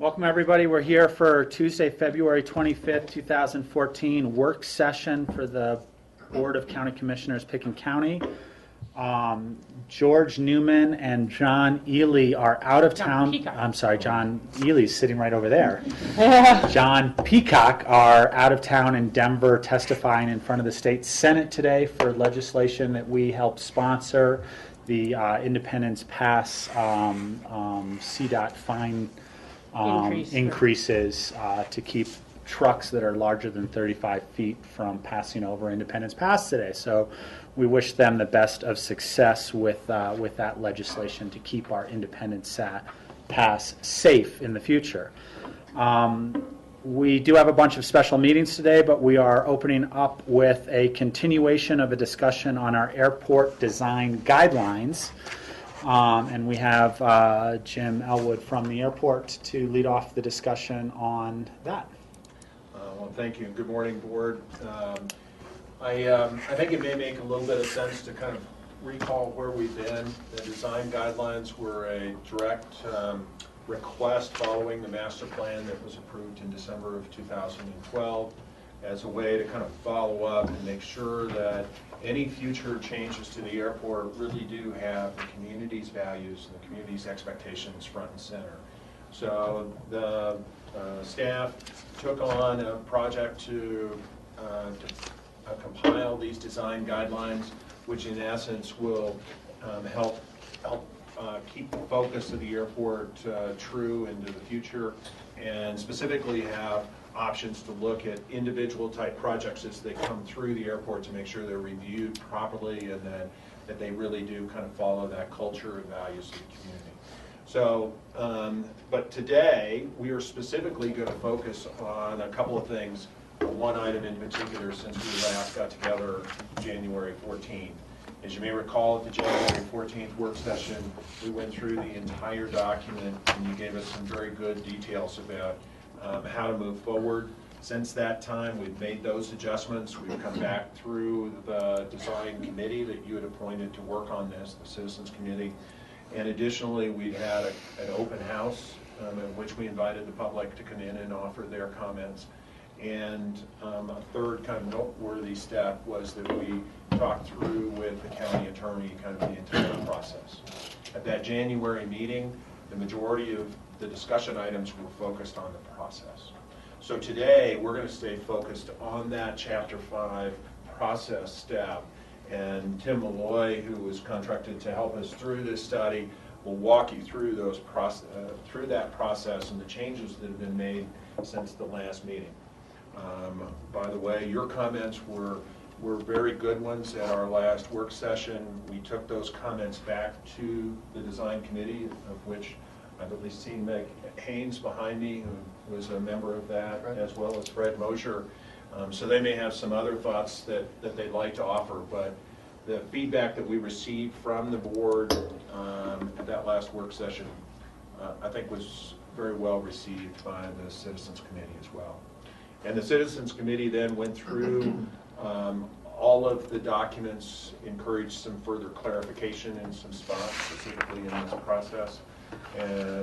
Welcome everybody. We're here for Tuesday, February 25th, 2014 work session for the Board of County Commissioners, Pickens County. George Newman and John Ely are out of town. I'm sorry, John Ely's sitting right over there. John Peacock are out of town in Denver testifying in front of the state Senate today for legislation that we helped sponsor, the Independence Pass CDOT fine increases to keep trucks that are larger than 35 feet from passing over Independence Pass today. So we wish them the best of success with that legislation to keep our Independence Pass safe in the future. We do have a bunch of special meetings today, but we are opening up with a continuation of a discussion on our airport design guidelines. And we have Jim Elwood from the airport to lead off the discussion on that. Well, thank you, and good morning, Board. I think it may make a little bit of sense to kind of recall where we've been. The design guidelines were a direct request following the master plan that was approved in December of 2012 as a way to kind of follow up and make sure that any future changes to the airport really do have the community's values and the community's expectations front and center. So the staff took on a project to compile these design guidelines, which in essence will help keep the focus of the airport true into the future, and specifically have options to look at individual type projects as they come through the airport to make sure they're reviewed properly and that they really do kind of follow that culture and values of the community. So, but today we are specifically going to focus on a couple of things. One item in particular, since we last got together January 14th. As you may recall, at the January 14th work session, we went through the entire document and you gave us some very good details about how to move forward. Since that time, we've made those adjustments. We've come back through the design committee that you had appointed to work on this, the Citizens Committee. And additionally, we've had an open house in which we invited the public to come in and offer their comments. And a third kind of noteworthy step was that we talked through with the county attorney kind of the entire process. At that January meeting, the majority of the discussion items were focused on the process. So today, we're going to stay focused on that Chapter 5 process step. And Tim Malloy, who was contracted to help us through this study, will walk you through through that process and the changes that have been made since the last meeting. By the way, your comments were very good ones at our last work session. We took those comments back to the design committee, of which I've at least seen Meg Haynes behind me, who was a member of that, as well as Fred Mosher. So they may have some other thoughts that they'd like to offer, but the feedback that we received from the board at that last work session, I think was very well received by the Citizens Committee as well. And the Citizens Committee then went through all of the documents, encouraged some further clarification in some spots, specifically in this process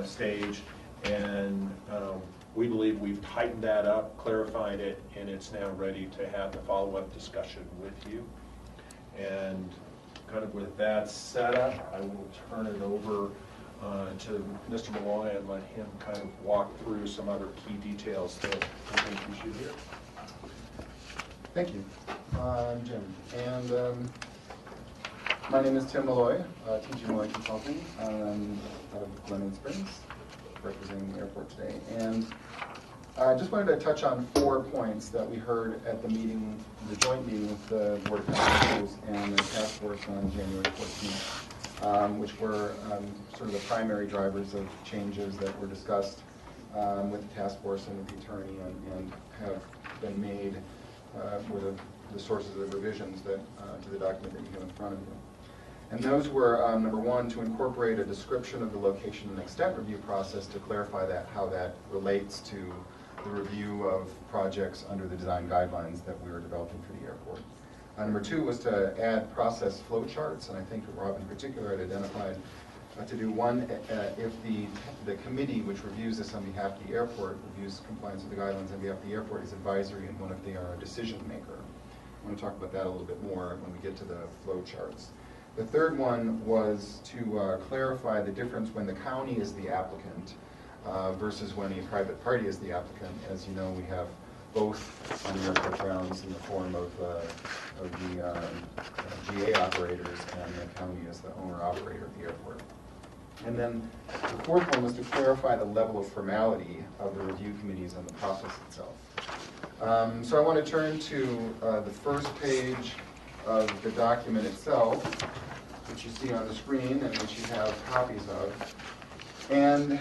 stage, and we believe we've tightened that up, clarified it, and it's now ready to have the follow-up discussion with you. And kind of with that setup, I will turn it over to Mr. Malloy and let him kind of walk through some other key details that I think you should hear. Thank you. I'm Jim, and my name is Tim Malloy, TG Malloy Consulting. I'm out of Glenwood Springs, representing the airport today. And I just wanted to touch on 4 points that we heard at the meeting, the joint meeting with the Board of County Schools and the task force on January 14th, which were sort of the primary drivers of changes that were discussed with the task force and with the attorney and have been made were the sources of revisions that to the document that you have in front of you. And those were, number 1, to incorporate a description of the location and extent review process to clarify how that relates to the review of projects under the design guidelines that we were developing for the airport. Number 2 was to add process flow charts, and I think Rob in particular had identified to do one, if the committee which reviews this on behalf of the airport, reviews compliance with the guidelines on behalf of the airport, is advisory, and one if they are a decision maker. I want to talk about that a little bit more when we get to the flow charts. The third one was to clarify the difference when the county is the applicant versus when a private party is the applicant. As you know, we have both on the airport grounds in the form of the GA operators, and the county as the owner-operator of the airport. And then the fourth one was to clarify the level of formality of the review committees and the process itself. So I want to turn to the first page of the document itself, which you see on the screen and which you have copies of. And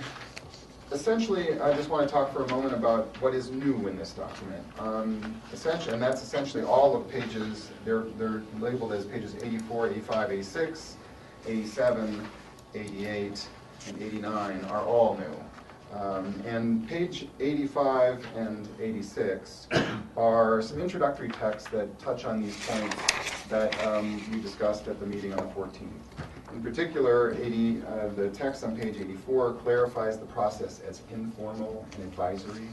essentially, I just want to talk for a moment about what is new in this document. Essentially, and that's essentially all of pages, they're labeled as pages 84, 85, 86, 87, 88, and 89 are all new. And page 85 and 86 are some introductory texts that touch on these points that we discussed at the meeting on the 14th. In particular, the text on page 84 clarifies the process as informal and advisory.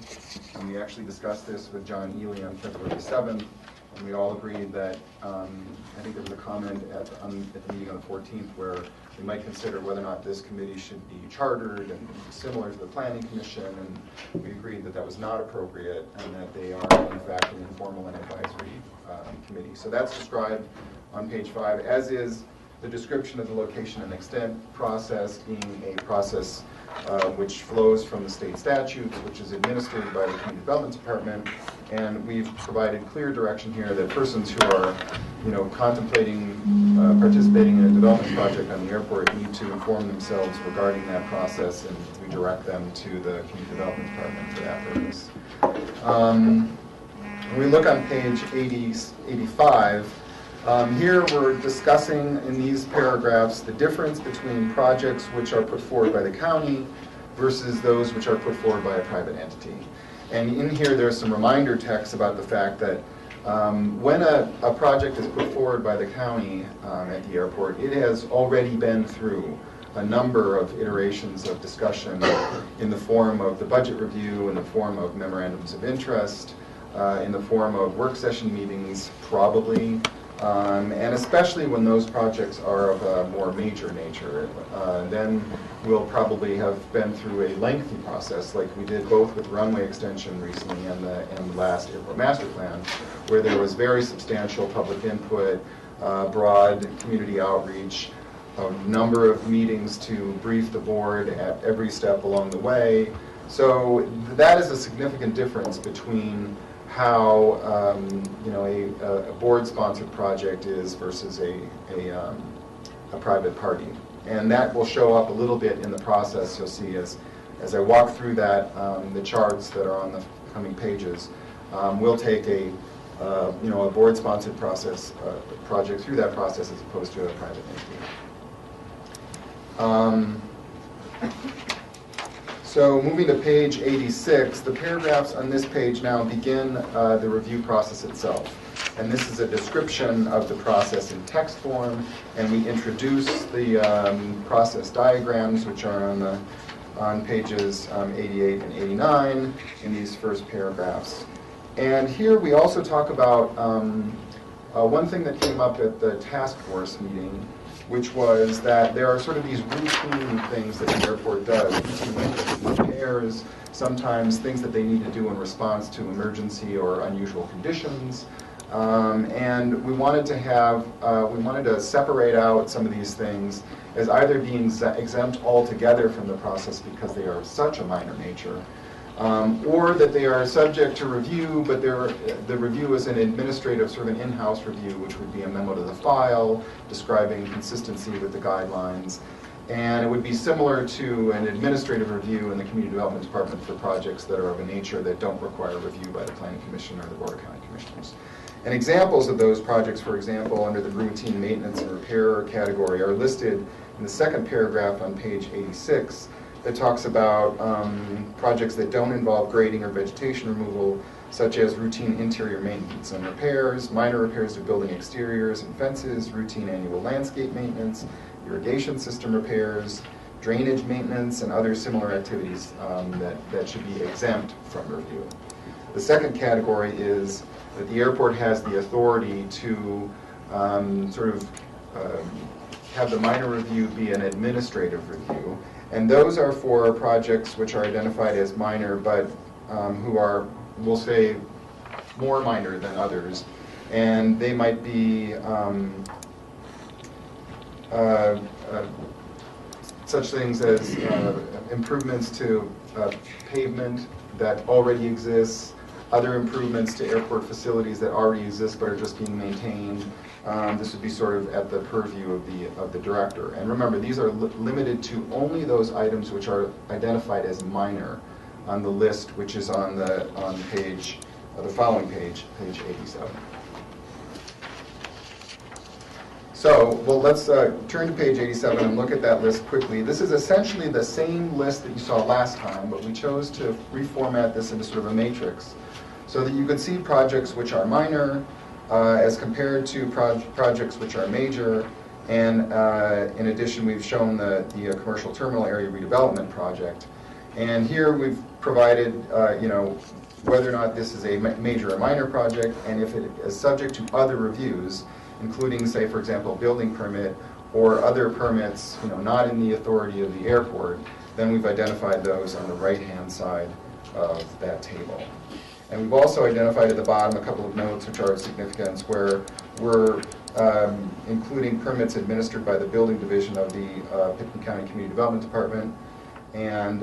And we actually discussed this with John Ely on February 7th, and we all agreed that, I think there was a comment at the meeting on the 14th where we might consider whether or not this committee should be chartered and similar to the Planning Commission, and we agreed that that was not appropriate and that they are in fact an informal and advisory committee. So that's described on page 5, as is the description of the location and extent process being a process which flows from the state statutes, which is administered by the Community Development Department, and we've provided clear direction here that persons who are, contemplating participating in a development project on the airport need to inform themselves regarding that process, and we direct them to the Community Development Department for that purpose. When we look on page 85, here we're discussing in these paragraphs the difference between projects which are put forward by the county versus those which are put forward by a private entity. And in here there's some reminder text about the fact that when a project is put forward by the county at the airport, it has already been through a number of iterations of discussion in the form of the budget review, in the form of memorandums of interest, in the form of work session meetings, probably, and especially when those projects are of a more major nature. Then we'll probably have been through a lengthy process, like we did both with runway extension recently and the last airport master plan, where there was very substantial public input, broad community outreach, a number of meetings to brief the board at every step along the way. So that is a significant difference between how a board-sponsored project is versus a private party. And that will show up a little bit in the process. You'll see as I walk through that, the charts that are on the coming pages, we'll take a board-sponsored project through that process as opposed to a private entity. So moving to page 86, the paragraphs on this page now begin the review process itself. And this is a description of the process in text form, and we introduce the process diagrams, which are on pages 88 and 89 in these first paragraphs. And here we also talk about one thing that came up at the task force meeting, which was that there are sort of these routine things that the airport does, routine repairs, sometimes things that they need to do in response to emergency or unusual conditions. And we wanted to separate out some of these things as either being exempt altogether from the process because they are of such a minor nature, or that they are subject to review, but the review is an administrative, sort of an in-house review, which would be a memo to the file describing consistency with the guidelines. And it would be similar to an administrative review in the Community Development Department for projects that are of a nature that don't require review by the Planning Commission or the Board of County Commissioners. And examples of those projects, for example, under the routine maintenance and repair category are listed in the second paragraph on page 86 that talks about projects that don't involve grading or vegetation removal, such as routine interior maintenance and repairs, minor repairs to building exteriors and fences, routine annual landscape maintenance, irrigation system repairs, drainage maintenance, and other similar activities that should be exempt from review. The second category is that the airport has the authority to have the minor review be an administrative review, and those are for projects which are identified as minor but who are, we'll say, more minor than others, and they might be such things as improvements to pavement that already exists, other improvements to airport facilities that already exist but are just being maintained. This would be sort of at the purview of the director. And remember, these are limited to only those items which are identified as minor on the list, which is on the page, the following page, page 87. So, well, let's turn to page 87 and look at that list quickly. This is essentially the same list that you saw last time, but we chose to reformat this into sort of a matrix so that you could see projects which are minor as compared to projects which are major. And in addition, we've shown the commercial terminal area redevelopment project. And here we've provided, whether or not this is a major or minor project, and if it is subject to other reviews, including, say, for example, building permit or other permits, not in the authority of the airport, then we've identified those on the right-hand side of that table. And we've also identified at the bottom a couple of notes which are of significance, where we're including permits administered by the building division of the Pitkin County Community Development Department, and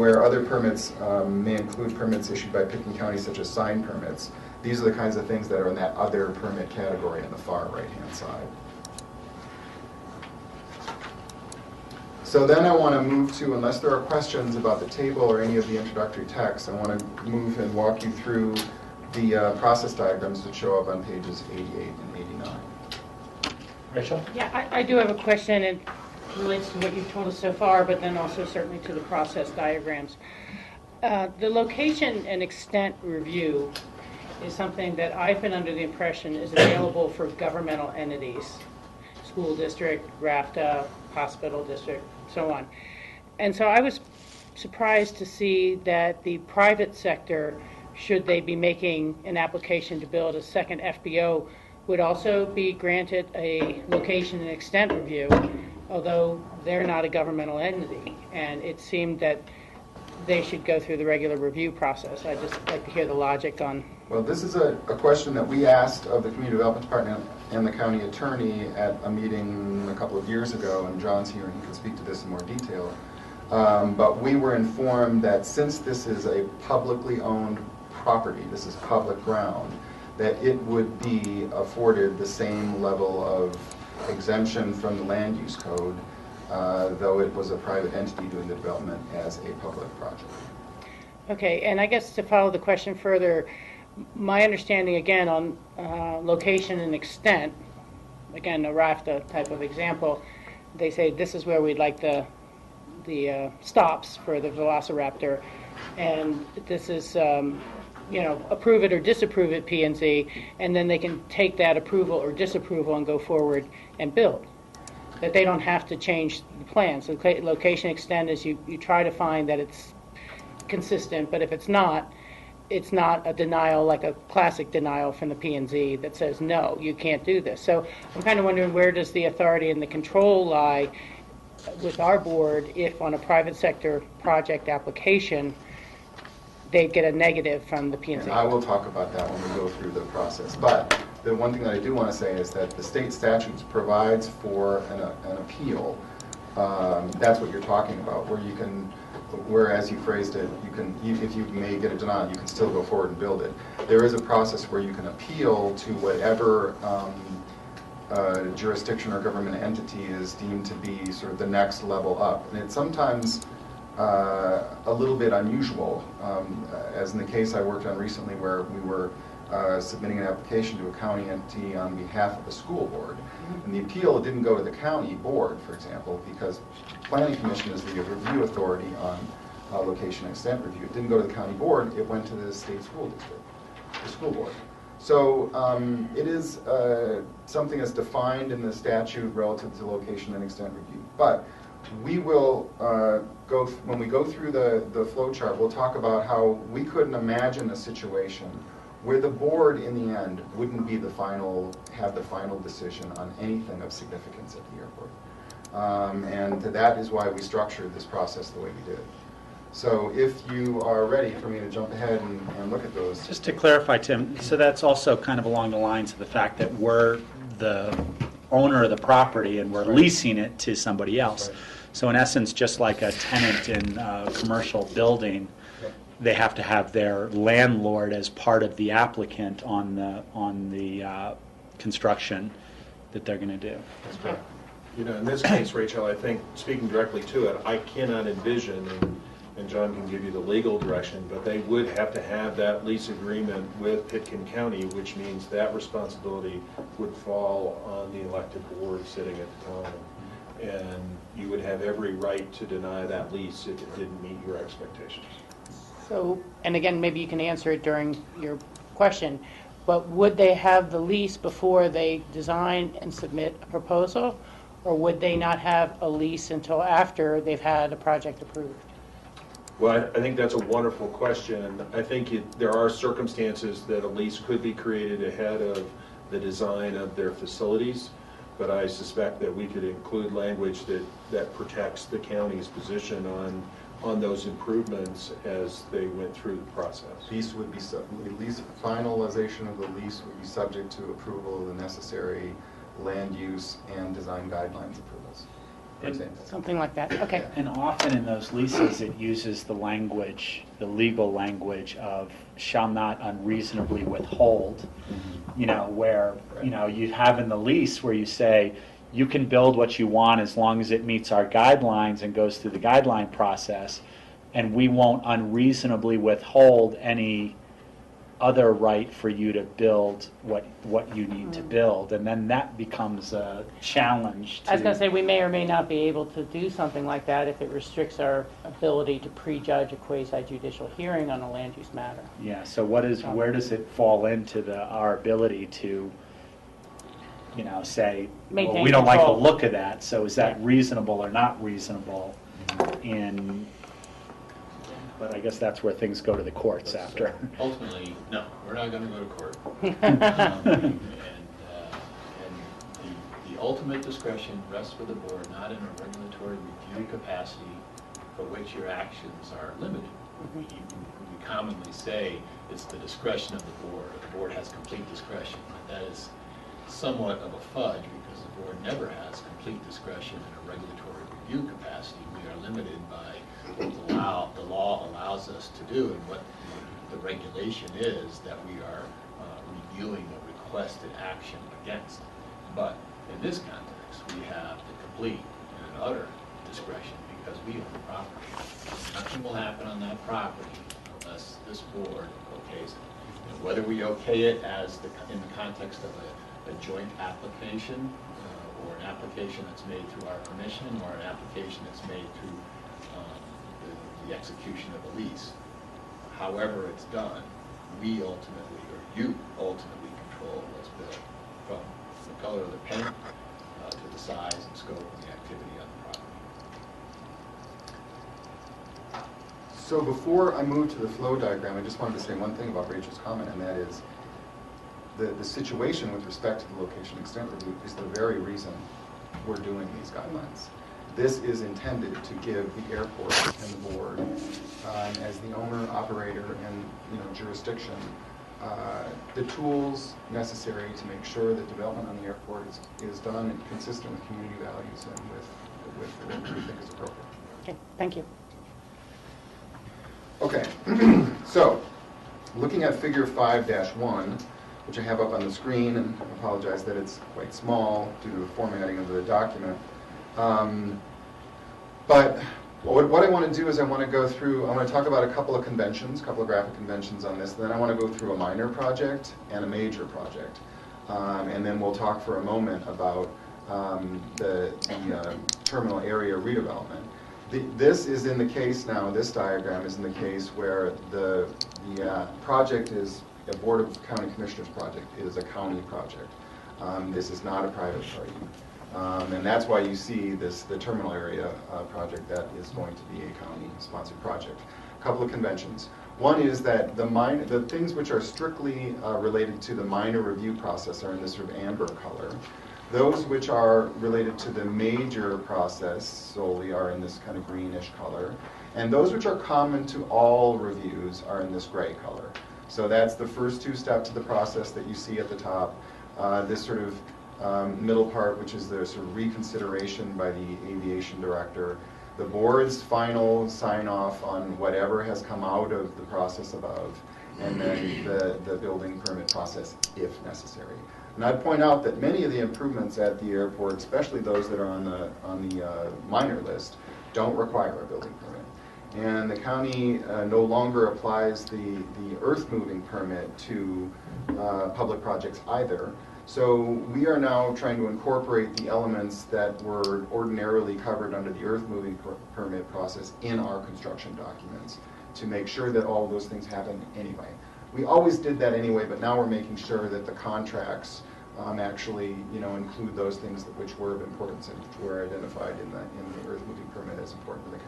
where other permits may include permits issued by Pitkin County, such as sign permits. These are the kinds of things that are in that other permit category on the far right-hand side. So then I want to move to, unless there are questions about the table or any of the introductory text, I want to move and walk you through the process diagrams that show up on pages 88 and 89. Rachel? Yeah, I do have a question. It relates to what you've told us so far, but then also certainly to the process diagrams. The location and extent review is something that I've been under the impression is available for governmental entities, school district, RAFTA, hospital district, so on. And so I was surprised to see that the private sector, should they be making an application to build a second FBO, would also be granted a location and extent review, although they're not a governmental entity. And it seemed that they should go through the regular review process. I'd just like to hear the logic on. Well, this is a question that we asked of the Community Development Department and the county attorney at a meeting a couple of years ago, and John's here and he can speak to this in more detail. But we were informed that since this is a publicly owned property, this is public ground, that it would be afforded the same level of exemption from the land use code, though it was a private entity doing the development, as a public project. Okay, and I guess to follow the question further, my understanding again on location and extent, again, a RAFTA type of example, they say this is where we'd like the stops for the Velociraptor, and this is, approve it or disapprove it, P&Z, and then they can take that approval or disapproval and go forward and build. That they don't have to change the plan. So location extent is you try to find that it's consistent, but if it's not a denial like a classic denial from the P&Z that says, no, you can't do this. So I'm kind of wondering, where does the authority and the control lie with our board if on a private sector project application they get a negative from the P&Z? And I will talk about that when we go through the process. But the one thing that I do want to say is that the state statutes provides for an appeal. That's what you're talking about, where you can, whereas you phrased it, if you may get a denial, you can still go forward and build it. There is a process where you can appeal to whatever jurisdiction or government entity is deemed to be sort of the next level up. And it's sometimes a little bit unusual, as in the case I worked on recently where we were submitting an application to a county entity on behalf of the school board. And the appeal didn't go to the county board, for example, because the Planning Commission is the review authority on location extent review. It didn't go to the county board, it went to the state school district, the school board. So it is something that's defined in the statute relative to location and extent review. But we will when we go through the flow chart, we'll talk about how we couldn't imagine a situation where the board in the end wouldn't be have the final decision on anything of significance at the airport. And that is why we structured this process the way we did. So if you are ready for me to jump ahead and look at those. Just to clarify, Tim, so that's also kind of along the lines of the fact that we're the owner of the property and we're leasing it to somebody else. Right. So in essence, just like a tenant in a commercial building, they have to have their landlord as part of the applicant on the construction that they're going to do. That's correct. You know, in this case, Rachel, I think, speaking directly to it, I cannot envision, and John can give you the legal direction, but they would have to have that lease agreement with Pitkin County, which means that responsibility would fall on the elected board sitting at the time. And you would have every right to deny that lease if it didn't meet your expectations. So, and again, maybe you can answer it during your question, but would they have the lease before they design and submit a proposal? Or would they not have a lease until after they've had a project approved? Well, I think that's a wonderful question. I think there are circumstances that a lease could be created ahead of the design of their facilities, but I suspect that we could include language that protects the county's position on those improvements as they went through the process. Lease would be finalization of the lease would be subject to approval of the necessary land use and design guidelines approvals, for example. Something like that, okay. And often in those leases, it uses the language, the legal language of shall not unreasonably withhold, you know, where, you know, you have in the lease where you say, you can build what you want as long as it meets our guidelines and goes through the guideline process, and we won't unreasonably withhold any other right for you to build what you need to build. And then that becomes a challenge. I was going to say, we may or may not be able to do something like that if it restricts our ability to prejudge a quasi-judicial hearing on a land use matter. Yeah, so where does it fall into our ability to, you know, say, well, Maintain we don't like the control. look of that, so is that reasonable or not reasonable? But I guess that's where things go to the courts after. Ultimately, no, we're not going to go to court. And the ultimate discretion rests with the board, not in a regulatory review capacity for which your actions are limited. We commonly say it's the discretion of the board. The board has complete discretion. That is somewhat of a fudge because the board never has complete discretion in a regulatory review capacity. We are limited by what the law allows us to do and what the regulation is that we are reviewing a requested action against. But in this context, we have the complete and utter discretion because we own the property. Nothing will happen on that property unless this board okays it. And whether we okay it as in the context of a joint application or an application that's made through our commission or an application that's made through the execution of a lease. However it's done, we ultimately, or you ultimately control what's built, from the color of the paint to the size and scope of the activity on the property. So before I move to the flow diagram, I just wanted to say one thing about Rachel's comment, and that is the situation with respect to the location extent review is the very reason we're doing these guidelines. This is intended to give the airport and the board, as the owner, operator, and jurisdiction, the tools necessary to make sure that development on the airport is done and consistent with community values and with what we think is appropriate. Okay, thank you. Okay, so looking at figure 5-1, which I have up on the screen, and I apologize that it's quite small due to the formatting of the document. But what I want to do is I want to talk about a couple of conventions, a couple of graphic conventions on this, and then I want to go through a minor project and a major project. And then we'll talk for a moment about the terminal area redevelopment. This is in the case now, this diagram is in the case where the project is a Board of County Commissioners project. It is a county project. This is not a private party. And that's why you see the terminal area project that is going to be a county-sponsored project. A couple of conventions. One is that the things which are strictly related to the minor review process are in this sort of amber color. Those which are related to the major process solely are in this kind of greenish color. And those which are common to all reviews are in this gray color. So that's the first two steps of the process that you see at the top. This sort of middle part, which is the sort of reconsideration by the aviation director. The board's final sign-off on whatever has come out of the process above, and then the building permit process if necessary. And I'd point out that many of the improvements at the airport, especially those that are on the minor list, don't require a building permit. And the county no longer applies the earth moving permit to public projects either. So we are now trying to incorporate the elements that were ordinarily covered under the earth moving permit process in our construction documents to make sure that all of those things happen anyway. We always did that anyway, but now we're making sure that the contracts actually, include those things which were of importance and which were identified in the earth moving permit as important to the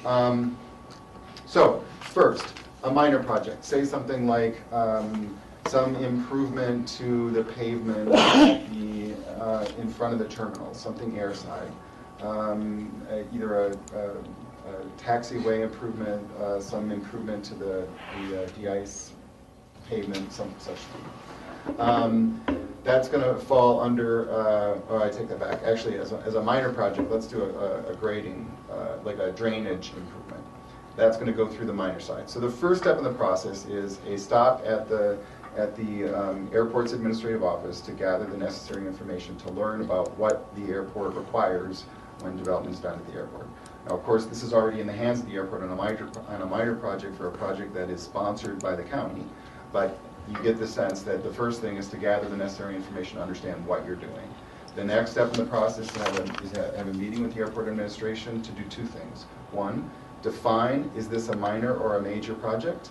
county. So first, a minor project. Say something like some improvement to the pavement in front of the terminal, something airside, either a taxiway improvement, some improvement to the de-ice pavement, some such thing. That's going to fall under, I take that back. Actually, as a minor project, let's do a grading, like a drainage improvement. That's going to go through the minor side. So the first step in the process is a stop at the airport's administrative office to gather the necessary information to learn about what the airport requires when development is done at the airport. Now, of course, this is already in the hands of the airport on a minor project for a project that is sponsored by the county, but you get the sense that the first thing is to gather the necessary information to understand what you're doing. The next step in the process is to have a meeting with the airport administration to do two things. One, define, is this a minor or a major project?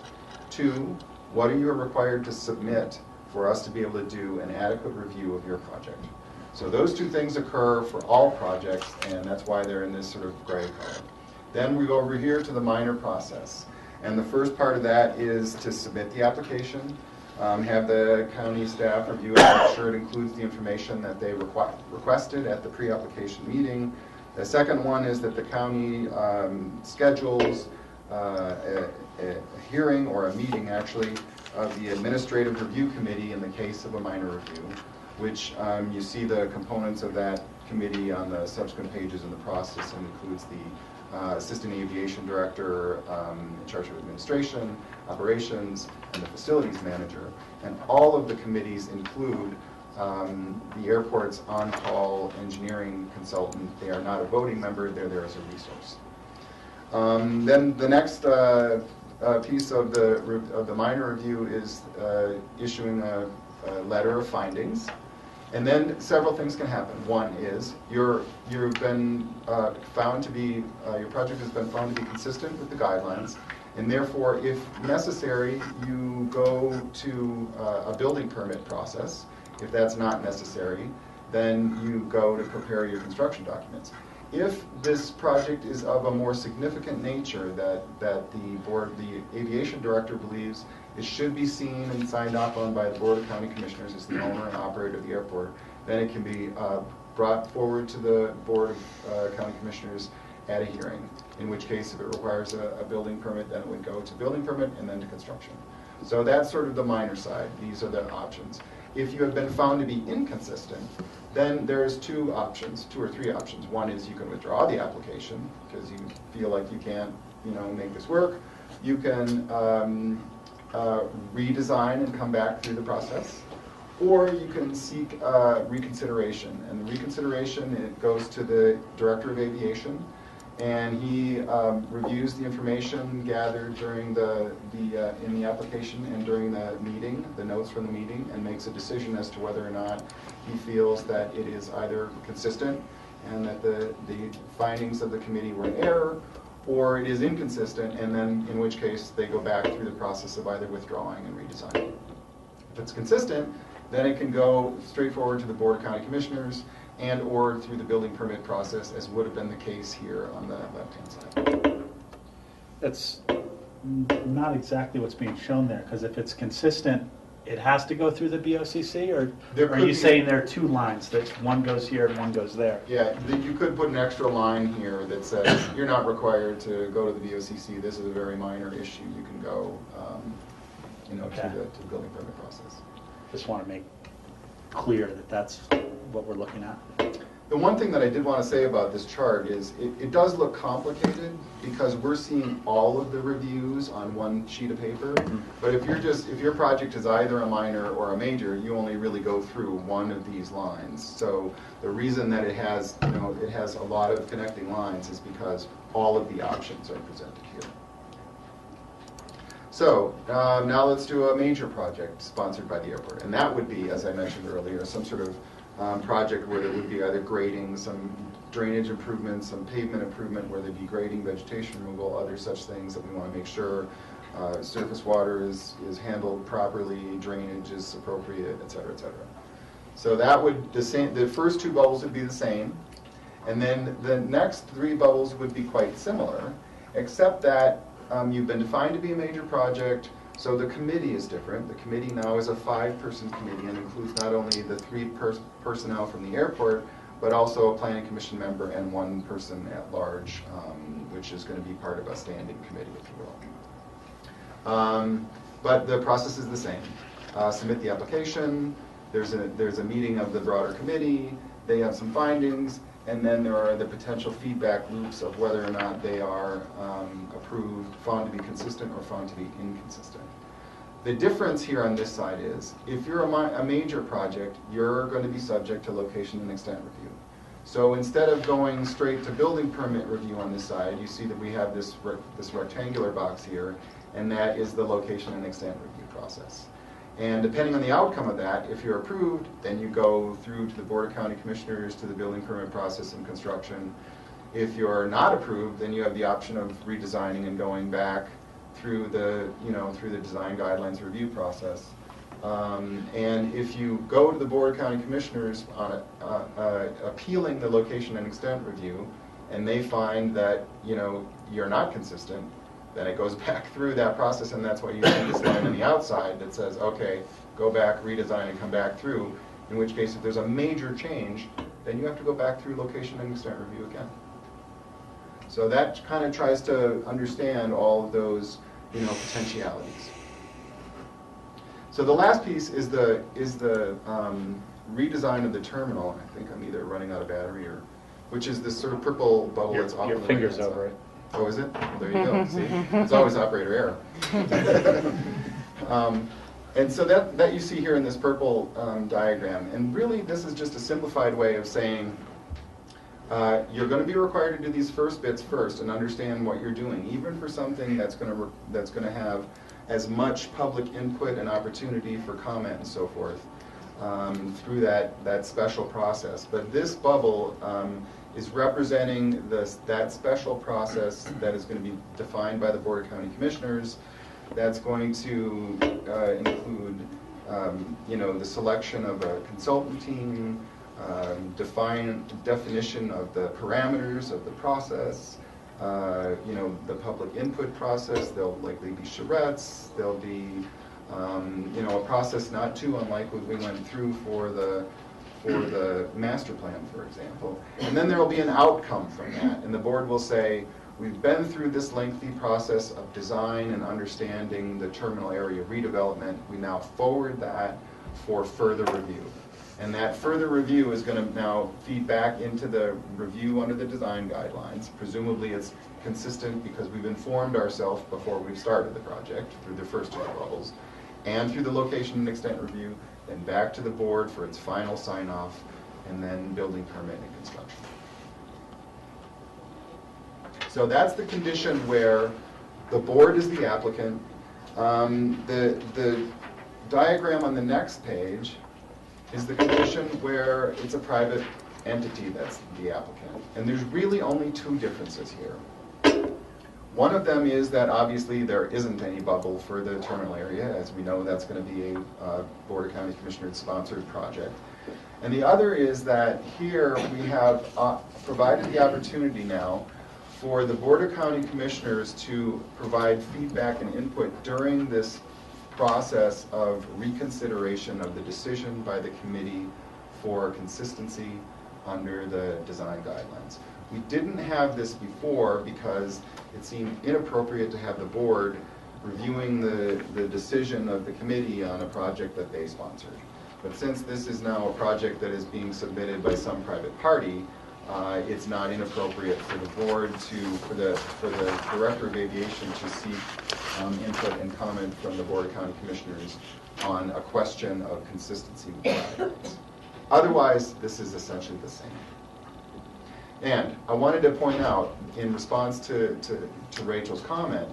Two, what are you required to submit for us to be able to do an adequate review of your project? So those two things occur for all projects, and that's why they're in this sort of gray color. Then we go over here to the minor process. And the first part of that is to submit the application, have the county staff review it, make sure it includes the information that they requested at the pre-application meeting. The second one is that the county schedules a hearing, or a meeting actually, of the administrative review committee in the case of a minor review, which you see the components of that committee on the subsequent pages in the process, and includes the assistant aviation director in charge of administration, operations, and the facilities manager. And all of the committees include the airport's on-call engineering consultant. They are not a voting member, they're there as a resource. Then the next piece of the minor review is issuing a letter of findings. And then several things can happen. One is you've been found to be, your project has been found to be consistent with the guidelines, and therefore, if necessary, you go to a building permit process. If that's not necessary, then you go to prepare your construction documents. If this project is of a more significant nature that the aviation director believes it should be seen and signed off on by the Board of County Commissioners as the owner and operator of the airport, then it can be brought forward to the Board of County Commissioners at a hearing, in which case if it requires a building permit, then it would go to building permit and then to construction. So that's sort of the minor side. These are the options. If you have been found to be inconsistent, then there's two or three options. One is you can withdraw the application because you feel like you can't, make this work. You can redesign and come back through the process, or you can seek reconsideration. And the reconsideration, it goes to the Director of Aviation, and he reviews the information gathered during in the application and during the meeting, the notes from the meeting, and makes a decision as to whether or not he feels that it is either consistent and that the findings of the committee were in error, or it is inconsistent, and then in which case they go back through the process of either withdrawing and redesigning. If it's consistent, then it can go straightforward to the Board of County Commissioners and or through the building permit process, as would have been the case here on the left-hand side. That's not exactly what's being shown there, because if it's consistent, it has to go through the BOCC, or are you saying there are two lines, that one goes here and one goes there? Yeah, you could put an extra line here that says you're not required to go to the BOCC. This is a very minor issue. You can go, Okay. to the building permit process. Just want to make clear that that's what we're looking at. The one thing that I did want to say about this chart is it does look complicated because we're seeing all of the reviews on one sheet of paper. But if your project is either a minor or a major, you only really go through one of these lines. So the reason that it has a lot of connecting lines is because all of the options are presented here. So now let's do a major project sponsored by the airport, and that would be, as I mentioned earlier, some sort of project where there would be either grading, some drainage improvements, some pavement improvement, where there'd be grading, vegetation removal, other such things that we want to make sure surface water is handled properly, drainage is appropriate, et cetera, et cetera. So that would, the first two bubbles would be the same, and then the next three bubbles would be quite similar, except that you've been defined to be a major project. So the committee is different. The committee now is a 5-person committee and includes not only the 3 personnel from the airport, but also a planning commission member and 1 person at large, which is going to be part of a standing committee, if you will. But the process is the same. Submit the application. There's a meeting of the broader committee. They have some findings, and then there are the potential feedback loops of whether or not they are approved, found to be consistent, or found to be inconsistent. The difference here on this side is, if you're a major project, you're going to be subject to location and extent review. So instead of going straight to building permit review on this side, you see that we have this rectangular box here, and that is the location and extent review process. And depending on the outcome of that, if you're approved, then you go through to the Board of County Commissioners, to the building permit process and construction. If you're not approved, then you have the option of redesigning and going back through the design guidelines review process. And if you go to the Board of County Commissioners on appealing the location and extent review, and they find that you're not consistent, then it goes back through that process, and that's why you see this line on the outside that says, okay, go back, redesign, and come back through. In which case, if there's a major change, then you have to go back through location and extent review again. So that kind of tries to understand all of those, potentialities. So the last piece is the redesign of the terminal. I think I'm either running out of battery or, which is this sort of purple bubble that's off Your the finger's right-hand over side. it. Oh, is it? Well, there you go. See, it's always operator error. And so that you see here in this purple diagram, and really this is just a simplified way of saying you're going to be required to do these first bits first and understand what you're doing, even for something that's going to have as much public input and opportunity for comment and so forth through that special process. But this bubble is representing that special process that is going to be defined by the Board of County Commissioners. That's going to include, the selection of a consultant team, definition of the parameters of the process, the public input process. There'll likely be charrettes. There'll be, a process not too unlike what we went through for the master plan, for example. And then there will be an outcome from that, and the board will say, we've been through this lengthy process of design and understanding the terminal area redevelopment. We now forward that for further review. And that further review is going to now feed back into the review under the design guidelines. Presumably it's consistent because we've informed ourselves before we've started the project through the first two bubbles, and through the location and extent review, then back to the board for its final sign-off, and then building permit and construction. So that's the condition where the board is the applicant. The diagram on the next page is the condition where it's a private entity that's the applicant. And there's really only two differences here. One of them is that obviously there isn't any bubble for the terminal area. As we know, that's going to be a Board of County Commissioners sponsored project. And the other is that here we have provided the opportunity now for the Board of County Commissioners to provide feedback and input during this process of reconsideration of the decision by the committee for consistency under the design guidelines. We didn't have this before because it seemed inappropriate to have the board reviewing the decision of the committee on a project that they sponsored. But since this is now a project that is being submitted by some private party, it's not inappropriate for the board for the Director of Aviation to seek input and comment from the Board of County Commissioners on a question of consistency with the guidelines. Otherwise, this is essentially the same. And I wanted to point out, in response to Rachel's comment,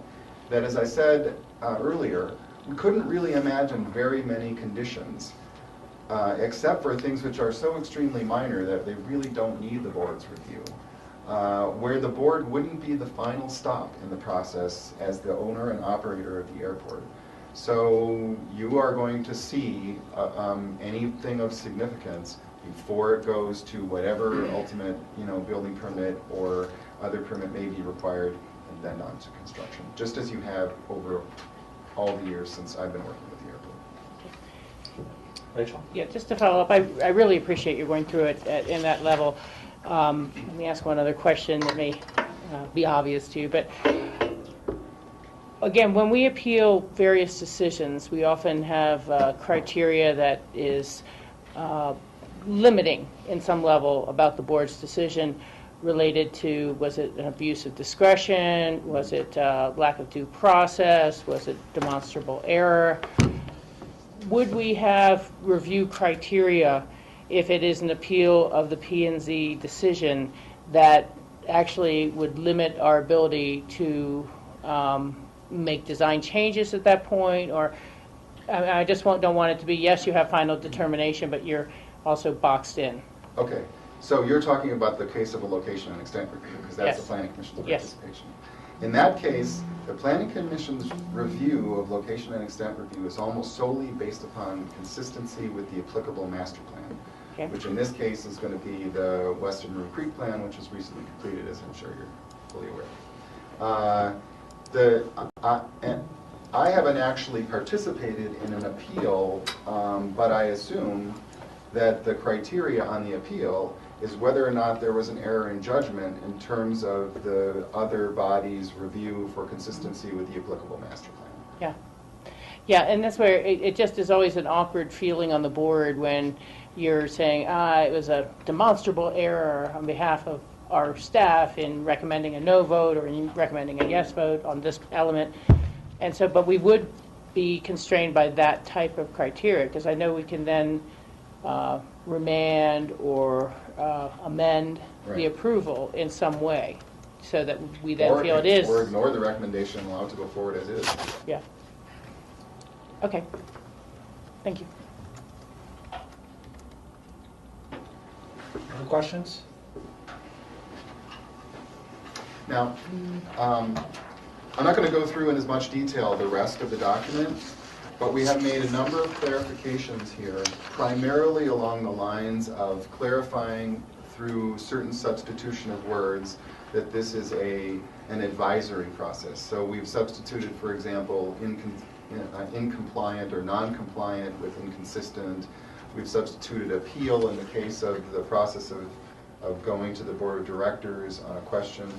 that as I said earlier, we couldn't really imagine very many conditions, except for things which are so extremely minor that they really don't need the board's review, where the board wouldn't be the final stop in the process as the owner and operator of the airport. So you are going to see anything of significance before it goes to whatever ultimate, building permit or other permit may be required, and then on to construction, just as you have over all the years since I've been working with the airport. Rachel? Yeah, just to follow up, I really appreciate you going through it in that level. Let me ask one other question that may be obvious to you, but again, when we appeal various decisions, we often have criteria that is limiting in some level about the board's decision related to, was it an abuse of discretion, was it lack of due process, was it demonstrable error? Would we have review criteria if it is an appeal of the P&Z decision that actually would limit our ability to make design changes at that point? Or I just don't want it to be, yes, you have final determination, but you're also boxed in. Okay, so you're talking about the case of a location and extent review, because that's Yes. the Planning Commission's Yes. participation. In that case, the Planning Commission's review of location and extent review is almost solely based upon consistency with the applicable master plan, Okay. which in this case is going to be the Western Room Creek Plan, which was recently completed, as I'm sure you're fully aware. And I haven't actually participated in an appeal, but I assume that the criteria on the appeal is whether or not there was an error in judgment in terms of the other body's review for consistency with the applicable master plan. Yeah. Yeah, and that's where it just is always an awkward feeling on the board when you're saying, it was a demonstrable error on behalf of our staff in recommending a no vote or in recommending a yes vote on this element. And so, but we would be constrained by that type of criteria, because I know we can then remand or amend the approval in some way, so that we then feel it is. Or ignore the recommendation and allow it to go forward as is. Yeah. Okay. Thank you. Other questions? Now, I'm not going to go through in as much detail the rest of the document, but we have made a number of clarifications here, primarily along the lines of clarifying through certain substitution of words that this is an advisory process. So we've substituted, for example, incompliant or non-compliant with inconsistent. We've substituted appeal in the case of the process of going to the board of directors on a question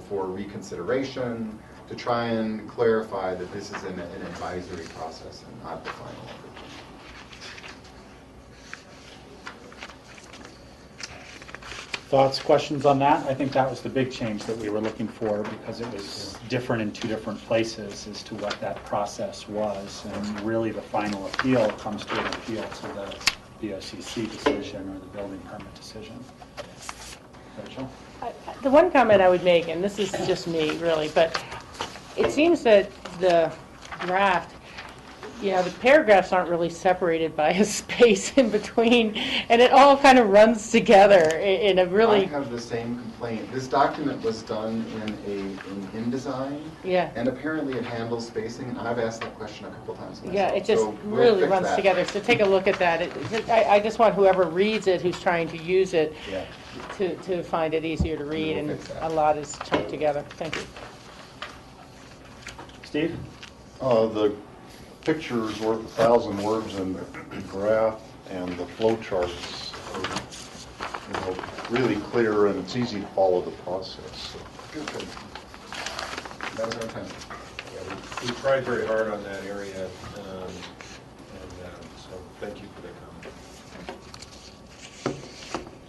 for reconsideration, to try and clarify that this is an advisory process and not the final approval. Thoughts, questions on that? I think that was the big change that we were looking for, because it was different in two different places as to what that process was. And really the final appeal comes to an appeal to the BOCC decision or the building permit decision. Rachel? The one comment I would make, and this is just me really, but it seems that the draft Yeah, the paragraphs aren't really separated by a space in between, and it all kind of runs together in a I really, have the same complaint. This document was done in InDesign, yeah. and apparently it handles spacing, and I've asked that question a couple times myself. Yeah, it just So we'll really fix runs that. together, so take a look at that. I just want whoever reads it, who's trying to use it, Yeah. to find it easier to read, We'll and fix that. a lot is chunked together. Thank you. Steve? The picture is worth 1,000 words, and the graph and the flow charts are, really clear, and it's easy to follow the process. Good, good. That was our intent. Yeah, we tried very hard on that area, so thank you for that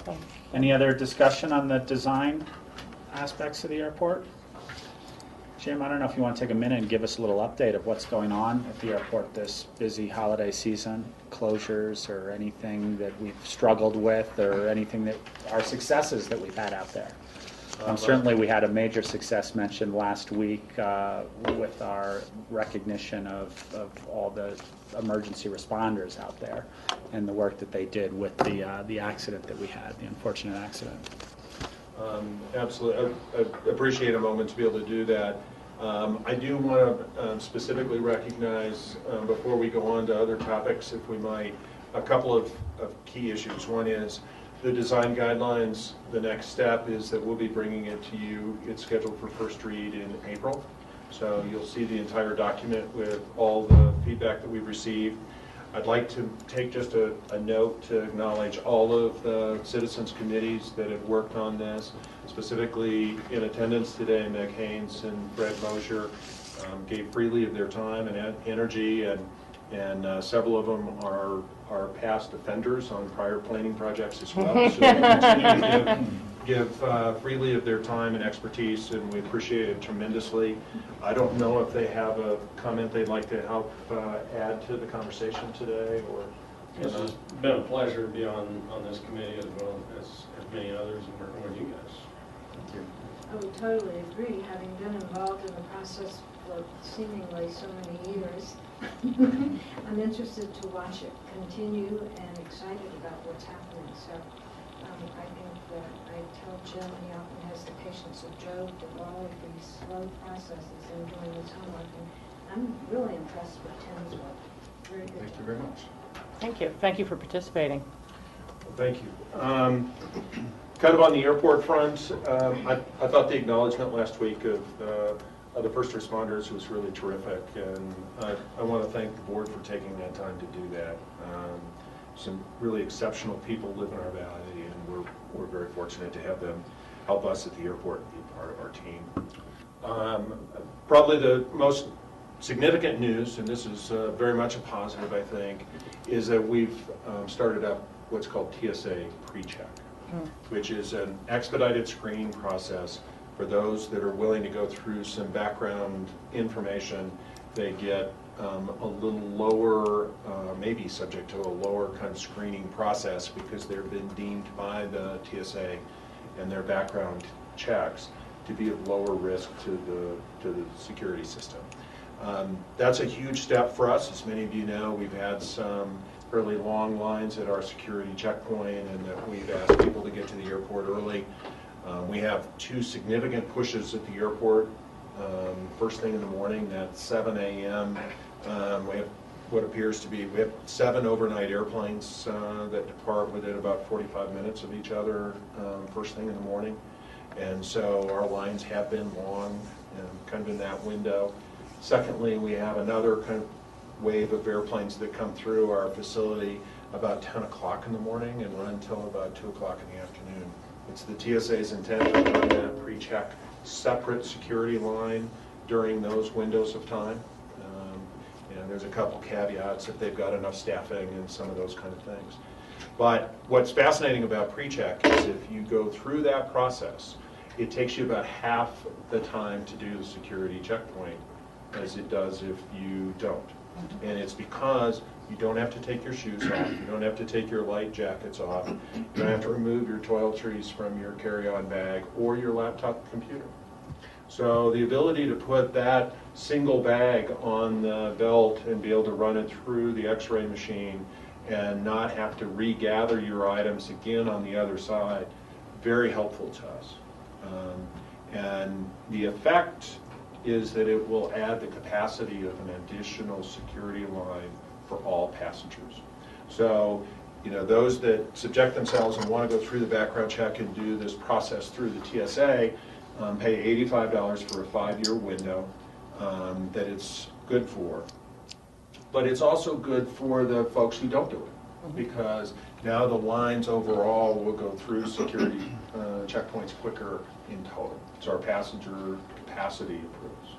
comment. Any other discussion on the design aspects of the airport? Jim, I don't know if you want to take a minute and give us a little update of what's going on at the airport this busy holiday season, closures or anything that we've struggled with, or anything that our successes that we've had out there. Certainly we had a major success mentioned last week with our recognition of all the emergency responders out there and the work that they did with the accident that we had, the unfortunate accident. Absolutely. I appreciate a moment to be able to do that. I do want to specifically recognize, before we go on to other topics, if we might, a couple of key issues. One is the design guidelines. The next step is that we'll be bringing it to you. It's scheduled for first read in April. So you'll see the entire document with all the feedback that we've received. I'd like to take just a note to acknowledge all of the citizens committees that have worked on this. Specifically in attendance today, Meg Haynes and Fred Mosher gave freely of their time and energy, and several of them are past offenders on prior planning projects as well. So they continue to give freely of their time and expertise, and we appreciate it tremendously. I don't know if they have a comment they'd like to help add to the conversation today, or It's just been a pleasure to be on this committee as well as many others and working with you guys. Thank you. I would totally agree, having been involved in the process for seemingly so many years. I'm interested to watch it continue and excited about what's happening. So I think that I tell Jim he often has the patience of Job to follow these slow processes and doing his homework. And I'm really impressed with Tim's work. Very good. Thank you very much. Thank you. Thank you for participating. well, thank you. Kind of on the airport front, I thought the acknowledgement last week of the first responders was really terrific, and I want to thank the board for taking that time to do that. Some really exceptional people live in our valley, and we're very fortunate to have them help us at the airport and be part of our team. Probably the most significant news, and this is very much a positive, I think, is that we've started up what's called TSA PreCheck, which is an expedited screening process for those that are willing to go through some background information. They get a little lower, maybe subject to a lower kind of screening process because they've been deemed by the TSA and their background checks to be of lower risk to the security system. That's a huge step for us. As many of you know, we've had some fairly long lines at our security checkpoint, and that we've asked people to get to the airport early. We have two significant pushes at the airport. First thing in the morning at 7 a.m. We have what appears to be, we have 7 overnight airplanes that depart within about 45 minutes of each other first thing in the morning. And so our lines have been long, kind of in that window. Secondly, we have another kind of wave of airplanes that come through our facility about 10 o'clock in the morning and run until about 2 o'clock in the afternoon. It's the TSA's intent to run that PreCheck separate security line during those windows of time. And there's a couple caveats if they've got enough staffing and some of those kind of things. But what's fascinating about PreCheck is if you go through that process, it takes you about half the time to do the security checkpoint as it does if you don't. And it's because you don't have to take your shoes off, you don't have to take your light jackets off, you don't have to remove your toiletries from your carry-on bag or your laptop computer. So the ability to put that single bag on the belt and be able to run it through the x-ray machine and not have to regather your items again on the other side, very helpful to us. And the effect is that it will add the capacity of an additional security line for all passengers. So, you know, those that subject themselves and want to go through the background check and do this process through the TSA pay $85 for a 5-year window that it's good for. But it's also good for the folks who don't do it, because now the lines overall will go through security checkpoints quicker in total. So our passenger capacity improves.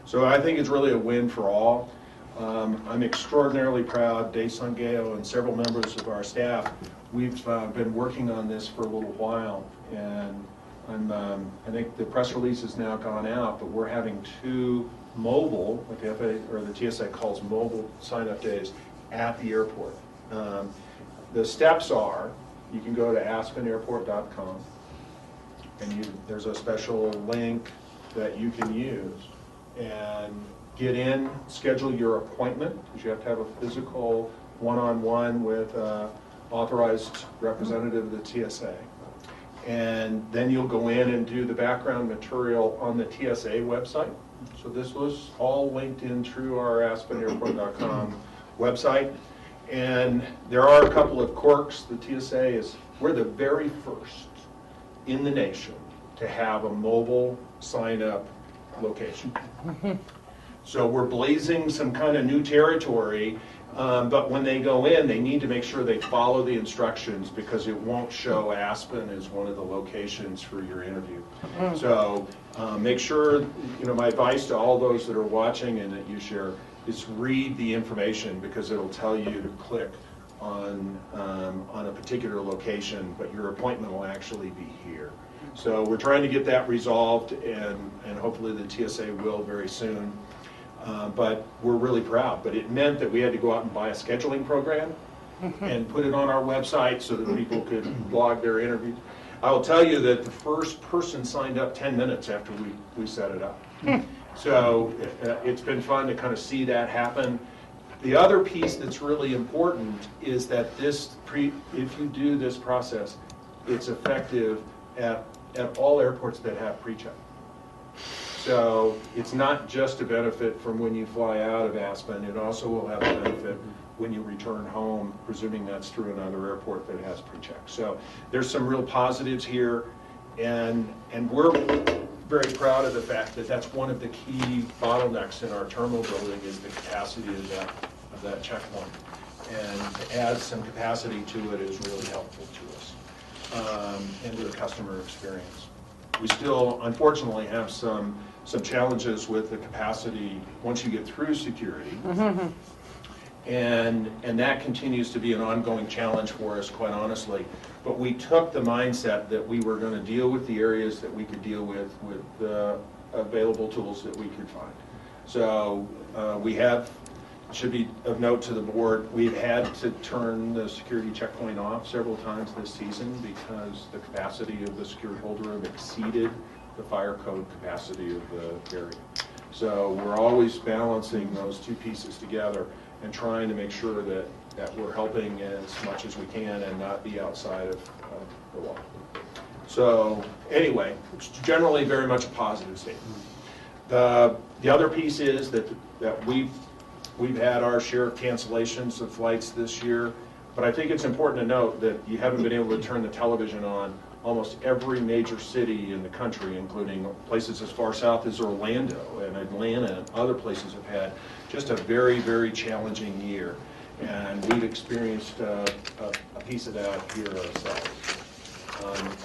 So I think it's really a win for all. I'm extraordinarily proud, Dave Sungeo and several members of our staff, we've been working on this for a little while, and I think the press release has now gone out, but we're having 2 mobile, what the FAA or the TSA calls mobile sign-up days at the airport. The steps are, you can go to aspenairport.com, and there's a special link that you can use and get in, schedule your appointment, because you have to have a physical one-on-one with an authorized representative of the TSA. And then you'll go in and do the background material on the TSA website. So this was all linked in through our aspenairport.com website. And there are a couple of quirks. The TSA is, we're the very first in the nation to have a mobile sign-up location. So we're blazing some kind of new territory, but when they go in, they need to make sure they follow the instructions, because it won't show Aspen as one of the locations for your interview. So make sure, you know, my advice to all those that are watching and that you share is read the information, because it'll tell you to click on a particular location, but your appointment will actually be here. So we're trying to get that resolved, and hopefully the TSA will very soon. But we're really proud. But it meant that we had to go out and buy a scheduling program and put it on our website so that people could log their interviews. I will tell you that the first person signed up 10 minutes after we set it up. So it's been fun to kind of see that happen. The other piece that's really important is that if you do this process, it's effective at all airports that have pre-check. So it's not just a benefit from when you fly out of Aspen, it also will have a benefit when you return home, presuming that's through another airport that has pre-check. So there's some real positives here, and we're very proud of the fact that that's one of the key bottlenecks in our terminal building, is the capacity of that checkpoint. And to add some capacity to it is really helpful to us and to the customer experience. We still, unfortunately, have some challenges with the capacity once you get through security. And that continues to be an ongoing challenge for us, quite honestly. But we took the mindset that we were going to deal with the areas that we could deal with the available tools that we could find. So we have, should be of note to the board, we've had to turn the security checkpoint off several times this season because the capacity of the security hold room exceeded the fire code capacity of the area. So we're always balancing those two pieces together and trying to make sure that we're helping as much as we can and not be outside of the law. So anyway, it's generally very much a positive statement. The other piece is that we've had our share of cancellations of flights this year, but I think it's important to note that you haven't been able to turn the television on. Almost every major city in the country, including places as far south as Orlando and Atlanta and other places, have had just a very, very challenging year. And we've experienced a piece of that here ourselves.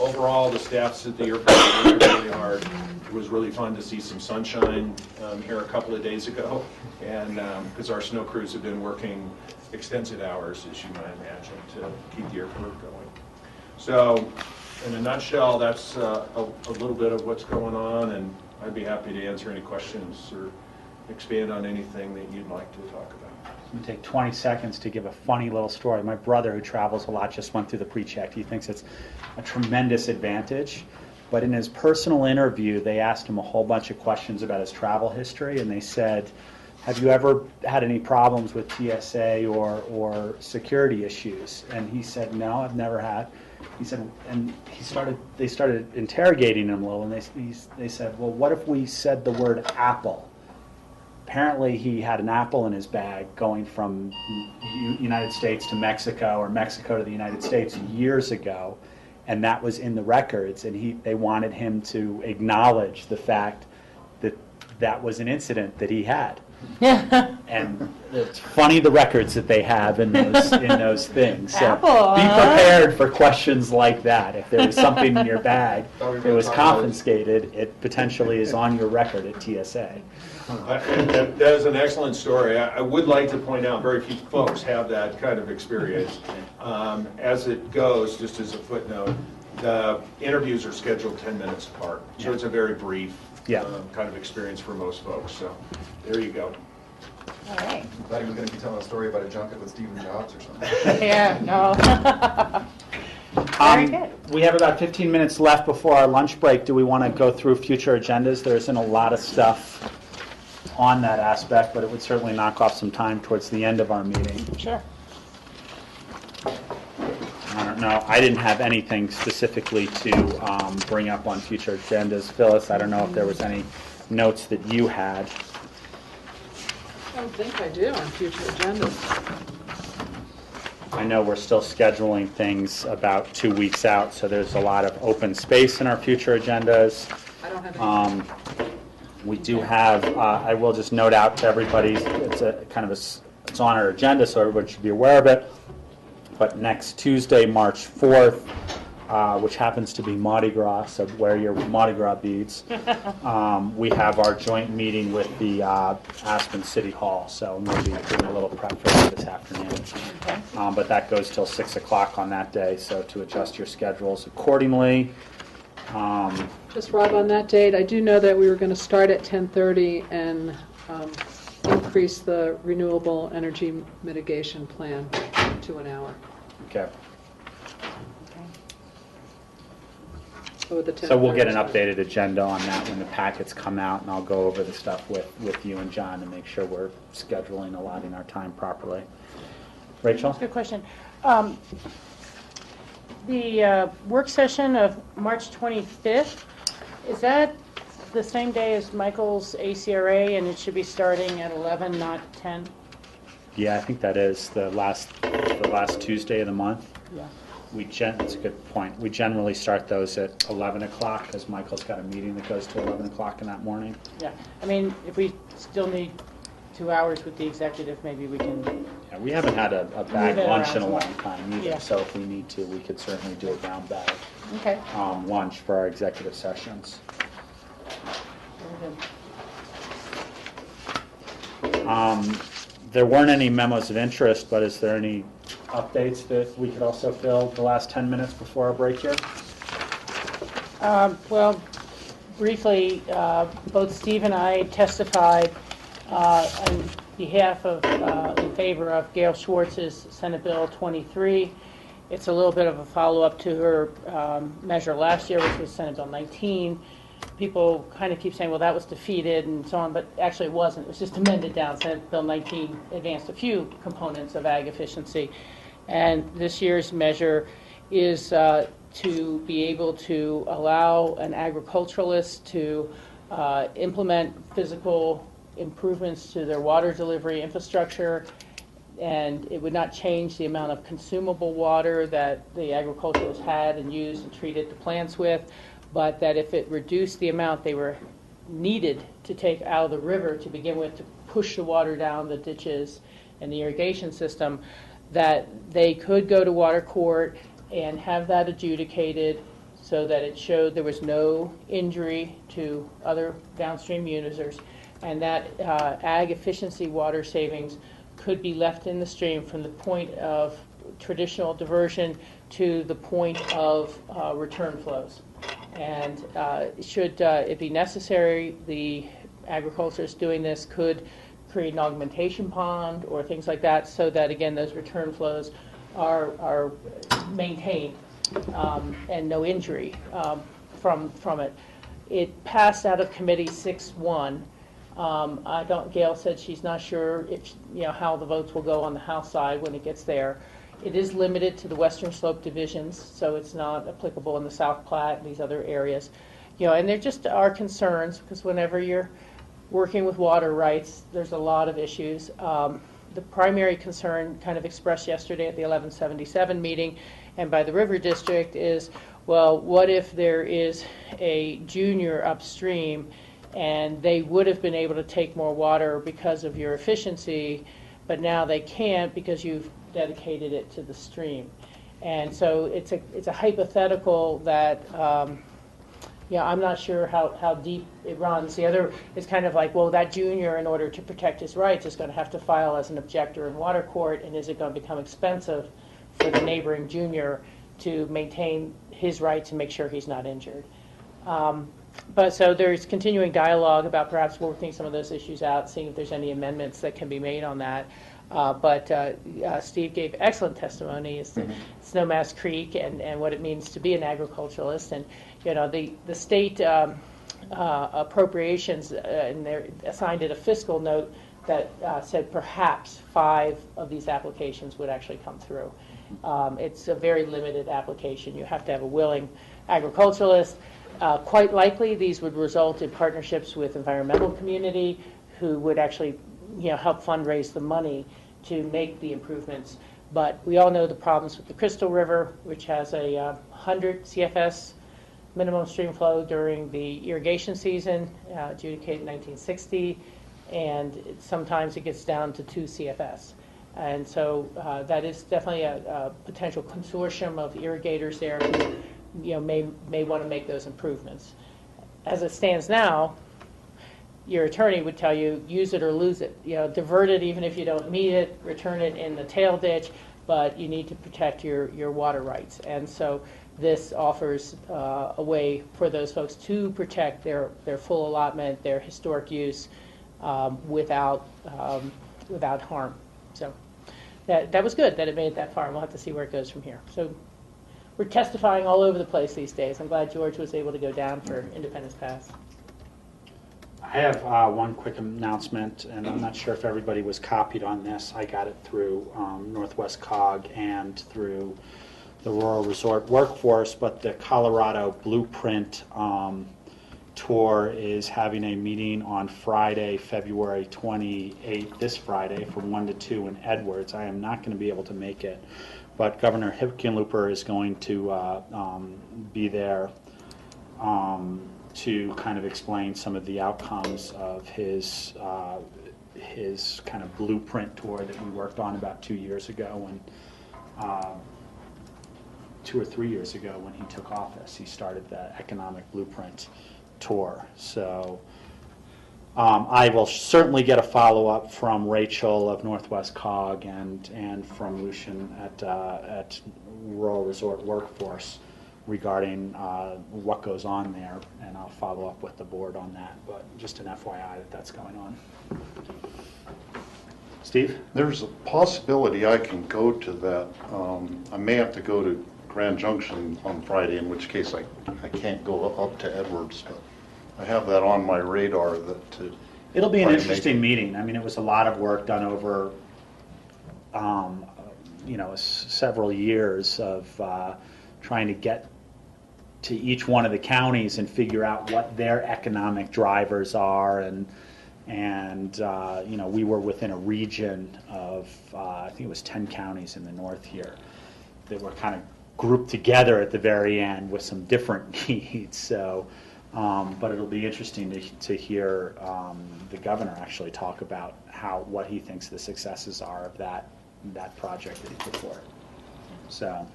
Overall, the staffs at the airport worked really hard. It was really fun to see some sunshine here a couple of days ago, and because our snow crews have been working extensive hours, as you might imagine, to keep the airport going. So, in a nutshell, that's a little bit of what's going on, and I'd be happy to answer any questions or expand on anything that you'd like to talk about. I'm going to take 20 seconds to give a funny little story. My brother, who travels a lot, just went through the pre-check. He thinks it's a tremendous advantage. But in his personal interview, they asked him a whole bunch of questions about his travel history, and they said, have you ever had any problems with TSA or security issues? And he said, no, I've never had. He said, and they started interrogating him a little, and they said, well, what if we said the word apple? Apparently he had an apple in his bag going from United States to Mexico or Mexico to the United States years ago, and that was in the records, and they wanted him to acknowledge the fact that that was an incident that he had. And it's funny the records that they have in those things. So Apple, be prepared for questions like that. If there was something in your bag that was confiscated, it potentially is on your record at TSA. That is an excellent story. I would like to point out very few folks have that kind of experience. As it goes, just as a footnote, the interviews are scheduled 10 minutes apart, so it's a very brief kind of experience for most folks. So there you go. All right. I thought he was going to be telling a story about a junket with Stephen Jobs or something. Yeah, no. Very good. We have about 15 minutes left before our lunch break. Do we want to go through future agendas? There isn't a lot of stuff on that aspect, but it would certainly knock off some time towards the end of our meeting. Sure. I don't know. I didn't have anything specifically to bring up on future agendas. Phyllis, I don't know if there was any notes that you had. I don't think I do on future agendas. I know we're still scheduling things about 2 weeks out, so there's a lot of open space in our future agendas. I don't have any. We do have, I will just note out to everybody, it's on our agenda, so everybody should be aware of it. But next Tuesday, March 4th, which happens to be Mardi Gras, so wear your Mardi Gras beads, we have our joint meeting with the Aspen City Hall, so we'll be doing a little prep for that this afternoon. Okay. But that goes till 6 o'clock on that day, so to adjust your schedules accordingly. Just Rob, on that date, I do know that we were going to start at 10:30 and increase the renewable energy mitigation plan to an hour. Okay. So, So we'll get an updated agenda on that when the packets come out, and I'll go over the stuff with you and John to make sure we're scheduling, allotting our time properly. Rachel? Good question. The work session of March 25th, is that the same day as Michael's ACRA, and it should be starting at 11, not 10? Yeah, I think that is the last Tuesday of the month. Yeah. That's a good point. We generally start those at 11 o'clock because Michael's got a meeting that goes to 11 o'clock in that morning. Yeah. I mean, if we still need 2 hours with the executive, maybe we can. Yeah, we haven't had a bag it lunch around in a long tomorrow. time either, Yeah. so if we need to, we could certainly do a brown bag Okay. lunch for our executive sessions. Very good. There weren't any memos of interest, but is there any updates that we could also fill the last 10 minutes before our break here? Well, briefly, both Steve and I testified on behalf of, in favor of Gail Schwartz's Senate Bill 23. It's a little bit of a follow-up to her measure last year, which was Senate Bill 19. People kind of keep saying, well, that was defeated and so on, but actually it wasn't. It was just amended down. Senate Bill 19 advanced a few components of ag efficiency. And this year's measure is to be able to allow an agriculturalist to implement physical improvements to their water delivery infrastructure, and it would not change the amount of consumable water that the agriculturalists had and used and treated the plants with, but that if it reduced the amount they were needed to take out of the river to begin with to push the water down the ditches and the irrigation system, that they could go to water court and have that adjudicated so that it showed there was no injury to other downstream users, and that ag efficiency water savings could be left in the stream from the point of traditional diversion to the point of return flows. And should it be necessary, the agriculturists doing this could create an augmentation pond or things like that so that, again, those return flows are maintained and no injury. from it. It passed out of committee 6-1. Gail said she's not sure if, how the votes will go on the House side when it gets there. It is limited to the Western Slope divisions, so it's not applicable in the South Platte and these other areas. And there just are concerns, because whenever you're working with water rights, there's a lot of issues. The primary concern kind of expressed yesterday at the 1177 meeting and by the River District is, well, what if there is a junior upstream and they would have been able to take more water because of your efficiency, but now they can't because you've dedicated it to the stream. And so it's a hypothetical that I'm not sure how deep it runs. The other is kind of like, well, that junior, in order to protect his rights, is going to have to file as an objector in water court, and is it going to become expensive for the neighboring junior to maintain his rights and make sure he's not injured? But so there's continuing dialogue about perhaps working some of those issues out, seeing if there's any amendments that can be made on that. But Steve gave excellent testimony as to Snowmass Creek and what it means to be an agriculturalist. And the state appropriations, and they assigned it a fiscal note that said perhaps 5 of these applications would actually come through. It's a very limited application. You have to have a willing agriculturalist. Quite likely, these would result in partnerships with environmental community who would actually, help fundraise the money to make the improvements. But we all know the problems with the Crystal River, which has a 100 CFS minimum stream flow during the irrigation season, adjudicated in 1960, and sometimes it gets down to 2 CFS. And so that is definitely a potential consortium of irrigators there who may want to make those improvements. As it stands now, your attorney would tell you, use it or lose it. Divert it even if you don't need it, return it in the tail ditch, but you need to protect your water rights. And so this offers a way for those folks to protect their full allotment, their historic use, without harm. So that was good that it made it that far, and we'll have to see where it goes from here. So we're testifying all over the place these days. I'm glad George was able to go down for Independence Pass. I have one quick announcement, and I'm not sure if everybody was copied on this. I got it through Northwest COG and through the Rural Resort Workforce, but the Colorado Blueprint Tour is having a meeting on Friday, February 28th, this Friday, from 1 to 2 in Edwards. I am not going to be able to make it, but Governor Hickenlooper is going to be there to kind of explain some of the outcomes of his kind of blueprint tour that we worked on about 2 years ago, and 2 or 3 years ago when he took office. He started the Economic Blueprint Tour. So I will certainly get a follow-up from Rachel of Northwest COG and from Lucian at Rural Resort Workforce regarding what goes on there, and I'll follow up with the board on that. But just an FYI that's going on. Steve? There's a possibility I can go to that. I may have to go to Grand Junction on Friday, in which case I can't go up to Edwards, but I have that on my radar. It'll be an interesting meeting. I mean, it was a lot of work done over several years of trying to get to each one of the counties and figure out what their economic drivers are, and we were within a region of I think it was 10 counties in the north here that were kind of grouped together at the very end with some different needs. So, but it'll be interesting to hear the governor actually talk about what he thinks the successes are of that project that he put forward. So,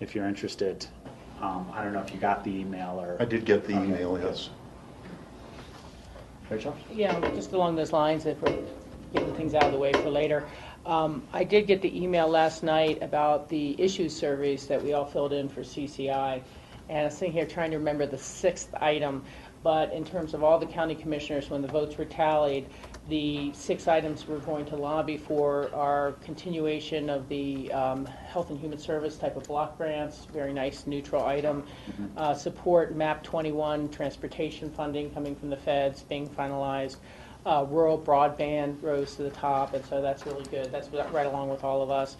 if you're interested, I don't know if you got the email or. I did get the email, yes. Rachel? Yeah, just along those lines, if we're getting things out of the way for later. I did get the email last night about the issue surveys that we all filled in for CCI, and I was sitting here trying to remember the 6th item, but in terms of all the county commissioners, when the votes were tallied, the 6 items we're going to lobby for are continuation of the Health and Human Service type of block grants, very nice neutral item. Support MAP 21 transportation funding coming from the feds being finalized. Rural broadband rose to the top, and so that's really good. That's right along with all of us.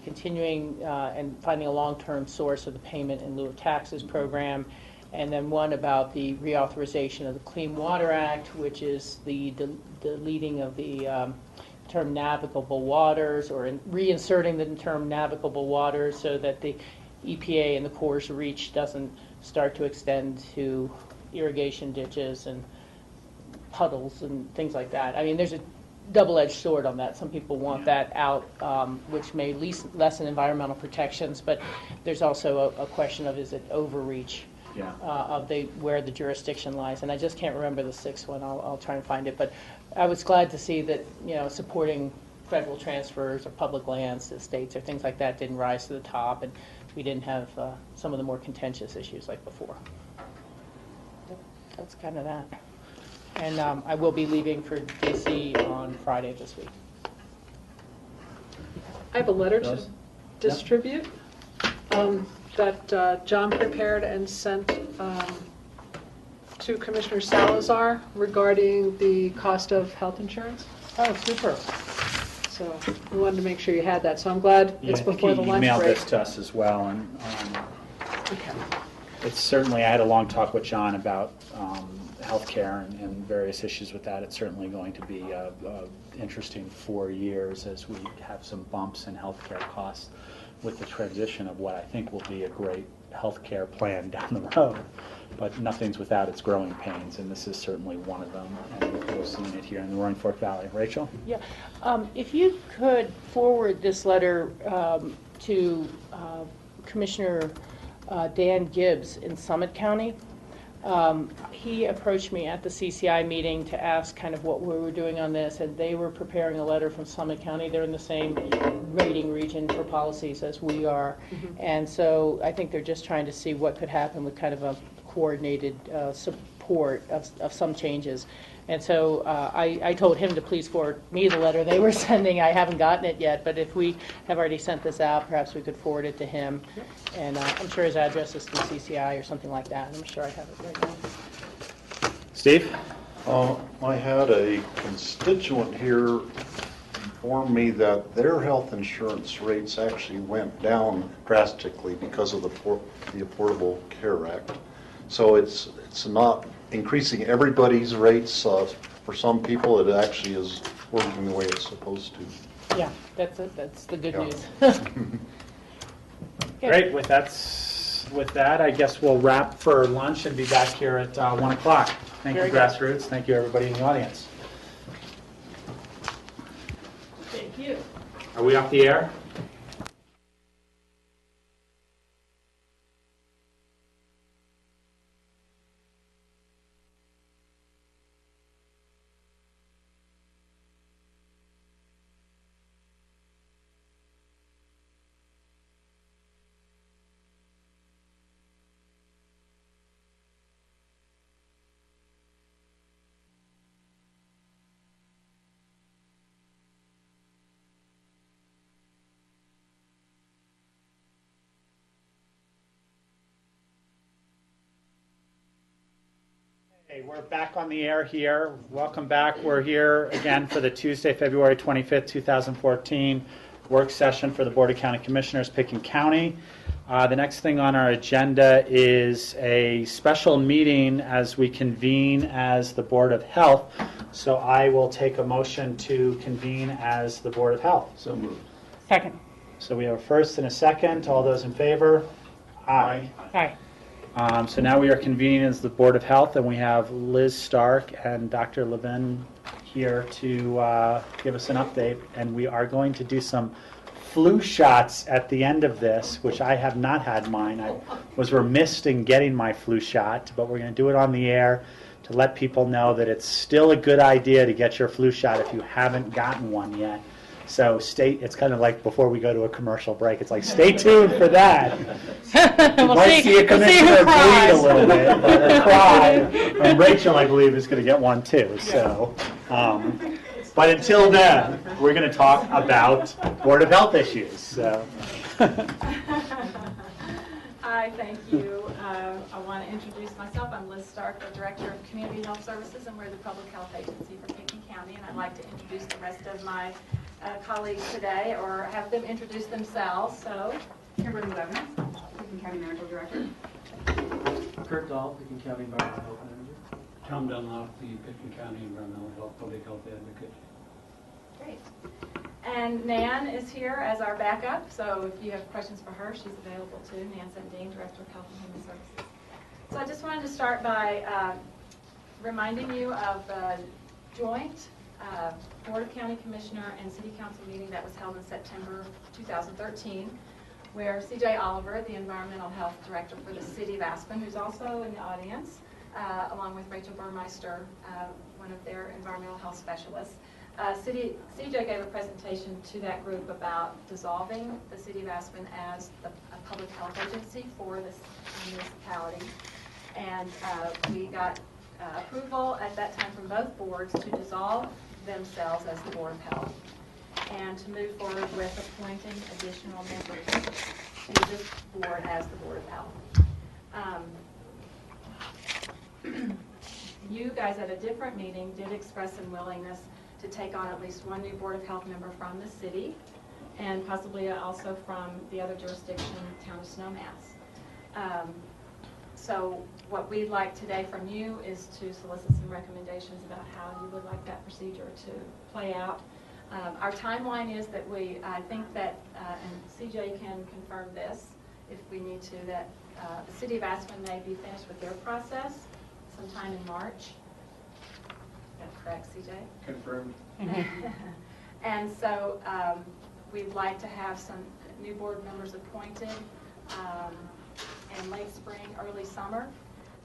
Continuing and finding a long-term source of the payment in lieu of taxes program. And then one about the reauthorization of the Clean Water Act, which is the deleting of the term navigable waters, or reinserting the term navigable waters so that the EPA and the Corps' reach doesn't start to extend to irrigation ditches and puddles and things like that. I mean, there's a double-edged sword on that. Some people want that out, which may lessen environmental protections, but there's also a question of, is it overreach? Of where the jurisdiction lies, and I just can't remember the 6th one. I'll try and find it, but I was glad to see that, you know, supporting federal transfers or public lands to states or things like that didn't rise to the top, and we didn't have some of the more contentious issues like before. That's kind of that. And I will be leaving for DC on Friday this week. I have a letter to distribute. That John prepared and sent to Commissioner Salazar regarding the cost of health insurance. Oh, super. So we wanted to make sure you had that. So I'm glad it's before the lunch break. He emailed this to us as well. And okay. It's certainly, I had a long talk with John about healthcare and various issues with that. It's certainly going to be interesting 4 years as we have some bumps in healthcare costs with the transition of what I think will be a great healthcare plan down the road. But nothing's without its growing pains, and this is certainly one of them, and we're seeing it here in the Roaring Fork Valley. Rachel? Yeah. If you could forward this letter to Commissioner Dan Gibbs in Summit County. He approached me at the CCI meeting to ask kind of what we were doing on this, and they were preparing a letter from Summit County. They're in the same rating region for policies as we are. And so I think they're just trying to see what could happen with kind of a coordinated support of some changes. And so I told him to please forward me the letter they were sending. I haven't gotten it yet, but if we have already sent this out, perhaps we could forward it to him. And I'm sure his address is through CCI or something like that. I'm sure I have it right now. Steve? I had a constituent here inform me that their health insurance rates actually went down drastically because of the Affordable Care Act. So it's not increasing everybody's rates. For some people, it actually is working the way it's supposed to. Yeah, that's the good news. Great. With that, I guess we'll wrap for lunch and be back here at 1 o'clock. Thank you, Grassroots. Thank you, everybody in the audience. Thank you. Are we off the air? Hey, we're back on the air here. Welcome back. We're here again for the Tuesday, February 25th, 2014 work session for the Board of County Commissioners, Pickens County. The next thing on our agenda is a special meeting as we convene as the Board of Health. So I will take a motion to convene as the Board of Health. So moved. Second. So we have a first and a second. All those in favor? Aye. Aye. So now we are convening as the Board of Health, and we have Liz Stark and Dr. Levin here to give us an update. And we are going to do some flu shots at the end of this, which I have not had mine. I was remiss in getting my flu shot, but we're going to do it on the air to let people know that it's still a good idea to get your flu shot if you haven't gotten one yet. So it's kind of like before we go to a commercial break, it's like stay tuned for that. You might see a commissioner bleed a little bit, or cry. And Rachel, I believe, is going to get one too. So, but until then, we're going to talk about Board of Health issues. So. Hi, thank you. I want to introduce myself. I'm Liz Stark, the Director of Community Health Services, and we're the public health agency for Pickens County. And I'd like to introduce the rest of my colleagues today, or have them introduce themselves. So, Kimberly Levins, Pickens County Medical Director. Kurt Dahl, Pickens County Environmental Health Manager. Tom Dunlop, the Pickens County Environmental Health Public Health Advocate. great. And Nan is here as our backup, so if you have questions for her, she's available too. Nan Sundin, Director of Health and Human Services. So I just wanted to start by reminding you of the joint Board of County Commissioner and City Council meeting that was held in September 2013, where C.J. Oliver, the Environmental Health Director for the City of Aspen, who's also in the audience, along with Rachel Burmeister, one of their environmental health specialists, CJ gave a presentation to that group about dissolving the City of Aspen as a public health agency for this municipality. And we got approval at that time from both boards to dissolve themselves as the Board of Health and to move forward with appointing additional members to this board as the Board of Health. You guys at a different meeting did express some willingness to take on at least one new Board of Health member from the city and possibly also from the other jurisdiction, town of Snowmass. So what we'd like today from you is to solicit some recommendations about how you would like that procedure to play out. Our timeline is that I think that, and CJ can confirm this if we need to, that the City of Aspen may be finished with their process sometime in March. That's correct, CJ? Confirmed. And so we'd like to have some new board members appointed in late spring, early summer.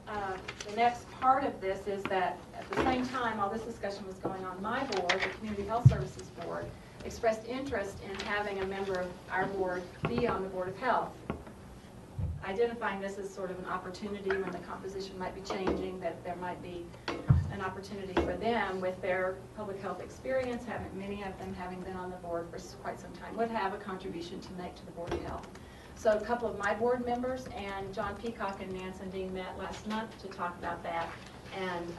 The next part of this is that at the same time all this discussion was going on, my board, the Community Health Services Board, expressed interest in having a member of our board be on the Board of Health, identifying this as sort of an opportunity when the composition might be changing, that there might be an opportunity for them with their public health experience, many of them having been on the board for quite some time, would have a contribution to make to the Board of Health. So a couple of my board members and John Peacock and Nan Sundin met last month to talk about that. And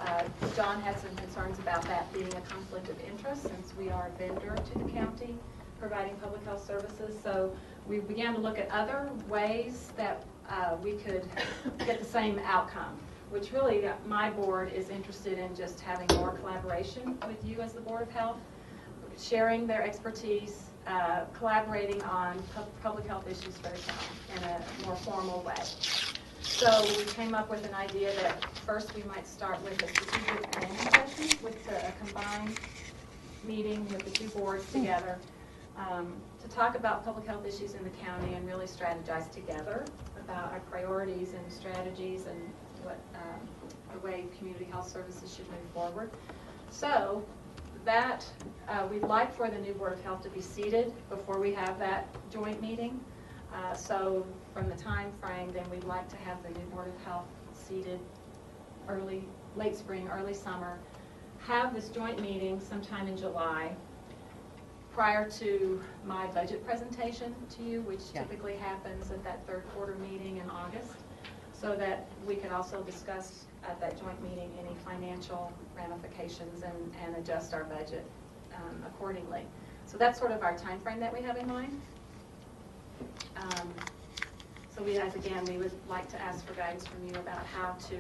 John had some concerns about that being a conflict of interest since we are a vendor to the county providing public health services. So we began to look at other ways that we could get the same outcome, which really my board is interested in just having more collaboration with you as the Board of Health, sharing their expertise, collaborating on public health issues in a more formal way. So we came up with an idea that first we might start with a strategic planning session with a combined meeting with the two boards together to talk about public health issues in the county and really strategize together about our priorities and strategies and what the way community health services should move forward. So that we'd like for the new Board of Health to be seated before we have that joint meeting. So from the time frame, then we'd like to have the new Board of Health seated late spring, early summer, have this joint meeting sometime in July prior to my budget presentation to you, which typically happens at that third quarter meeting in August, so that we could also discuss at that joint meeting any financial ramifications and adjust our budget accordingly. So that's sort of our time frame that we have in mind. So we would like to ask for guidance from you about how to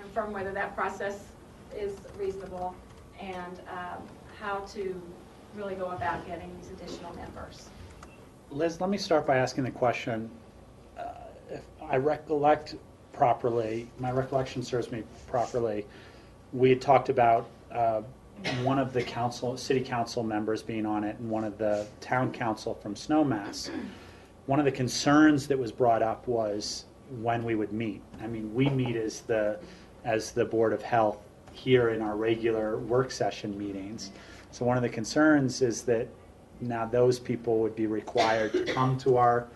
confirm whether that process is reasonable and how to really go about getting these additional members. Liz, let me start by asking the question. If I recollect properly, my recollection serves me properly, we had talked about one of the city council members being on it and one of the town council from Snowmass. One of the concerns that was brought up was when we would meet. I mean, we meet as the Board of Health here in our regular work session meetings. So one of the concerns is that now those people would be required to come to our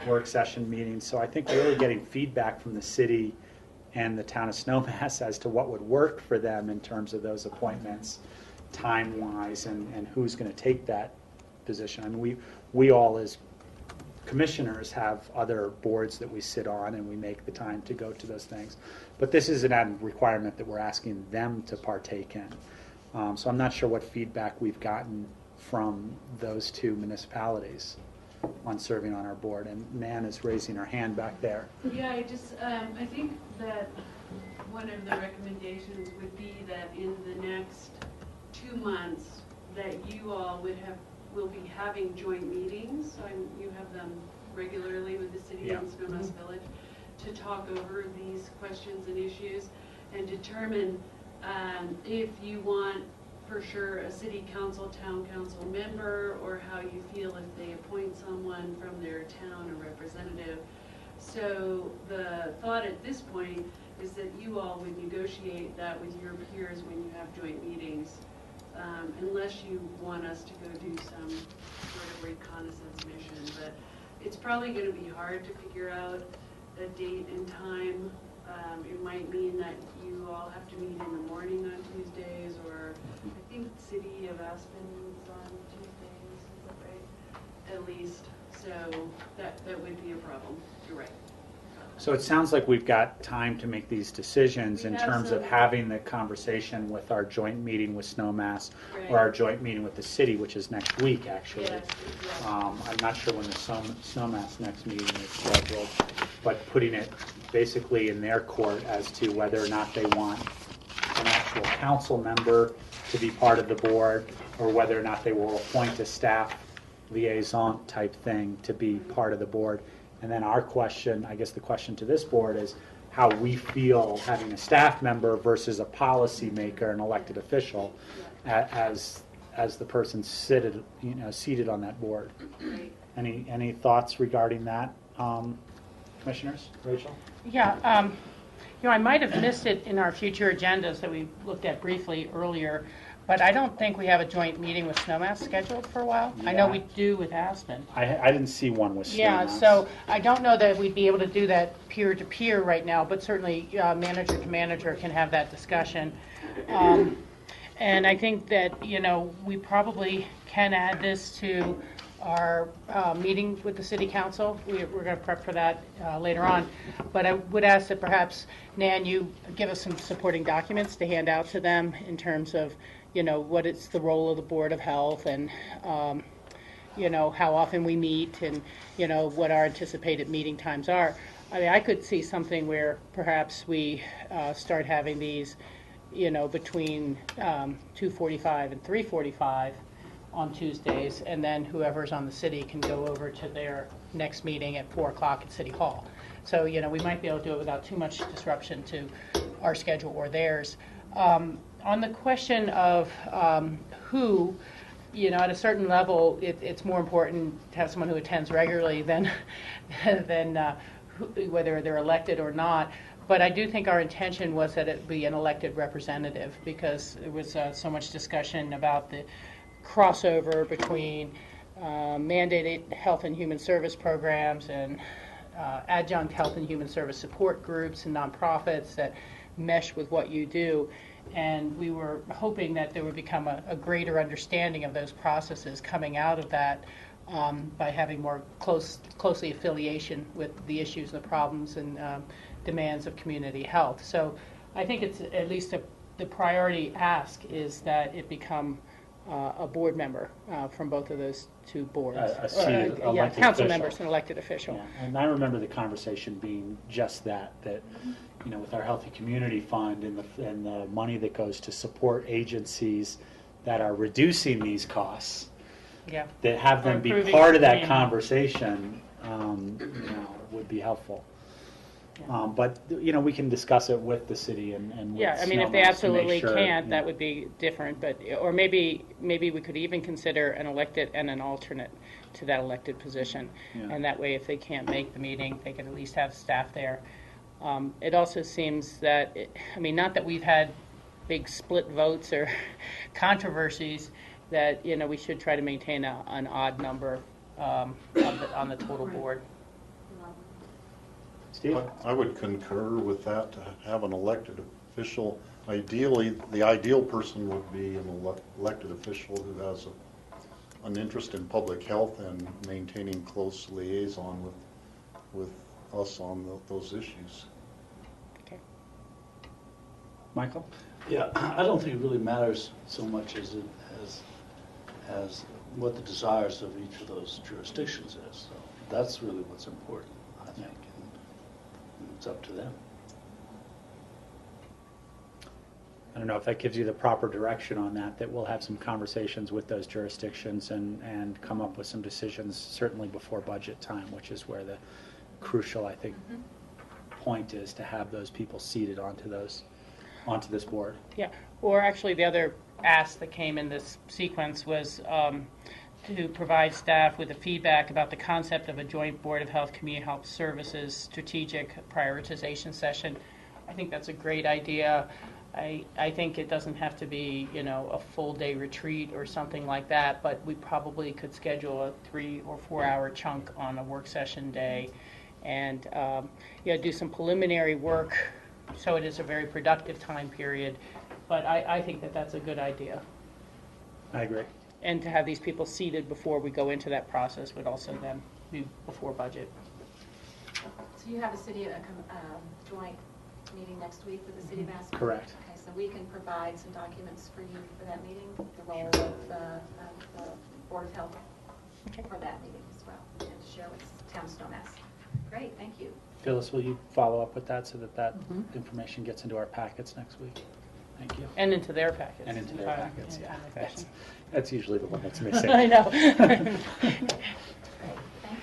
work session meetings. So I think we're really getting feedback from the city and the town of Snowmass as to what would work for them in terms of those appointments, time-wise, and who's going to take that position. I mean, we all as commissioners have other boards that we sit on, and we make the time to go to those things. But this is an added requirement that we're asking them to partake in. So I'm not sure what feedback we've gotten from those two municipalities on serving on our board. And Nan is raising her hand back there. Yeah, I think that one of the recommendations would be that in the next 2 months that you all will be having joint meetings. So you have them regularly with the city and Snowmass Village to talk over these questions and issues and determine if you want for sure a city council, town council member, or how you feel if they appoint someone from their town, a representative. So the thought at this point is that you all would negotiate that with your peers when you have joint meetings, unless you want us to go do some sort of reconnaissance mission. But it's probably going to be hard to figure out a date and time. It might mean that you all have to meet in the morning on Tuesdays, or I think City of Aspen meets on Tuesdays, is that right? At least, so that would be a problem. You're right. So it sounds like we've got time to make these decisions in terms of having the conversation with our joint meeting with Snowmass, or our joint meeting with the city, which is next week, actually. Yes, exactly. I'm not sure when the Snowmass next meeting is scheduled, but putting it basically in their court as to whether or not they want an actual council member to be part of the board, or whether or not they will appoint a staff liaison type thing to be part of the board. And then our question, I guess the question to this board is how we feel having a staff member versus a policy maker, an elected official, as the person seated on that board. Any thoughts regarding that, commissioners? Rachel? Yeah, I might have missed it in our future agendas that we looked at briefly earlier, but I don't think we have a joint meeting with Snowmass scheduled for a while. Yeah. I know we do with Aspen. I didn't see one with Snowmass. Yeah, so I don't know that we'd be able to do that peer-to-peer right now, but certainly manager to manager can have that discussion. And I think that, we probably can add this to our meeting with the city council. We're going to prep for that later on. But I would ask that perhaps, Nan, you give us some supporting documents to hand out to them in terms of, what is the role of the Board of Health, and, how often we meet, and, what our anticipated meeting times are. I mean, I could see something where perhaps we start having these, between 2:45 and 3:45 on Tuesdays, and then whoever's on the city can go over to their next meeting at 4 o'clock at City Hall. So, we might be able to do it without too much disruption to our schedule or theirs. On the question of who, at a certain level, it's more important to have someone who attends regularly than whether they're elected or not. But I do think our intention was that it be an elected representative, because there was so much discussion about the crossover between mandated health and human service programs and adjunct health and human service support groups and nonprofits that mesh with what you do. And we were hoping that there would become a greater understanding of those processes coming out of that by having more closely affiliation with the issues and the problems and demands of community health. So I think it's at least the priority ask is that it become a board member from both of those two boards. Council members, an elected official. Yeah. And I remember the conversation being just that with our Healthy Community Fund and the money that goes to support agencies that are reducing these costs, that have them be part of that conversation, would be helpful. But we can discuss it with the city and with if they absolutely can't, that would be different. But or maybe we could even consider an elected and an alternate to that elected position, and that way, if they can't make the meeting, they can at least have staff there. It also seems that not that we've had big split votes or controversies that, we should try to maintain an odd number on the total board. Steve? I would concur with that, to have an elected official. Ideally, the ideal person would be an elected official who has an interest in public health and maintaining close liaison with us on those issues. Okay. Michael? Yeah, I don't think it really matters so much as what the desires of each of those jurisdictions is. So that's really what's important, I think, and it's up to them. I don't know if that gives you the proper direction on that we'll have some conversations with those jurisdictions and come up with some decisions, certainly before budget time, which is where the crucial, I think, point is, to have those people seated onto this board. Yeah, or actually the other ask that came in this sequence was to provide staff with the feedback about the concept of a joint Board of Health, Community Health Services strategic prioritization session. I think that's a great idea. I think it doesn't have to be, a full day retreat or something like that, but we probably could schedule a 3 or 4 hour chunk on a work session day and do some preliminary work so it is a very productive time period. But I think that that's a good idea. I agree. And to have these people seated before we go into that process would also then be before budget. So you have a city joint meeting next week with the City of Aspen? Correct. Okay, so we can provide some documents for you for that meeting, the role of the Board of Health for that meeting as well, and to share with Town Snowmass. Great, thank you. Phyllis, will you follow up with that so that information gets into our packets next week? Thank you. And into their packets. And into their packets, in yeah. timely fashion. That's usually the one that's missing. I know. Thank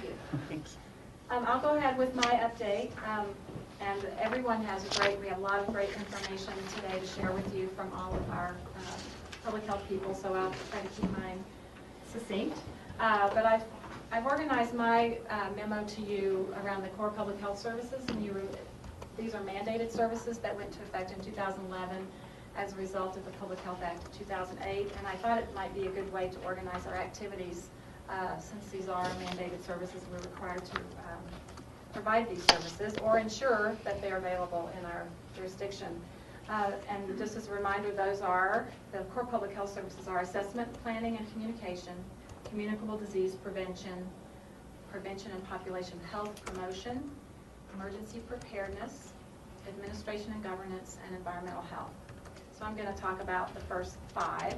you. Thanks. I'll go ahead with my update. And everyone has we have a lot of great information today to share with you from all of our public health people, so I'll try to keep mine succinct. But I've organized my memo to you around the core public health services, and these are mandated services that went into effect in 2011 as a result of the Public Health Act of 2008, and I thought it might be a good way to organize our activities since these are mandated services. We're required to provide these services or ensure that they're available in our jurisdiction. And just as a reminder, the core public health services are assessment, planning, and communication, communicable disease prevention, prevention and population health promotion, emergency preparedness, administration and governance, and environmental health. So I'm going to talk about the first 5,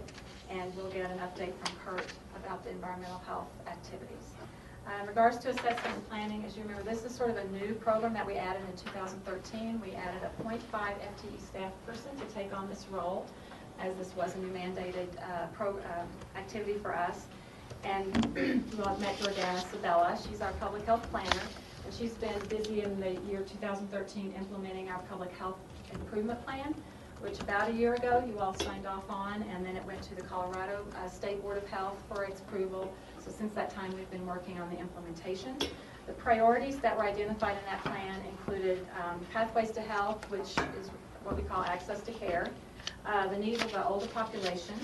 and we'll get an update from Kurt about the environmental health activities. In regards to assessment and planning, as you remember, this is sort of a new program that we added in 2013. We added a 0.5 FTE staff person to take on this role, as this was a new mandated activity for us. And you all have met Jordana Sabella. She's our public health planner, and she's been busy in the year 2013 implementing our public health improvement plan, which about a year ago you all signed off on, and then it went to the Colorado State Board of Health for its approval. So since that time, we've been working on the implementation. The priorities that were identified in that plan included pathways to health, which is what we call access to care, the needs of the older population,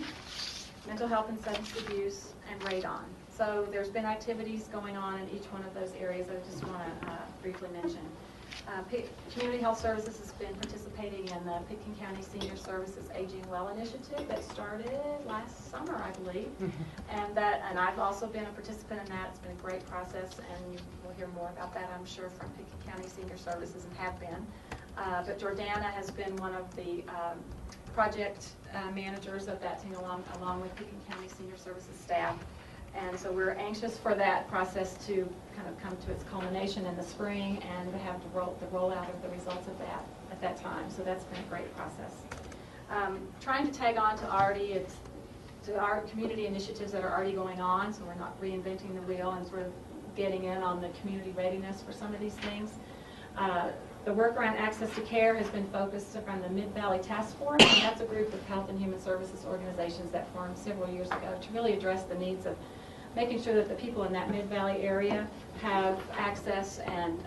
mental health and substance abuse, and radon. So there's been activities going on in each one of those areas I just want to briefly mention. Community Health Services has been participating in the Pitkin County Senior Services Aging Well Initiative that started last summer, I believe. And I've also been a participant in that. It's been a great process, and you will hear more about that, I'm sure, from Pitkin County Senior Services, and have been. But Jordana has been one of the project managers of that team along with Pitkin County Senior Services staff. And so we're anxious for that process to kind of come to its culmination in the spring and to have the rollout of the results of that at that time. So that's been a great process. Trying to tag on to our community initiatives that are already going on, so we're not reinventing the wheel and sort of getting in on the community readiness for some of these things. The work around access to care has been focused around the Mid-Valley Task Force, and that's a group of health and human services organizations that formed several years ago to really address the needs of making sure that the people in that Mid-Valley area have access and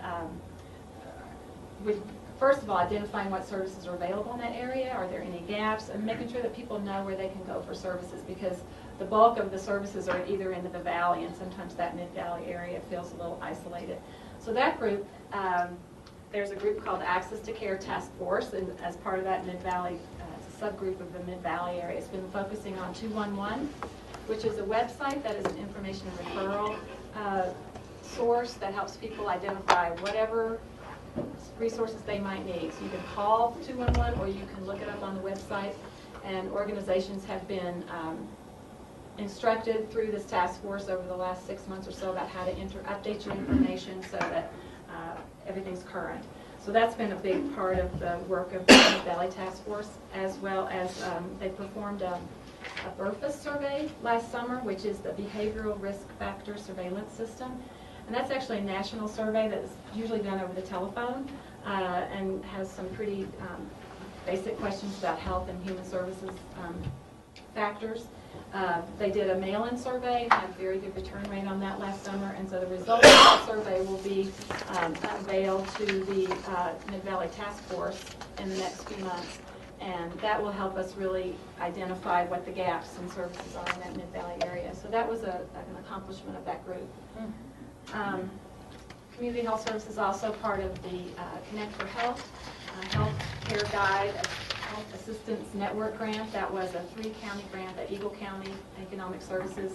first of all, identifying what services are available in that area. Are there any gaps? And making sure that people know where they can go for services, because the bulk of the services are either in the valley, and sometimes that mid-valley area feels a little isolated. So that group, there's a group called the Access to Care Task Force, and as part of that mid-valley, it's a subgroup of the mid-valley area. It's been focusing on 211, which is a website that is an information and referral source that helps people identify whatever resources they might need. So you can call 211 or you can look it up on the website, and organizations have been instructed through this task force over the last 6 months or so about how to update your information so that everything's current. So that's been a big part of the work of the Valley Task Force, as well as they performed a BOCC survey last summer, which is the Behavioral Risk Factor Surveillance System. And that's actually a national survey that's usually done over the telephone and has some pretty basic questions about health and human services factors. They did a mail-in survey and had a very good return rate on that last summer, and so the results of that survey will be unveiled to the Mid-Valley Task Force in the next few months, and that will help us really identify what the gaps in services are in that Mid-Valley area. So that was an accomplishment of that group. Community Health Services is also part of the Connect for Health Health Care Guide Health Assistance Network grant. That was a 3-county grant that Eagle County Economic Services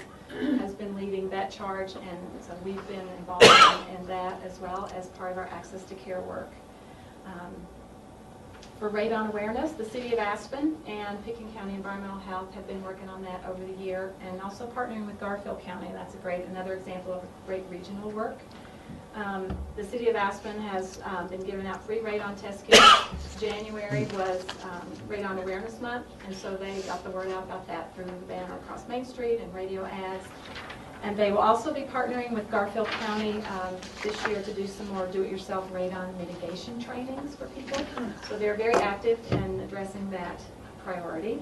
has been leading that charge, and so we've been involved in that as well as part of our access to care work. For radon awareness, the City of Aspen and Pickens County Environmental Health have been working on that over the year, and also partnering with Garfield County. That's another example of great regional work. The City of Aspen has been giving out free radon test kits. January was Radon Awareness Month, and so they got the word out about that through the banner across Main Street and radio ads. And they will also be partnering with Garfield County this year to do some more do-it-yourself radon mitigation trainings for people. So they're very active in addressing that priority.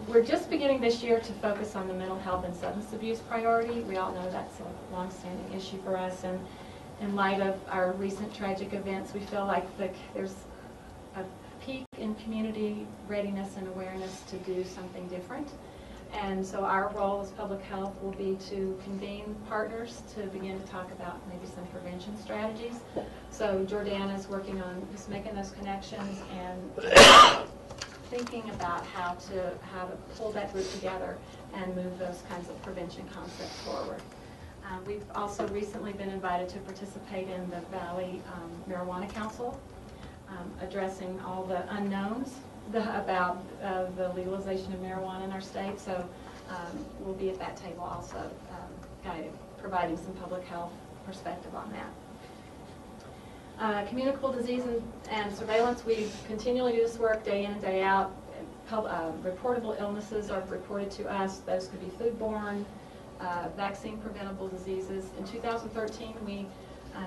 We're just beginning this year to focus on the mental health and substance abuse priority. We all know that's a long-standing issue for us, and in light of our recent tragic events, we feel like there's a peak in community readiness and awareness to do something different. And so our role as public health will be to convene partners to begin to talk about maybe some prevention strategies. So Jordana is working on just making those connections and thinking about how to pull that group together and move those kinds of prevention concepts forward. We've also recently been invited to participate in the Valley Marijuana Council, addressing all the unknowns about the legalization of marijuana in our state. So we'll be at that table also, providing some public health perspective on that. Communicable disease and surveillance, we continually do this work day in and day out. Reportable illnesses are reported to us. Those could be foodborne, vaccine preventable diseases. In 2013, we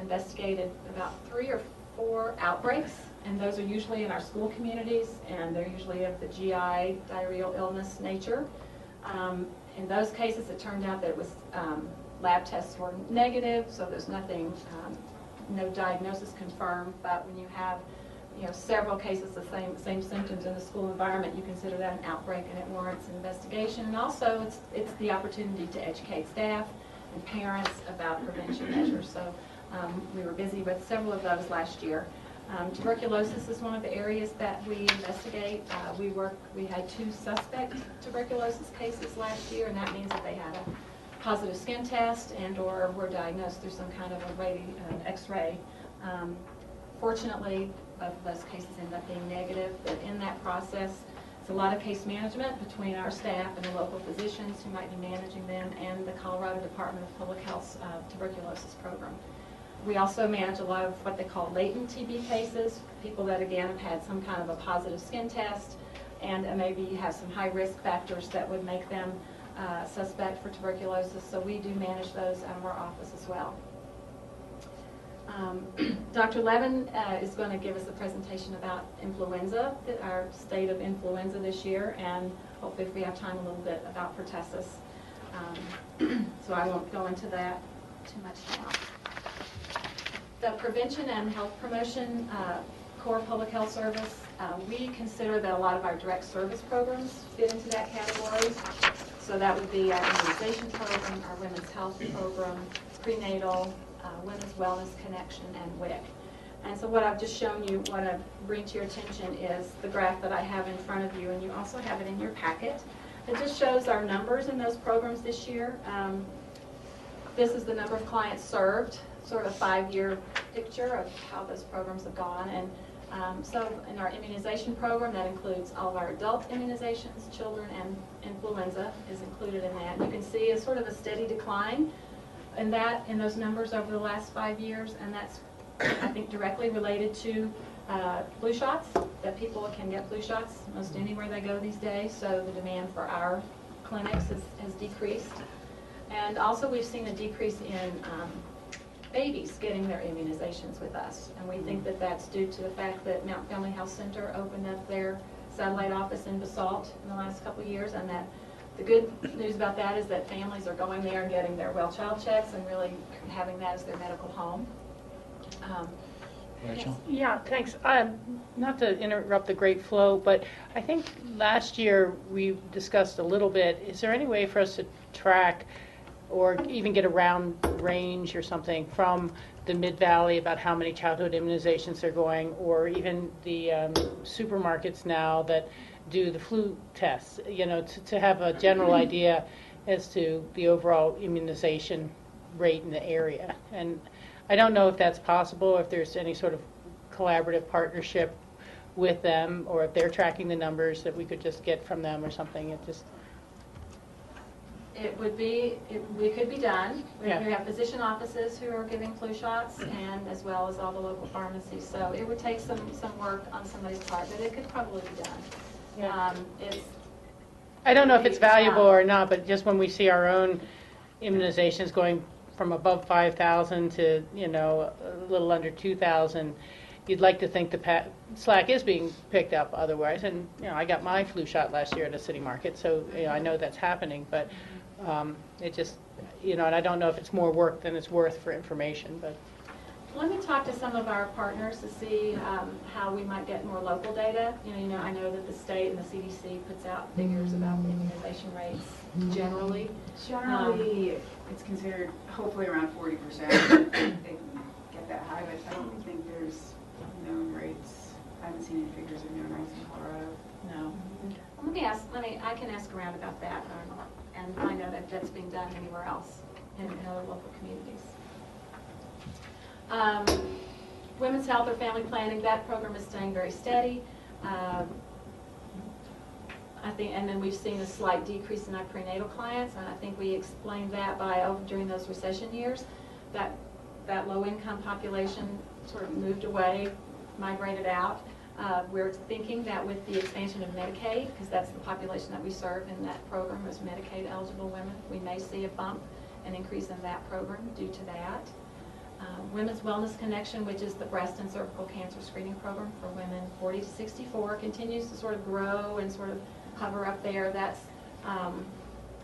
investigated about 3 or 4 outbreaks, and those are usually in our school communities, and they're usually of the GI diarrheal illness nature. In those cases, it turned out that it was lab tests were negative, so there's nothing, no diagnosis confirmed. But when you have, several cases the same symptoms in the school environment, you consider that an outbreak, and it warrants an investigation. And also, it's the opportunity to educate staff and parents about prevention measures. So we were busy with several of those last year. Tuberculosis is one of the areas that we investigate. We had 2 suspect tuberculosis cases last year, and that means that they had a positive skin test and/or were diagnosed through some kind of a X-ray. Fortunately, both of those cases ended up being negative, but in that process, it's a lot of case management between our staff and the local physicians who might be managing them and the Colorado Department of Public Health's tuberculosis program. We also manage a lot of what they call latent TB cases, people that again have had some kind of a positive skin test and maybe have some high risk factors that would make them suspect for tuberculosis. So we do manage those out of our office as well. Dr. Levin is going to give us a presentation about influenza, our state of influenza this year, and hopefully if we have time a little bit about pertussis. So I won't go into that too much now. The prevention and health promotion core public health service, we consider that a lot of our direct service programs fit into that category. So that would be our immunization program, our women's health program, prenatal, women's wellness connection, and WIC. And so what I've just shown you, what I bring to your attention is the graph that I have in front of you, and you also have it in your packet. It just shows our numbers in those programs this year. This is the number of clients served, sort of a 5-year picture of how those programs have gone. And so in our immunization program, that includes all of our adult immunizations, children, and influenza is included in that. You can see a sort of a steady decline in those numbers over the last 5 years, and that's, I think, directly related to flu shots, that people can get flu shots most anywhere they go these days, so the demand for our clinics has decreased. And also we've seen a decrease in babies getting their immunizations with us, and we think that that's due to the fact that Mount Family Health Center opened up their satellite office in BOCC in the last couple of years, and that the good news about that is that families are going there and getting their well child checks and really having that as their medical home. Rachel? Yeah, thanks. Not to interrupt the great flow, but I think last year we discussed a little bit, is there any way for us to track or even get a round range or something from the Mid-Valley about how many childhood immunizations they're going, or even the supermarkets now that do the flu tests, you know, to have a general idea as to the overall immunization rate in the area. And I don't know if that's possible, if there's any sort of collaborative partnership with them, or if they're tracking the numbers that we could just get from them or something. It could be done. Yeah. We have physician offices who are giving flu shots, and as well as all the local pharmacies. So it would take some work on somebody's part, but it could probably be done. Yeah. I don't know if it's valuable or not, but just when we see our own immunizations going from above 5,000 to, you know, a little under 2,000, you'd like to think the slack is being picked up otherwise. And, you know, I got my flu shot last year at a city market, so, you know, I know that's happening, but it just, you know, and I don't know if it's more work than it's worth for information, but. Let me talk to some of our partners to see how we might get more local data. You know, I know that the state and the CDC puts out figures about the immunization rates generally. Generally, it's considered hopefully around 40%. They can get that high, but I don't think there's known rates. I haven't seen any figures of known rates in Colorado. No. I can ask around about that and find out if that's being done anywhere else in other local communities. Women's health or family planning, that program is staying very steady. I think, and then we've seen a slight decrease in our prenatal clients, and I think we explained that by during those recession years, that low-income population sort of moved away, migrated out. We're thinking that with the expansion of Medicaid, because that's the population that we serve in that program is Medicaid-eligible women, we may see a bump, an increase in that program due to that. Women's Wellness Connection, which is the breast and cervical cancer screening program for women 40 to 64, continues to sort of grow and sort of hover up there. That's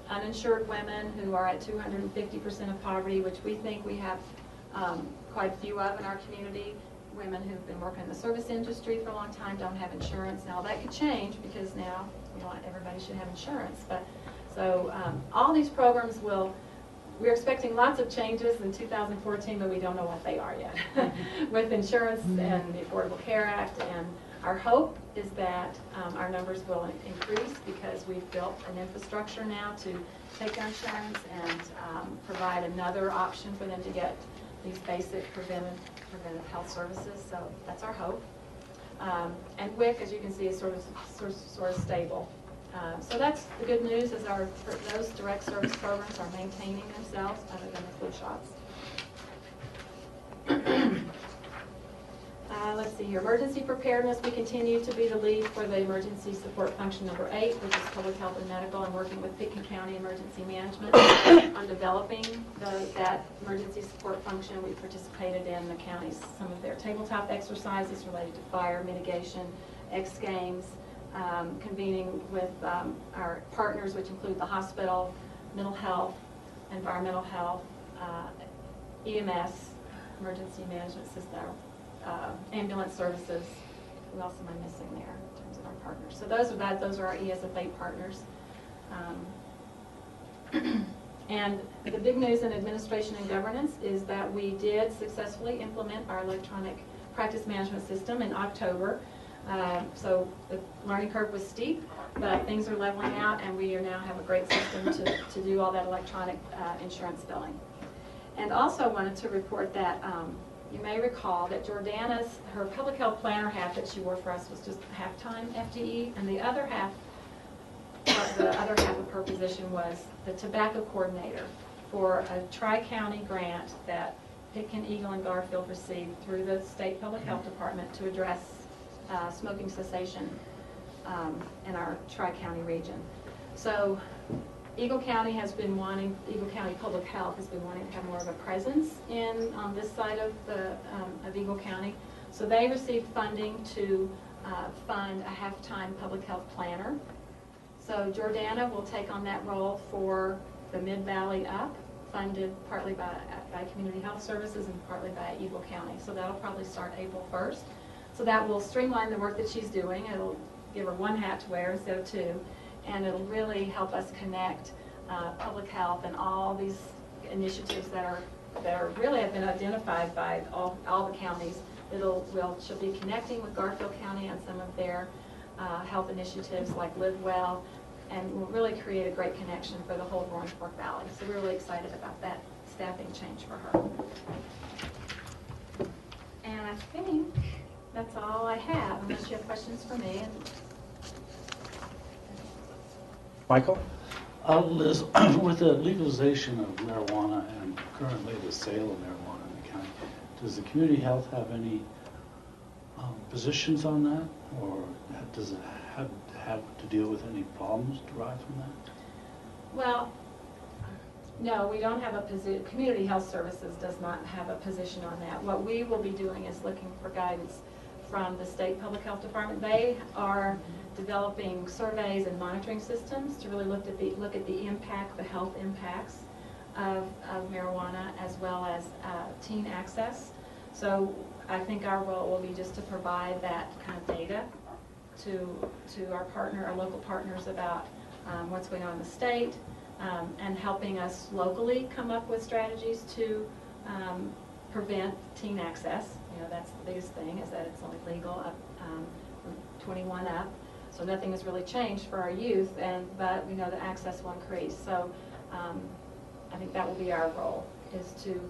uninsured women who are at 250% of poverty, which we think we have quite a few of in our community. Women who've been working in the service industry for a long time don't have insurance. Now that could change because now everybody should have insurance. But so all these programs we're expecting lots of changes in 2014, but we don't know what they are yet with insurance and the Affordable Care Act. And our hope is that our numbers will increase because we've built an infrastructure now to take their insurance and provide another option for them to get these basic preventive health services. So that's our hope. And WIC, as you can see, is sort of stable. So that's the good news, is those direct service programs are maintaining themselves other than the flu shots. Let's see here. Emergency preparedness, we continue to be the lead for the emergency support function number 8, which is public health and medical, and working with Pitkin County Emergency Management on developing that emergency support function. We participated in the county's, some of their tabletop exercises related to fire mitigation, X Games, convening with our partners, which include the hospital, mental health, environmental health, EMS, emergency management system, ambulance services. Who else am I missing there in terms of our partners? So those are our ESF8 partners. And the big news in administration and governance is that we did successfully implement our electronic practice management system in October. So the learning curve was steep, but things are leveling out, and we now have a great system to do all that electronic insurance billing. And also wanted to report that you may recall that Jordana's, her public health planner half that she wore for us was just half-time FTE, and the other half of her position was the tobacco coordinator for a tri-county grant that Pitkin, Eagle, and Garfield received through the state public health department to address smoking cessation in our tri-county region. So Eagle County Public Health has been wanting to have more of a presence on this side of Eagle County. So they received funding to fund a half-time public health planner. So Jordana will take on that role for the Mid-Valley up, funded partly by Community Health Services and partly by Eagle County. So that'll probably start April 1st. So that will streamline the work that she's doing. It'll give her one hat to wear instead of two, and it'll really help us connect public health and all these initiatives that really have been identified by all the counties. She'll be connecting with Garfield County on some of their health initiatives like Live Well, and will really create a great connection for the whole Orange Fork Valley. So we're really excited about that staffing change for her. And I think that's all I have, unless you have questions for me. Michael? Liz, with the legalization of marijuana and currently the sale of marijuana in the county, does the community health have any positions on that, or does it have to deal with any problems derived from that? Well, no, we don't have a position. Community Health Services does not have a position on that. What we will be doing is looking for guidance from the state public health department. They are developing surveys and monitoring systems to really look at the impact, the health impacts of marijuana, as well as teen access. So I think our role will be just to provide that kind of data to our local partners about what's going on in the state, and helping us locally come up with strategies to prevent teen access. You know, that's the biggest thing, is that it's only legal up from 21 up. So nothing has really changed for our youth, but we know that access will increase. So I think that will be our role, is to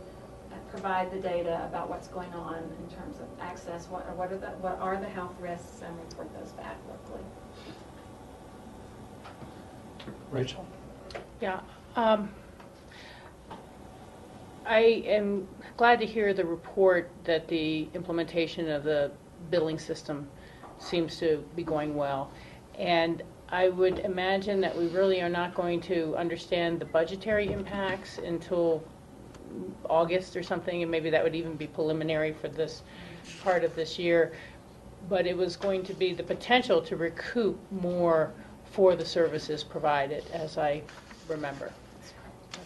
provide the data about what's going on in terms of access, what are the health risks, and report those back locally. Rachel? Yeah. I am glad to hear the report that the implementation of the billing system seems to be going well. And I would imagine that we really are not going to understand the budgetary impacts until August or something, and maybe that would even be preliminary for this part of this year. But it was going to be the potential to recoup more for the services provided, as I remember.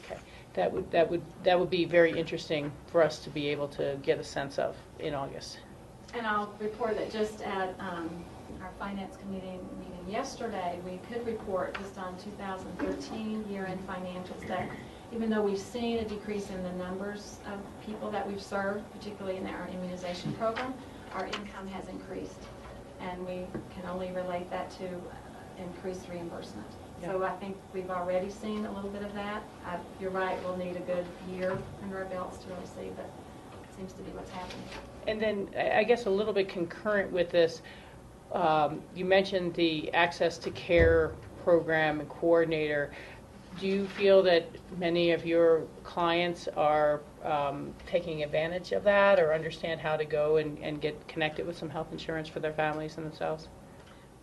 Okay, that would be very interesting for us to be able to get a sense of in August. And I'll report that just at our finance committee meeting yesterday, we could report just on 2013 year-end financials that even though we've seen a decrease in the numbers of people that we've served, particularly in our immunization program, our income has increased. And we can only relate that to increased reimbursement. Yeah. So I think we've already seen a little bit of that. You're right, we'll need a good year under our belts to really see, but it seems to be what's happening. And then I guess a little bit concurrent with this, you mentioned the Access to Care program and coordinator. Do you feel that many of your clients are taking advantage of that, or understand how to go and get connected with some health insurance for their families and themselves?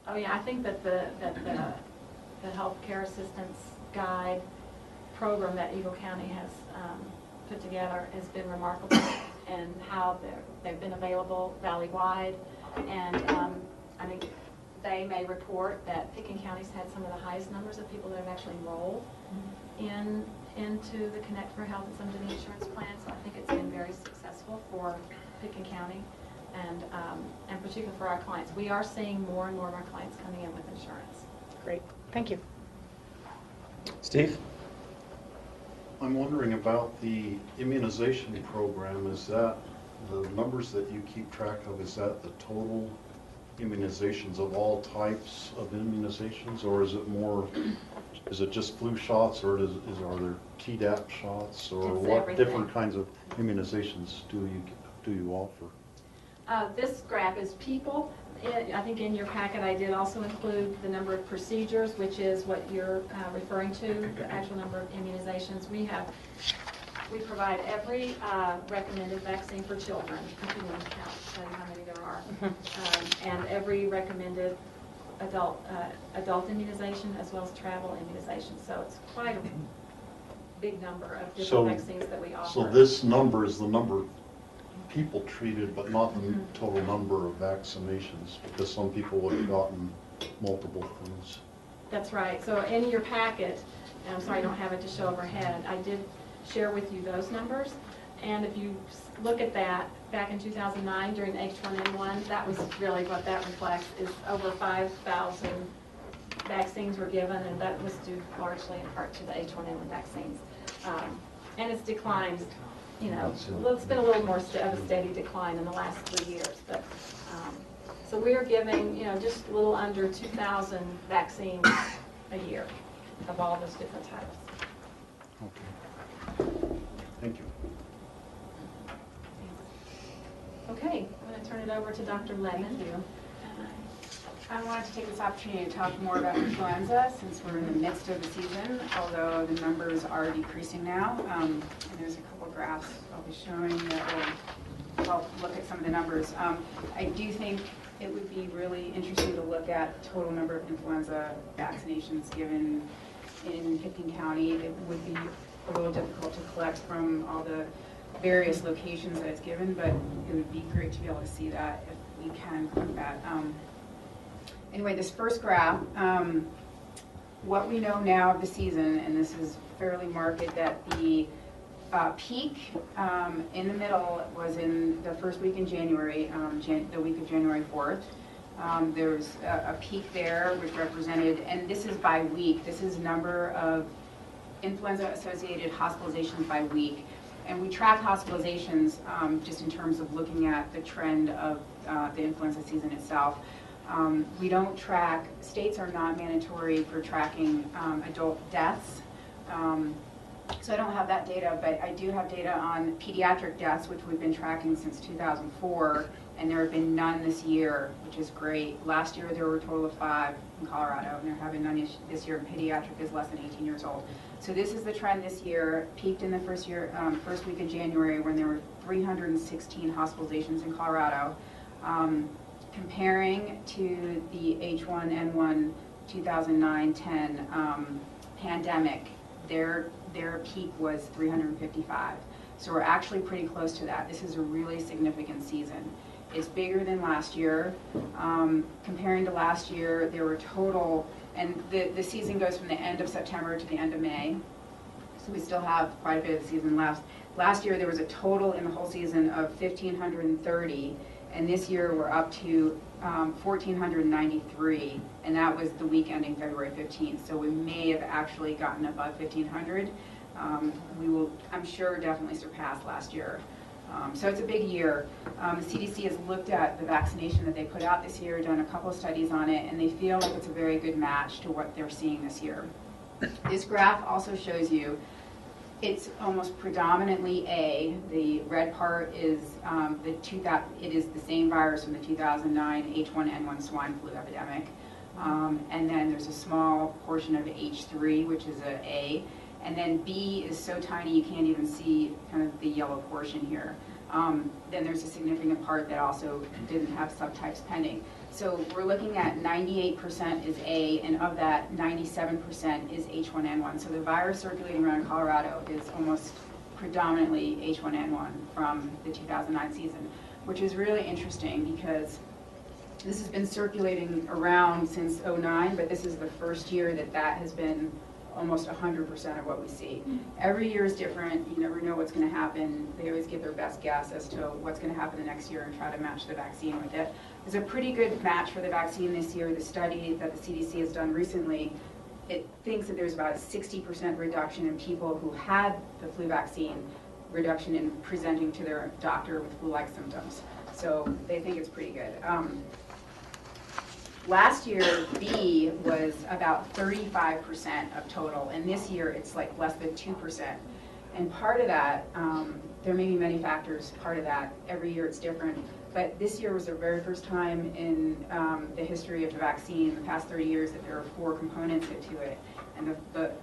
Oh yeah, I think that the health care assistance guide program that Eagle County has put together has been remarkable, and how they've been available valley-wide. And I think they may report that Pitkin County's had some of the highest numbers of people that have actually enrolled into the Connect for Health and some of the insurance plans. So I think it's been very successful for Pitkin County, and particularly for our clients. We are seeing more and more of our clients coming in with insurance. Great, thank you. Steve? I'm wondering about the immunization program. Is that the numbers that you keep track of, is that the total immunizations of all types of immunizations, or is it more, is it just flu shots, or are there Tdap shots, or It's what everything. different kinds of immunizations do you offer? This graph is people. I think in your packet I did also include the number of procedures, which is what you're referring to, the actual number of immunizations. We provide every recommended vaccine for children. If you want to count, tell you how many there are. And every recommended adult immunization as well as travel immunization. So it's quite a big number of different vaccines that we offer. So this number is the number of people treated, but not the total number of vaccinations, because some people would have gotten multiple things. That's right. So in your packet, and I'm sorry I don't have it to show overhead, I did share with you those numbers. And if you look at that, back in 2009 during the H1N1, that was really what that reflects, is over 5,000 vaccines were given, and that was due largely in part to the H1N1 vaccines. And it's declined, you know, it's been a little more of a steady decline in the last 3 years. But so we are giving, you know, just a little under 2,000 vaccines a year of all those different types. Okay. Thank you. Okay, I'm going to turn it over to Dr. Levin. Thank you. I wanted to take this opportunity to talk more about influenza since we're in the midst of the season, although the numbers are decreasing now. And there's a couple graphs I'll be showing that will help look at some of the numbers. I do think it would be really interesting to look at total number of influenza vaccinations given in Pickton County. It would be a little difficult to collect from all the various locations that it's given, but it would be great to be able to see that if we can collect that. Anyway, this first graph, what we know now of the season, and this is fairly marked, that the peak in the middle was in the first week in January, the week of January 4th. There was a peak there which represented, and this is by week, this is number of influenza-associated hospitalizations by week. And we track hospitalizations just in terms of looking at the trend of the influenza season itself. We don't track, states are not mandatory for tracking adult deaths. So I don't have that data, but I do have data on pediatric deaths, which we've been tracking since 2004, and there have been none this year, which is great. Last year there were a total of 5 in Colorado, and there have been none this year. Pediatric is less than 18 years old. So this is the trend this year, peaked in the first week of January when there were 316 hospitalizations in Colorado. Comparing to the H1N1 2009-10 pandemic, their peak was 355. So we're actually pretty close to that. This is a really significant season. It's bigger than last year. Comparing to last year, there were total, and the season goes from the end of September to the end of May. So we still have quite a bit of the season left. Last year, there was a total in the whole season of 1,530. And this year we're up to 1,493, and that was the week ending February 15th. So we may have actually gotten above 1,500. We will, I'm sure, definitely surpass last year. So it's a big year. The CDC has looked at the vaccination that they put out this year, done a couple of studies on it, and they feel like it's a very good match to what they're seeing this year. This graph also shows you it's almost predominantly A. The red part is it is the same virus from the 2009 H1N1 swine flu epidemic. And then there's a small portion of H3, which is a A. And then B is so tiny you can't even see kind of the yellow portion here. Then there's a significant part that also didn't have subtypes pending. So we're looking at 98% is A, and of that, 97% is H1N1. So the virus circulating around Colorado is almost predominantly H1N1 from the 2009 season, which is really interesting because this has been circulating around since 2009, but this is the first year that that has been almost 100% of what we see. Every year is different. You never know what's going to happen. They always give their best guess as to what's going to happen the next year and try to match the vaccine with it. There's a pretty good match for the vaccine this year. The study that the CDC has done recently it thinks that there's about a 60% reduction in people who had the flu vaccine, reduction in presenting to their doctor with flu-like symptoms. So they think it's pretty good. Last year, B was about 35% of total, and this year it's like less than 2%. And part of that, there may be many factors, part of that, every year it's different, but this year was the very first time in the history of the vaccine, the past 30 years, that there are 4 components to it. And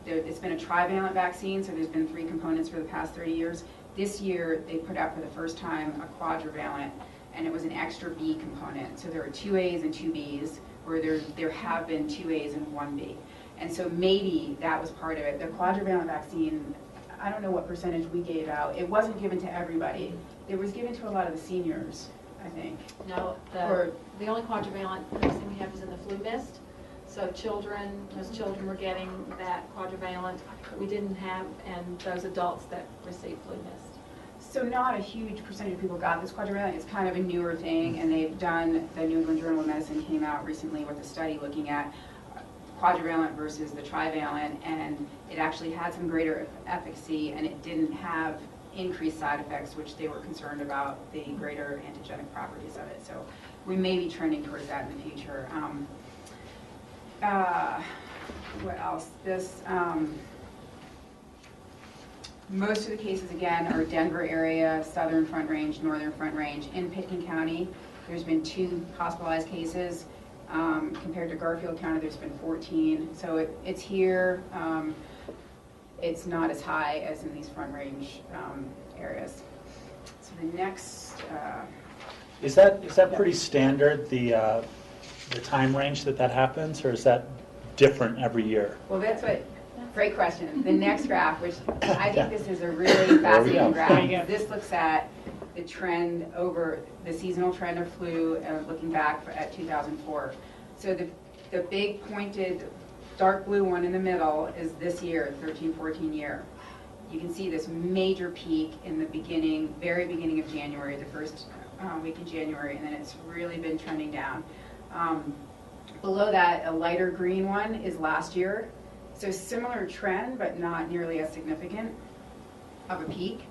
it's been a trivalent vaccine, so there's been 3 components for the past 30 years. This year, they put out for the first time a quadrivalent, and it was an extra B component. So there are 2 A's and 2 B's, where there have been 2 A's and 1 B. And so maybe that was part of it. The quadrivalent vaccine, I don't know what percentage we gave out. It wasn't given to everybody. It was given to a lot of the seniors, I think. No, the only quadrivalent vaccine we have is in the flu mist. So most children were getting that quadrivalent. We didn't have, and those adults that received flu mist. So not a huge percentage of people got this quadrivalent. It's kind of a newer thing, and they've done, the New England Journal of Medicine came out recently with a study looking at quadrivalent versus the trivalent, and it actually had some greater efficacy, and it didn't have increased side effects, which they were concerned about, the greater antigenic properties of it. So we may be trending towards that in the future. What else? Most of the cases, again, are Denver area, Southern Front Range, Northern Front Range. In Pitkin County, there's been 2 hospitalized cases. Compared to Garfield County, there's been 14. So it's here. It's not as high as in these Front Range areas. So the next... Is that pretty standard, the time range that happens, or is that different every year? Well, that's what... Great question. The next graph, which I think this is a really fascinating graph. This looks at the trend over the seasonal trend of flu, looking back at 2004. So the big pointed dark blue one in the middle is this year, 13-14 year. You can see this major peak in the beginning, very beginning of January, the first week in January, and then it's really been trending down. Below that, a lighter green one is last year. So similar trend, but not nearly as significant of a peak.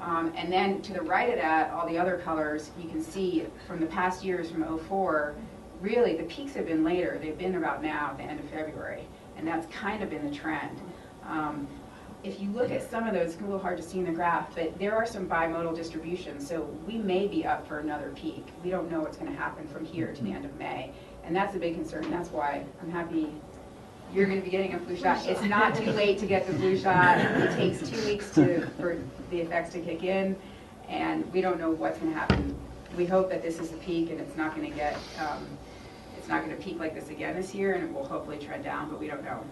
And then to the right of that, all the other colors, you can see from the past years, from 04, really the peaks have been later. They've been about now, at the end of February. And that's kind of been the trend. If you look at some of those, it's a little hard to see in the graph, but there are some bimodal distributions. So we may be up for another peak. We don't know what's going to happen from here to the end of May. And that's a big concern. That's why I'm happy you're going to be getting a flu shot. It's not too late to get the flu shot. It takes 2 weeks for the effects to kick in, and we don't know what's going to happen. We hope that this is the peak, and it's not going to get, it's not going to peak like this again this year, and it will hopefully trend down, but we don't know.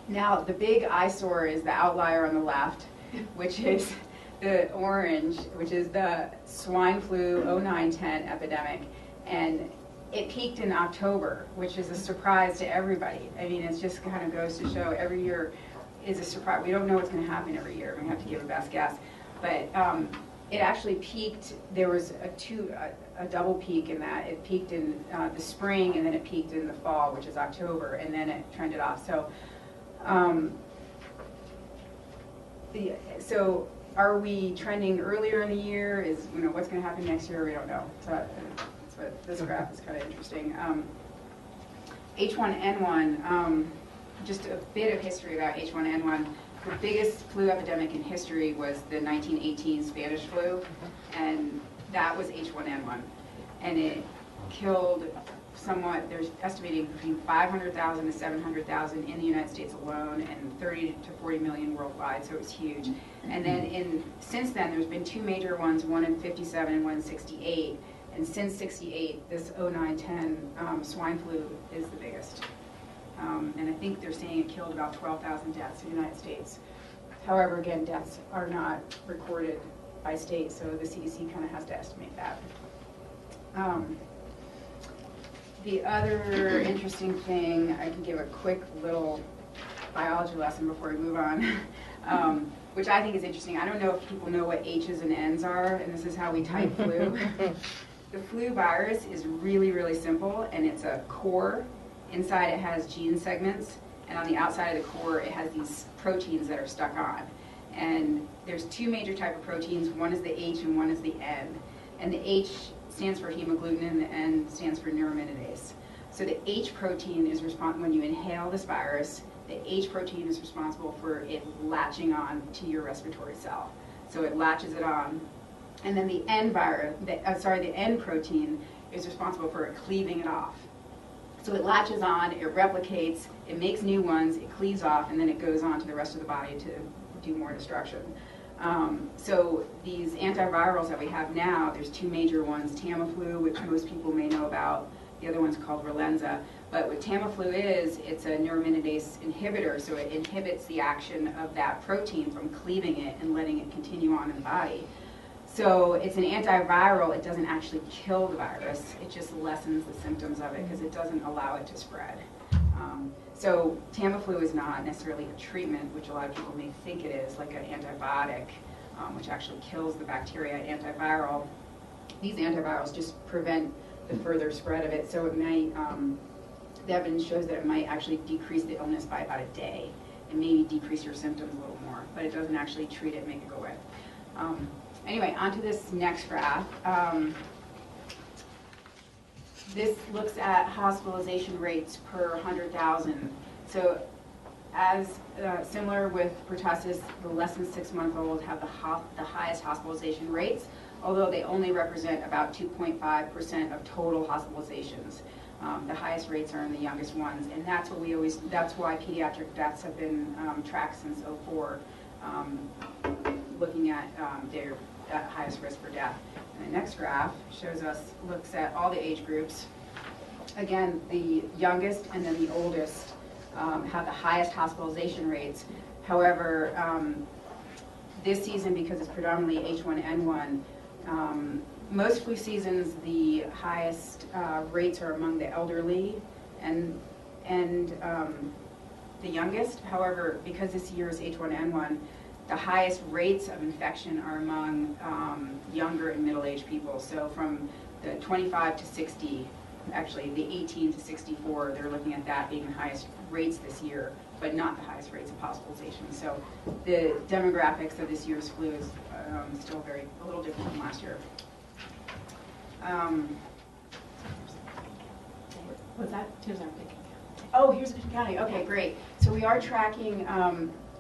Now, the big eyesore is the outlier on the left, which is the orange, which is the swine flu 09-10 epidemic, and it peaked in October, which is a surprise to everybody. I mean, it just kind of goes to show every year is a surprise. We don't know what's going to happen every year. We have to give a best guess. But it actually peaked. There was a double peak in that. It peaked in the spring, and then it peaked in the fall, which is October, and then it trended off. So, so are we trending earlier in the year? Is what's going to happen next year? We don't know. So, but this graph is kind of interesting. H1N1, just a bit of history about H1N1. The biggest flu epidemic in history was the 1918 Spanish flu, and that was H1N1. And it killed somewhat, there's estimating between 500,000 to 700,000 in the United States alone, and 30 to 40 million worldwide, so it was huge. And then since then, there's been 2 major ones, one in 57 and one in 68. And since 68, this 09-10 swine flu is the biggest. And I think they're saying it killed about 12,000 deaths in the United States. However, again, deaths are not recorded by state, so the CDC kind of has to estimate that. The other interesting thing, I can give a quick little biology lesson before we move on, which I think is interesting. I don't know if people know what H's and N's are, and this is how we type flu. The flu virus is really, really simple, and it's a core. Inside it has gene segments, and on the outside of the core it has these proteins that are stuck on. And there's two major type of proteins. One is the H and one is the N. And the H stands for hemagglutinin and the N stands for neuraminidase. So the H protein is responsible when you inhale this virus. The H protein is responsible for it latching on to your respiratory cell. So it latches it on. And then the N the N protein is responsible for it cleaving it off. So it latches on, it replicates, it makes new ones, it cleaves off, and then it goes on to the rest of the body to do more destruction. So these antivirals that we have now, there's two major ones, Tamiflu, which most people may know about. The other one's called Relenza. But what Tamiflu is, it's a neuraminidase inhibitor, so it inhibits the action of that protein from cleaving it and letting it continue on in the body. So it's an antiviral. It doesn't actually kill the virus. It just lessens the symptoms of it because it doesn't allow it to spread. So Tamiflu is not necessarily a treatment, which a lot of people may think it is, like an antibiotic, which actually kills the bacteria. Antiviral, these antivirals just prevent the further spread of it. So it may, the evidence shows that it might actually decrease the illness by about a day and maybe decrease your symptoms a little more, but it doesn't actually treat it, make it go away. Anyway, on to this next graph. This looks at hospitalization rates per 100,000. So as similar with pertussis, the less than 6-month-old have the highest hospitalization rates, although they only represent about 2.5% of total hospitalizations. The highest rates are in the youngest ones, and that's what that's why pediatric deaths have been tracked since 2004, looking at their highest risk for death. And the next graph looks at all the age groups. Again, the youngest and then the oldest have the highest hospitalization rates. However, this season, because it's predominantly H1N1, most flu seasons, the highest rates are among the elderly and the youngest. However, because this year is H1N1, the highest rates of infection are among younger and middle-aged people. So from the 25 to 60, actually the 18 to 64, they're looking at that being the highest rates this year, but not the highest rates of hospitalization. So the demographics of this year's flu is still a little different from last year. What's that? Here's our Pickett County. Oh, here's Pickett County. Okay, great. So we are tracking,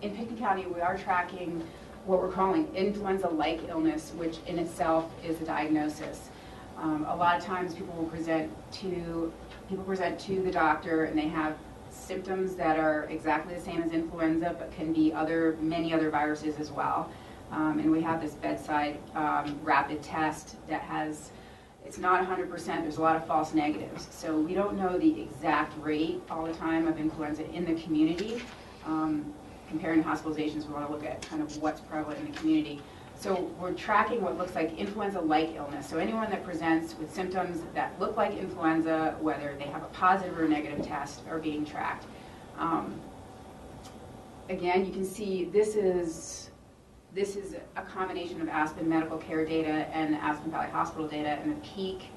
in Pickett County, we are tracking what we're calling influenza-like illness, which in itself is a diagnosis. A lot of times people present to the doctor and they have symptoms that are exactly the same as influenza, but can be many other viruses as well. And we have this bedside rapid test that it's not 100%, there's a lot of false negatives. So we don't know the exact rate all the time of influenza in the community. Comparing hospitalizations, we want to look at kind of what's prevalent in the community. So we're tracking what looks like influenza-like illness. So anyone that presents with symptoms that look like influenza, whether they have a positive or a negative test, are being tracked. Again, you can see this is a combination of Aspen Medical Care data and Aspen Valley Hospital data, and the peak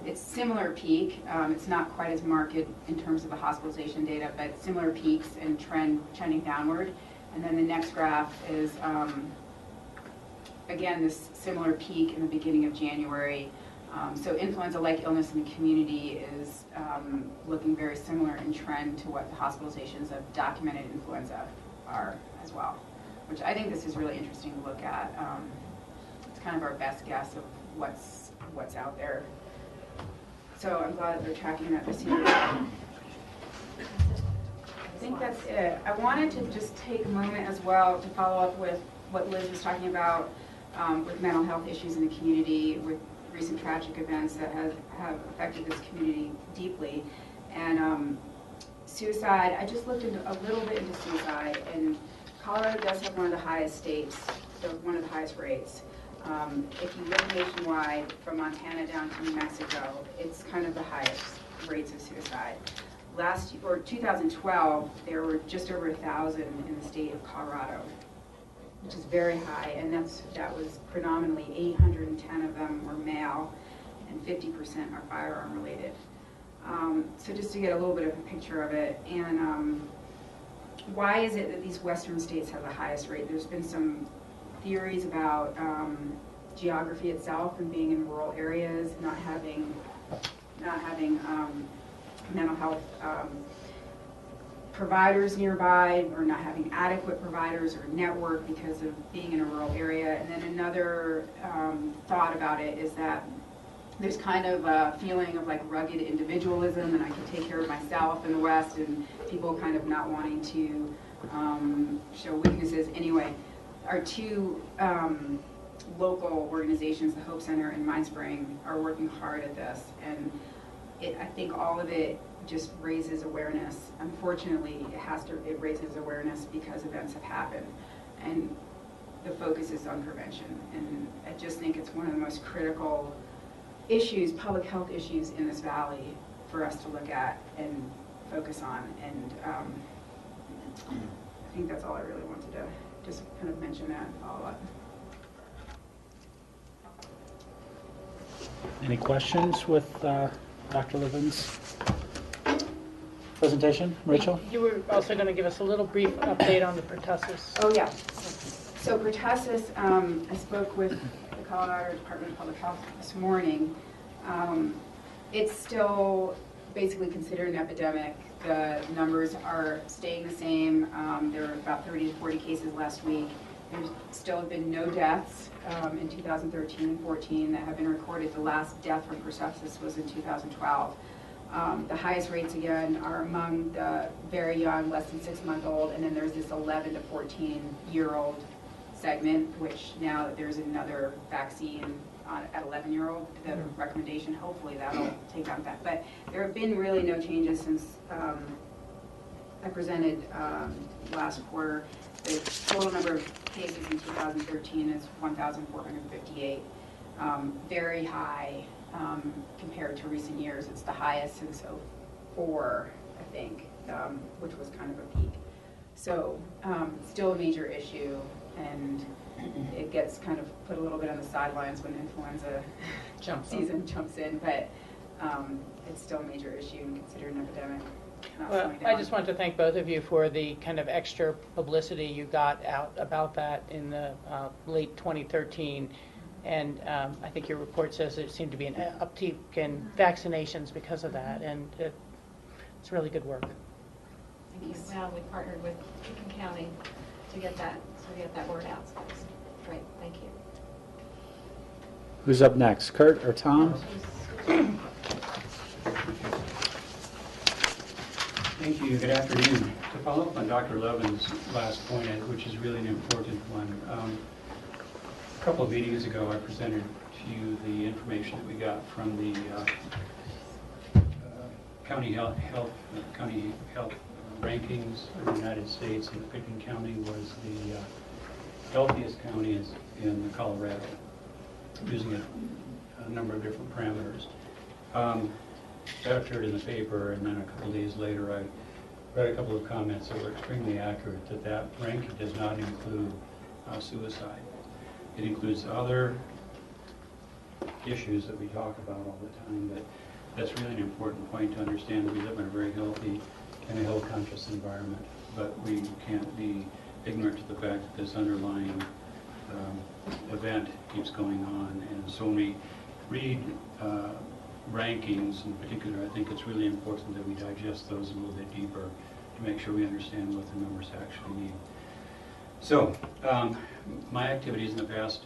it's similar peak. It's not quite as marked in terms of the hospitalization data, but similar peaks and trending downward. And then the next graph is, again, this similar peak in the beginning of January. So influenza-like illness in the community is looking very similar in trend to what the hospitalizations of documented influenza are as well, which I think this is really interesting to look at. It's kind of our best guess of what's out there. So I'm glad that they're tracking that this year. I think that's it. I wanted to just take a moment as well to follow up with what Liz was talking about with mental health issues in the community, with recent tragic events that have affected this community deeply. And suicide, I just looked a little bit into suicide, and Colorado does have one of the highest states, so one of the highest rates. If you look nationwide, from Montana down to New Mexico, it's kind of the highest rates of suicide. 2012, there were just over 1,000 in the state of Colorado, which is very high, and that was predominantly 810 of them were male, and 50% are firearm related. So just to get a little bit of a picture of it, and why is it that these western states have the highest rate? There's been some theories about geography itself and being in rural areas, not having mental health providers nearby, or not having adequate providers or network because of being in a rural area. And then another thought about it is that there's kind of a feeling of like rugged individualism, and I can take care of myself in the West, and people kind of not wanting to show weaknesses. Anyway, our two local organizations, the Hope Center and Mindspring, are working hard at this, and I think all of it just raises awareness. Unfortunately, it raises awareness because events have happened, and the focus is on prevention. And I just think it's one of the most critical issues, public health issues in this valley for us to look at and focus on. And I think that's all I really wanted to just kind of mention that and follow up. Any questions with Dr. Levin's presentation? Rachel? You were also going to give us a little brief update on the pertussis. Oh, yeah. So pertussis, I spoke with the Colorado Department of Public Health this morning. It's still basically considered an epidemic. The numbers are staying the same. There were about 30 to 40 cases last week. There's still have been no deaths in 2013 and 14 that have been recorded. The last death from pertussis was in 2012. The highest rates, again, are among the very young, less than 6-month-old, and then there's this 11 to 14-year-old segment, which now that there's another vaccine at 11-year-old, the recommendation, hopefully that'll take on that. But there have been really no changes since I presented last quarter. The total number of cases in 2013 is 1,458, very high compared to recent years. It's the highest since 2004, I think, which was kind of a peak. So still a major issue, and it gets kind of put a little bit on the sidelines when influenza season jumps in, but it's still a major issue and considered an epidemic. Well, I just want to thank both of you for the kind of extra publicity you got out about that in the late 2013. And I think your report says there seemed to be an uptick in vaccinations because of that, and it's really good work. Thank you. Well, we partnered with Chicken County to get that word out. So it's great. Thank you. Who's up next, Kurt or Tom? Thank you. Good afternoon. To follow up on Dr. Levin's last point, which is really an important one, a couple of meetings ago I presented to you the information that we got from the county health rankings in the United States, and Pickens County was the healthiest county in Colorado, using a number of different parameters. That appeared in the paper, and then a couple of days later I read a couple of comments that were extremely accurate, that ranking does not include suicide. It includes other issues that we talk about all the time, but that's really an important point to understand, that we live in a very healthy and a health-conscious environment, but we can't be ignorant to the fact that this underlying event keeps going on. And so when we read rankings in particular, I think it's really important that we digest those a little bit deeper to make sure we understand what the numbers actually mean. So, my activities in the past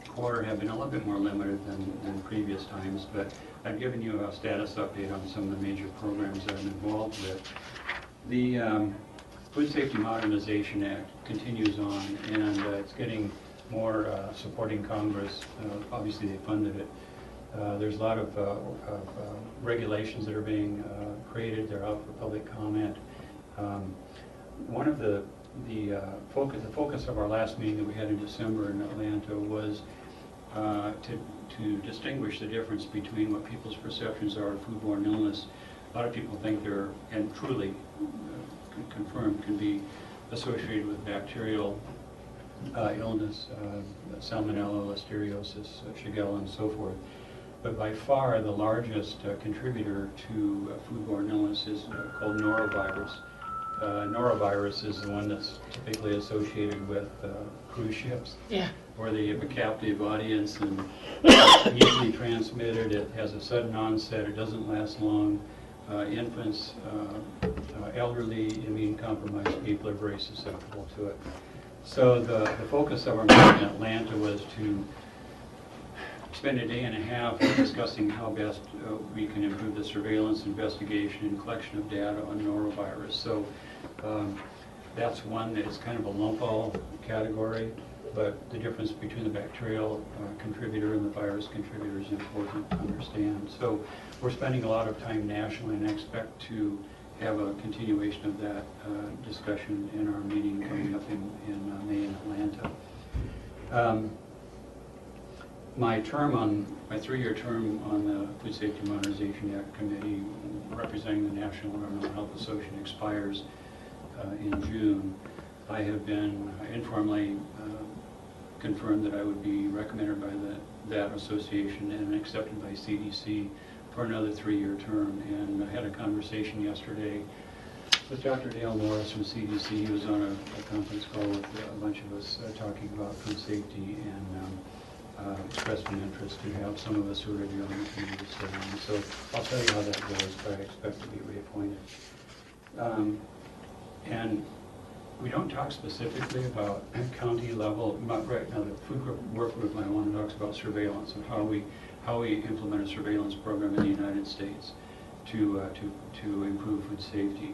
quarter have been a little bit more limited than previous times, but I've given you a status update on some of the major programs that I'm involved with. The Food Safety Modernization Act continues on, and it's getting more support in Congress. Obviously, they funded it. There's a lot of regulations that are being created. They're out for public comment. One of the focus of our last meeting that we had in December in Atlanta was to distinguish the difference between what people's perceptions are of foodborne illness. A lot of people think they're, and truly confirmed, can be associated with bacterial illness, salmonella, listeriosis, shigella, and so forth. But by far the largest contributor to foodborne illness is called norovirus. Norovirus is the one that's typically associated with cruise ships, where they have a captive audience and it's easily transmitted. It has a sudden onset. It doesn't last long. Infants, elderly, immune-compromised people are very susceptible to it. So the focus of our meeting in Atlanta was to spend a day and a half discussing how best we can improve the surveillance, investigation, and collection of data on norovirus. So that's one that is kind of a lump-all category, but the difference between the bacterial contributor and the virus contributor is important to understand. So we're spending a lot of time nationally, and I expect to have a continuation of that discussion in our meeting coming up in May in Atlanta. My 3-year term on the Food Safety Modernization Act Committee, representing the National Environmental Health Association, expires in June. I have been informally confirmed that I would be recommended by that association and accepted by CDC for another 3-year term. And I had a conversation yesterday with Dr. Dale Morris from CDC. He was on a conference call with a bunch of us talking about food safety, and expressed an interest to have some of us who are already on the committee sit on. So I'll tell you how that goes, but I expect to be reappointed. And we don't talk specifically about county level. Right now, the food work group I want to talk about surveillance and how we implement a surveillance program in the United States to improve food safety.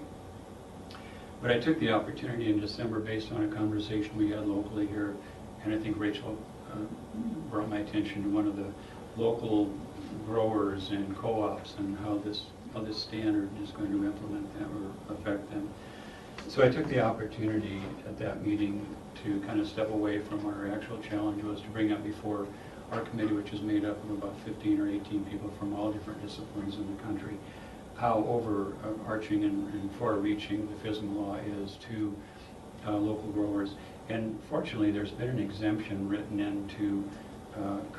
But I took the opportunity in December, based on a conversation we had locally here, and I think Rachel brought my attention to one of the local growers and co-ops and how this standard is going to implement them or affect them. So I took the opportunity at that meeting to kind of step away from what our actual challenge was, to bring up before our committee, which is made up of about 15 or 18 people from all different disciplines in the country, how overarching and far-reaching the FSMA law is to local growers. And fortunately, there's been an exemption written in to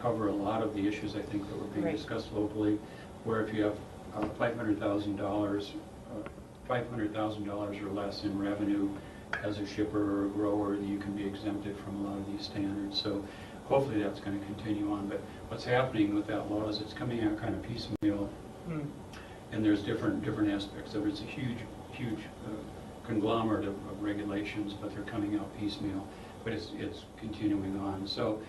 cover a lot of the issues, I think, that were being discussed locally, where if you have $500,000 or less in revenue as a shipper or a grower, you can be exempted from a lot of these standards. So hopefully that's going to continue on. But what's happening with that law is it's coming out kind of piecemeal, and there's different aspects of it. It's a huge conglomerate of regulations, but they're coming out piecemeal. But it's continuing on. So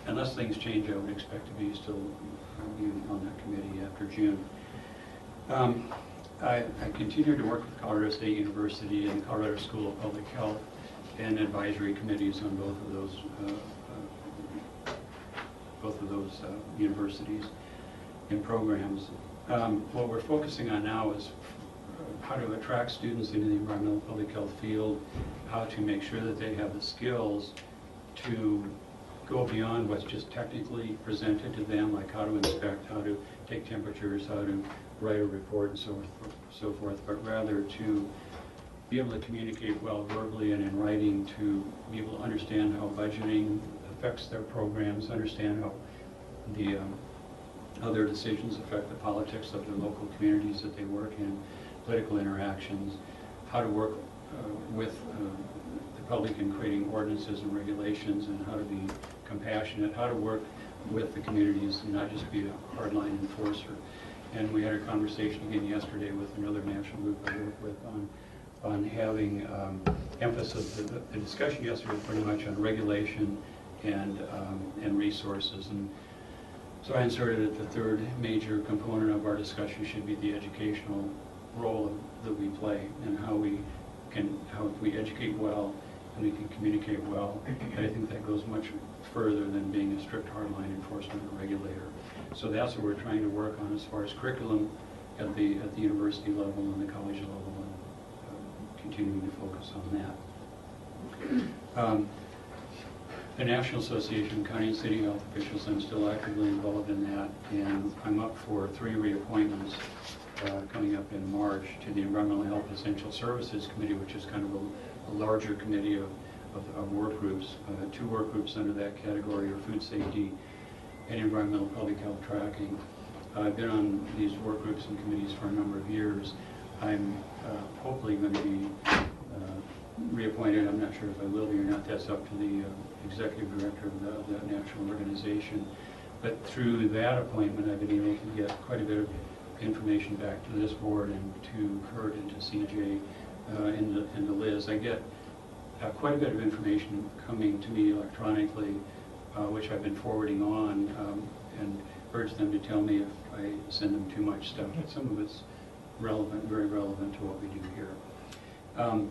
unless things change, I would expect to be still on that committee after June. I continue to work with Colorado State University and the Colorado School of Public Health and advisory committees on both of those universities and programs. What we're focusing on now is how to attract students into the environmental public health field, how to make sure that they have the skills to go beyond what's just technically presented to them, like how to inspect, how to take temperatures, how to write a report, and so forth, but rather to be able to communicate well verbally and in writing, to be able to understand how budgeting affects their programs, understand how their decisions affect the politics of the local communities that they work in, political interactions, how to work with the public in creating ordinances and regulations, and how to be compassionate, how to work with the communities and not just be a hardline enforcer. And we had a conversation again yesterday with another national group I work with on having emphasis. The discussion yesterday was pretty much on regulation and resources. And so I inserted that the third major component of our discussion should be the educational role that we play, and how if we educate well and we can communicate well. And I think that goes much further than being a strict hardline enforcement regulator. So that's what we're trying to work on as far as curriculum at the university level and the college level, and continuing to focus on that. The National Association of County and City Health Officials, I'm still actively involved in that, and I'm up for 3 reappointments coming up in March to the Environmental Health Essential Services Committee, which is kind of a larger committee of work groups. 2 work groups under that category are food safety and environmental public health tracking. I've been on these work groups and committees for a number of years. I'm hopefully going to be reappointed. I'm not sure if I will be or not. That's up to the executive director of that national organization. But through that appointment, I've been able to get quite a bit of information back to this board and to Kurt and to CJ and to Liz. I get quite a bit of information coming to me electronically, which I've been forwarding on, and urge them to tell me if I send them too much stuff. But some of it's relevant, very relevant to what we do here.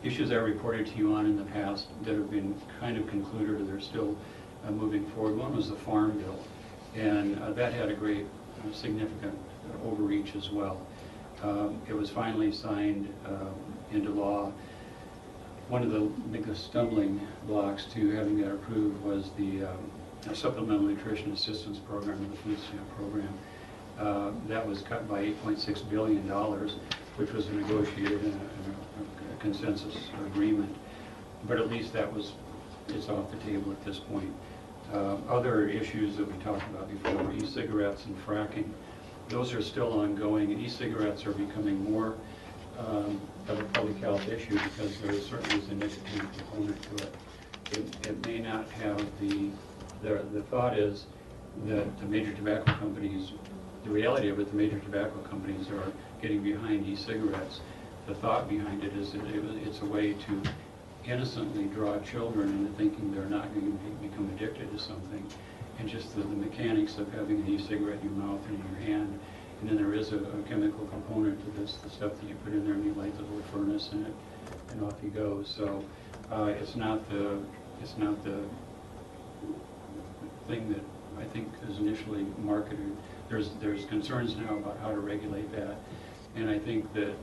Issues I reported to you on in the past that have been kind of concluded, or they're still moving forward. One was the Farm Bill, and that had a great significant overreach as well. It was finally signed into law. One of the biggest stumbling blocks to having that approved was the Supplemental Nutrition Assistance Program, or the food stamp program. That was cut by $8.6 billion, which was negotiated in a consensus agreement. But at least it's off the table at this point. Other issues that we talked about before were e-cigarettes and fracking. Those are still ongoing, and e-cigarettes are becoming more of a public health issue because there certainly is a nicotine component to it. It may not have the thought is that the major tobacco companies, the reality of it, the major tobacco companies are getting behind e-cigarettes. The thought behind it is that it's a way to innocently draw children into thinking they're not going to become addicted to something, and just the mechanics of having an e-cigarette in your mouth and in your hand, and then there is a chemical component to this, the stuff that you put in there, and you light the little furnace in it, and off you go. So it's not the thing that I think is initially marketed. There's concerns now about how to regulate that, and I think that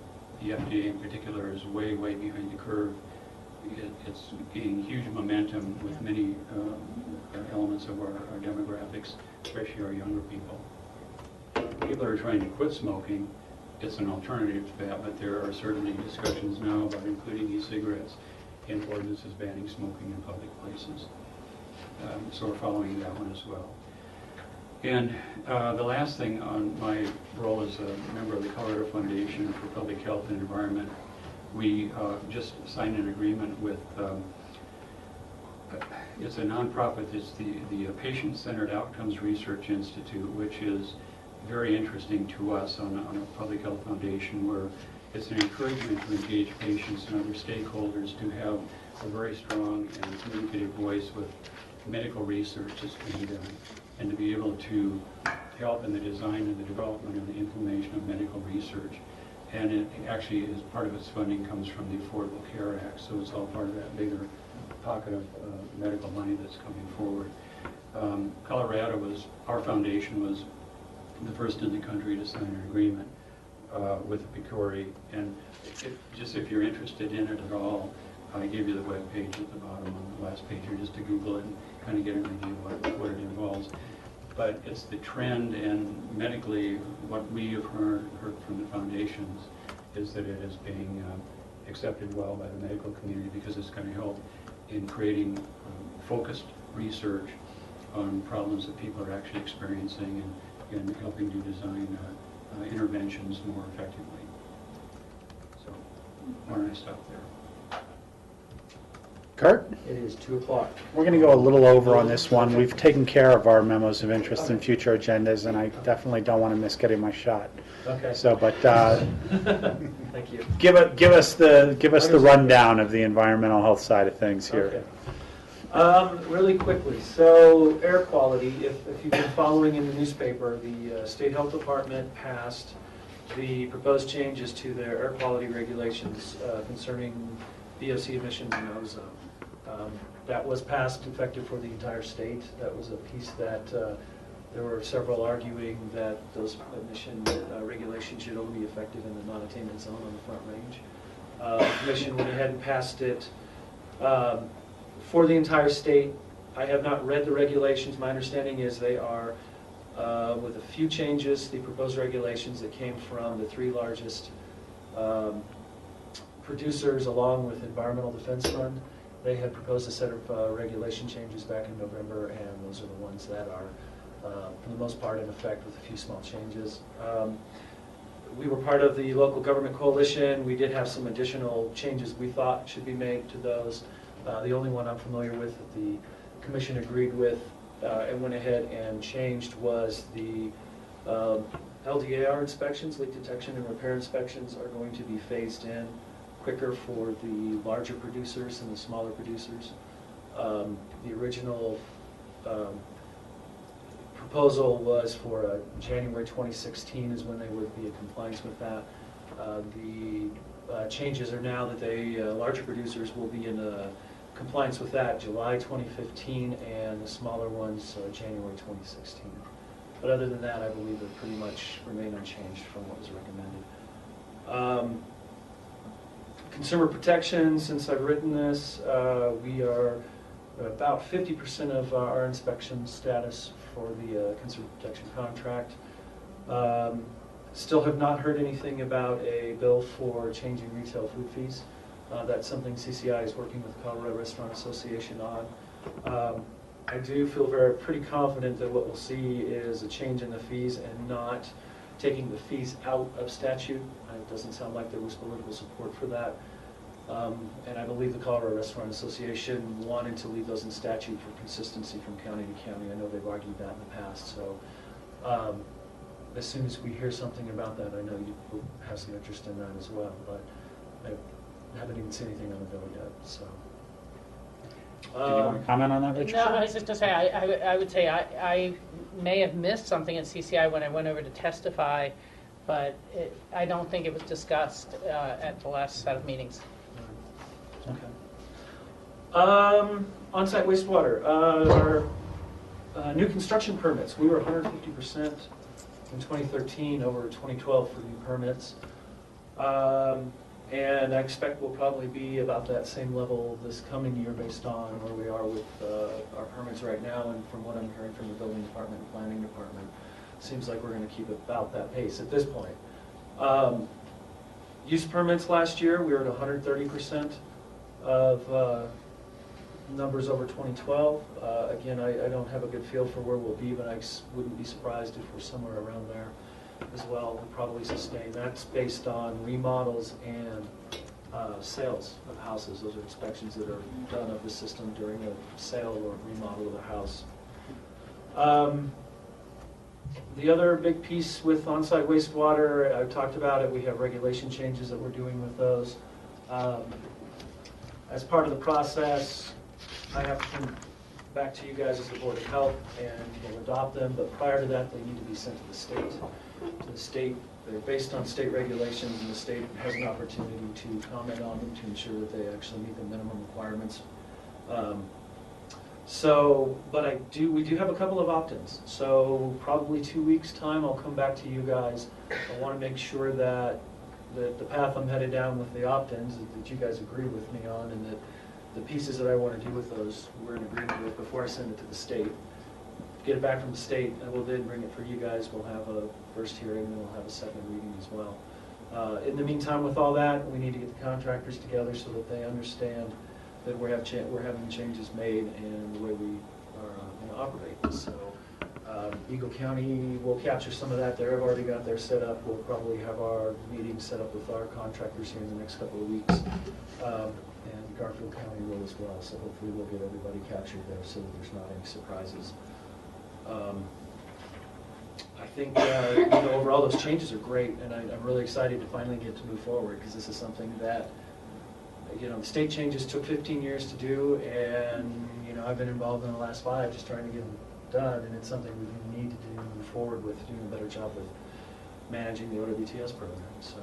the FDA in particular is way behind the curve. It's gaining huge momentum with many elements of our demographics, especially our younger people. People are trying to quit smoking. It's an alternative to that, but there are certainly discussions now about including e-cigarettes in ordinances banning smoking in public places. So we're following that one as well. And the last thing on my role as a member of the Colorado Foundation for Public Health and Environment, we just signed an agreement with, it's a nonprofit, it's the Patient-Centered Outcomes Research Institute, which is very interesting to us on a public health foundation, where it's an encouragement to engage patients and other stakeholders to have a very strong and communicative voice with medical research that's being done, and to be able to help in the design and the development and the implementation of medical research. And it actually is part of its funding comes from the Affordable Care Act, so it's all part of that bigger pocket of medical money that's coming forward. Colorado our foundation was the first in the country to sign an agreement with the PCORI, and just if you're interested in it at all, I gave you the web page at the bottom on the last page here just to Google it and kind of get an idea what it involves. But it's the trend, and medically what we have heard from the foundations is that it is being accepted well by the medical community because it's going to help in creating focused research on problems that people are actually experiencing and helping to design interventions more effectively. So why don't I stop there? Kurt? It is 2 o'clock. We're going to go a little over on this one. We've taken care of our memos of interest in future agendas, and I definitely don't want to miss getting my shot. Okay. So, but thank you. give us the rundown of the environmental health side of things here. Okay. Really quickly, so air quality, if you've been following in the newspaper, the State Health Department passed the proposed changes to their air quality regulations concerning BOCC emissions and ozone. That was passed effective for the entire state. That was a piece that there were several arguing that those emission regulations should only be effective in the non-attainment zone on the Front Range. The Commission went ahead and passed it for the entire state. I have not read the regulations. My understanding is they are, with a few changes, the proposed regulations that came from the 3 largest producers along with Environmental Defense Fund, They had proposed a set of regulation changes back in November, and those are the ones that are, for the most part, in effect with a few small changes. We were part of the local government coalition. We did have some additional changes we thought should be made to those. The only one I'm familiar with that the commission agreed with and went ahead and changed was the LDAR inspections, leak detection and repair inspections, are going to be phased in quicker for the larger producers and the smaller producers. The original proposal was for January 2016 is when they would be in compliance with that. The changes are now that they larger producers will be in compliance with that July 2015, and the smaller ones January 2016. But other than that, I believe it pretty much remain unchanged from what was recommended. Consumer protection, since I've written this, we are about 50% of our inspection status for the consumer protection contract. Still have not heard anything about a bill for changing retail food fees. That's something CCI is working with the Colorado Restaurant Association on. I do feel pretty confident that what we'll see is a change in the fees and not taking the fees out of statute. It doesn't sound like there was political support for that. And I believe the Colorado Restaurant Association wanted to leave those in statute for consistency from county to county. I know they've argued that in the past. So as soon as we hear something about that, I know you will have some interest in that as well. But I haven't even seen anything on the bill yet. So. Did you want to comment on that, Richard? No, I was just going to say, I would say I may have missed something at CCI when I went over to testify, but I don't think it was discussed at the last set of meetings. Okay. On-site wastewater. Our new construction permits, we were 150% in 2013 over 2012 for new permits. And I expect we'll probably be about that same level this coming year based on where we are with our permits right now, and from what I'm hearing from the building department and planning department, seems like we're going to keep about that pace at this point. Use permits last year, we were at 130% of numbers over 2012. Again, I don't have a good feel for where we'll be, but I wouldn't be surprised if we're somewhere around there as well. We'll probably sustain. That's based on remodels and sales of houses. Those are inspections that are done of the system during a sale or remodel of a house. The other big piece with on-site wastewater, I've talked about it, we have regulation changes that we're doing with those. As part of the process, I have to come back to you guys as the Board of Health and we'll adopt them, but prior to that, they need to be sent to the state. To the state, they're based on state regulations, and the state has an opportunity to comment on them to ensure that they actually meet the minimum requirements. But we do have a couple of opt-ins. So probably 2 weeks' time, I'll come back to you guys. I want to make sure that the path I'm headed down with the opt-ins that you guys agree with me on, and that the pieces that I want to do with those we're in agreement with before I send it to the state. Get it back from the state, and we'll then bring it for you guys. We'll have a first hearing, and we'll have a second reading as well. In the meantime, with all that, we need to get the contractors together so that they understand that we're having changes made in the way we are going to operate. So Eagle County will capture some of that. They've already got their set up. We'll probably have our meeting set up with our contractors here in the next couple of weeks. And Garfield County will as well. So hopefully we'll get everybody captured there so that there's not any surprises. I think overall those changes are great, and I'm really excited to finally get to move forward, because this is something that the state changes took 15 years to do, and I've been involved in the last 5 just trying to get them done, and it's something we need to move forward with, doing a better job with managing the OWTS program. So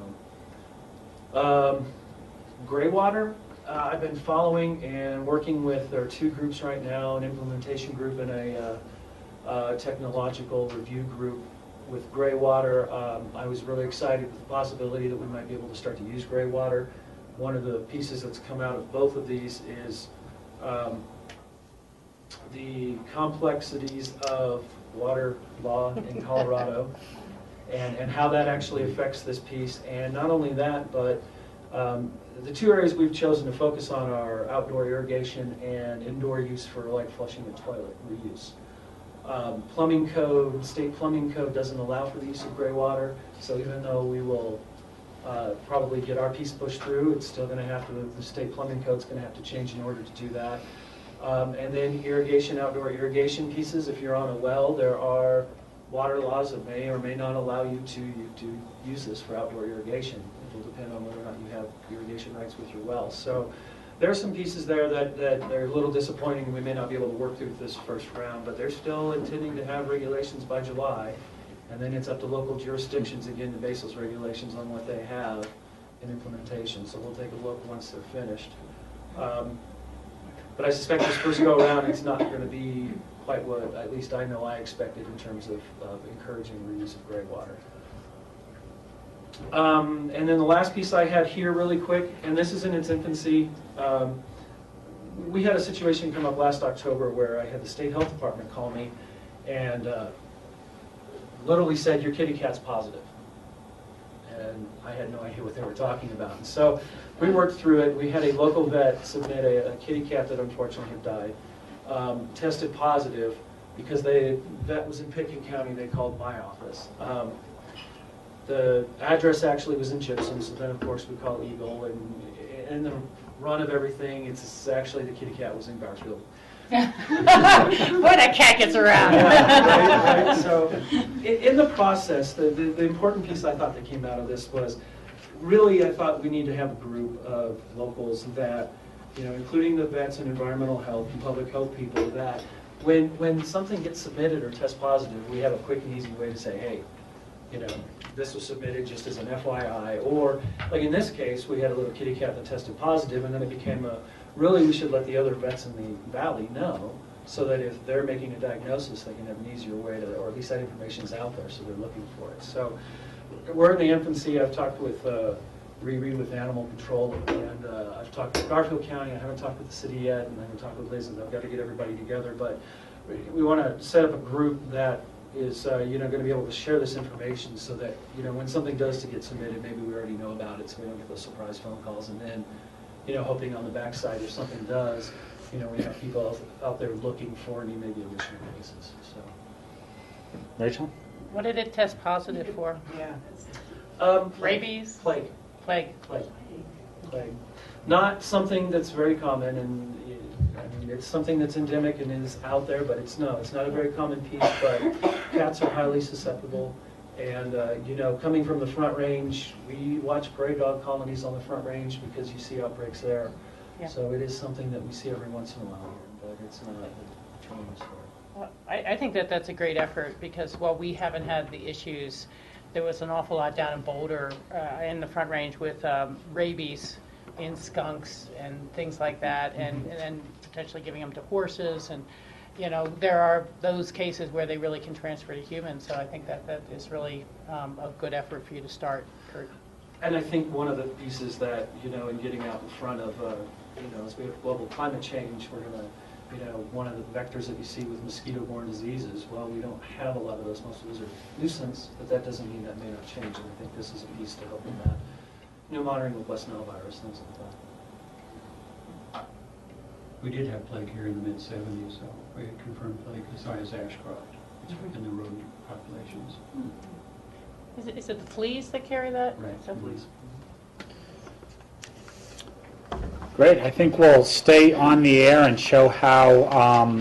gray water, I've been following and working with, there are 2 groups right now, an implementation group and a technological review group with gray water. I was really excited with the possibility that we might be able to start to use gray water. One of the pieces that's come out of both of these is the complexities of water law in Colorado and how that actually affects this piece. And not only that, but The two areas we've chosen to focus on are outdoor irrigation and indoor use for like flushing and toilet reuse. Plumbing code, state plumbing code doesn't allow for the use of gray water, so even though we will probably get our piece pushed through, it's still going to have to, the state plumbing code's going to have to change in order to do that. And then irrigation, outdoor irrigation pieces, if you're on a well, there are water laws that may or may not allow you to use this for outdoor irrigation. It will depend on whether or not you have irrigation rights with your well. So there are some pieces there that are a little disappointing, and we may not be able to work through this first round, but they're still intending to have regulations by July, and then it's up to local jurisdictions again to base those regulations on what they have in implementation. So we'll take a look once they're finished. But I suspect this first go around, it's not going to be quite what at least I know I expected in terms of encouraging reuse of gray water. And then the last piece I had here really quick, and this is in its infancy. We had a situation come up last October where I had the state health department call me and literally said, your kitty cat's positive. And I had no idea what they were talking about. And so we worked through it. We had a local vet submit a kitty cat that unfortunately had died, tested positive because the vet was in Pitkin County. They called my office. The address actually was in Gibson, so then of course we called Eagle, and in the run of everything, it's actually the kitty cat was in Garfield. Boy, that cat gets around. Yeah, right. So in the process, the important piece I thought that came out of this was really I thought we need to have a group of locals that, including the vets and environmental health and public health people, that when something gets submitted or tests positive, we have a quick and easy way to say, hey, this was submitted just as an FYI, or like in this case, we had a little kitty cat that tested positive, and then it became really we should let the other vets in the valley know, so that if they're making a diagnosis, they can have an easier way to, or at least that information's out there, so they're looking for it. So we're in the infancy. I've talked with Riri with Animal Control, and I've talked with Garfield County. I haven't talked with the city yet, and I haven't talked with Liz, and I've got to get everybody together, but we want to set up a group that is going to be able to share this information so that when something does to get submitted, maybe we already know about it, so we don't get those surprise phone calls, and then hoping on the backside if something does, we have people out there looking for any maybe additional cases. So, Rachel, what did it test positive for? Rabies? Plague. Plague. Not something that's very common, and it's something that's endemic and is out there, but it's not a very common piece, but cats are highly susceptible. And, coming from the Front Range, we watch prairie dog colonies on the Front Range because you see outbreaks there. Yeah. So it is something that we see every once in a while here, but it's not a tremendous story. Well, I think that's a great effort because while we haven't had the issues, there was an awful lot down in Boulder in the Front Range with rabies in skunks and things like that, and potentially giving them to horses, and there are those cases where they really can transfer to humans. So I think that is really a good effort for you to start, Kurt. And I think one of the pieces that in getting out in front of as we have global climate change, we're going to one of the vectors that you see with mosquito-borne diseases. Well, we don't have a lot of those. Most of those are nuisance, but that doesn't mean that may not change. And I think this is a piece to help in that. Monitoring with West Nile virus, things like that. We did have plague here in the mid-'70s, so we had confirmed plague as high as Ashcroft. It's in the rodent populations. Is it the fleas that carry that? Right, fleas. great. I think we'll stay on the air and show how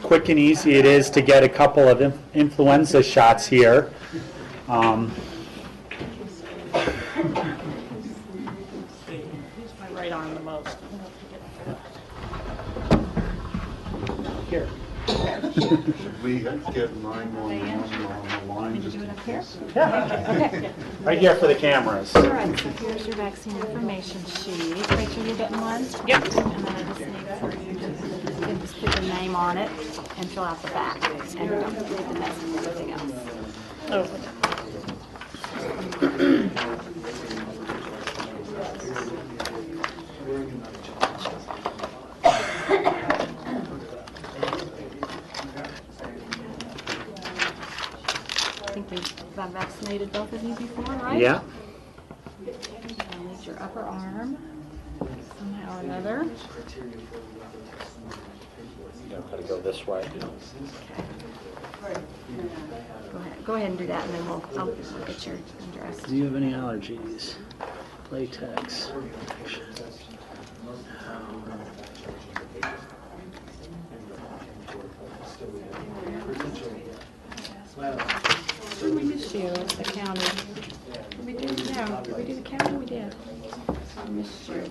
quick and easy it is to get a couple of influenza shots here. Right on the most. Here. Should we get 911 on the line just in case? Yeah. Right here for the cameras. All right, so here's your vaccine information sheet. Rachel, you're getting one? Yep. And then I just need for you to you can just put your name on it and fill out the back. And you don't read the message and everything else. Oh. I think we've vaccinated both of you before, right? Yeah. And we It's your upper arm, somehow or another. Gotta go this way. Go ahead and do that, and then I'll get your address. Do you have any allergies? Latex. Did we just do the county? Did we do, no, did we do the county? We did. I missed you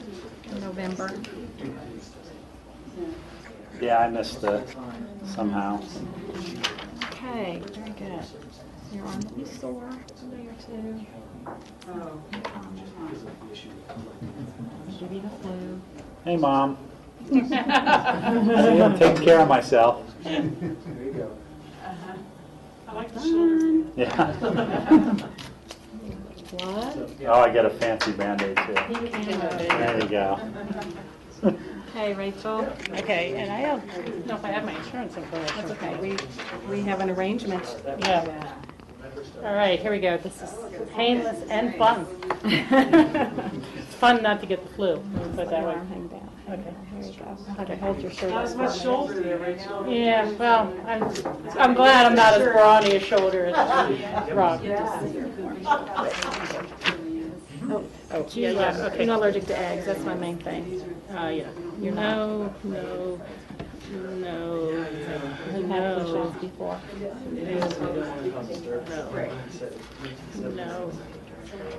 in November. Yeah, I missed it somehow. Okay, very good. Your arm will be sore today or two. Give you the flu. Hey, Mom. See, I'm taking care of myself. There you go. I like the shoulder. Yeah. What? Oh, I get a fancy Band-Aid too. There you go. Okay, Rachel. Okay, and I don't know if I have my insurance information. That's okay. We have an arrangement. Yeah. All right, here we go. This is painless and fun. It's fun not to get the flu. Put that way. Hang down. Okay. Here you go. Okay, hold your shirt That up. was my shoulder there, Rachel. Yeah, well, I'm glad I'm not as brawny a shoulder as Rob. Oh, yeah, okay. You're not allergic to eggs. That's my main thing. Yeah. You're No. You've had flu shots before. No. Very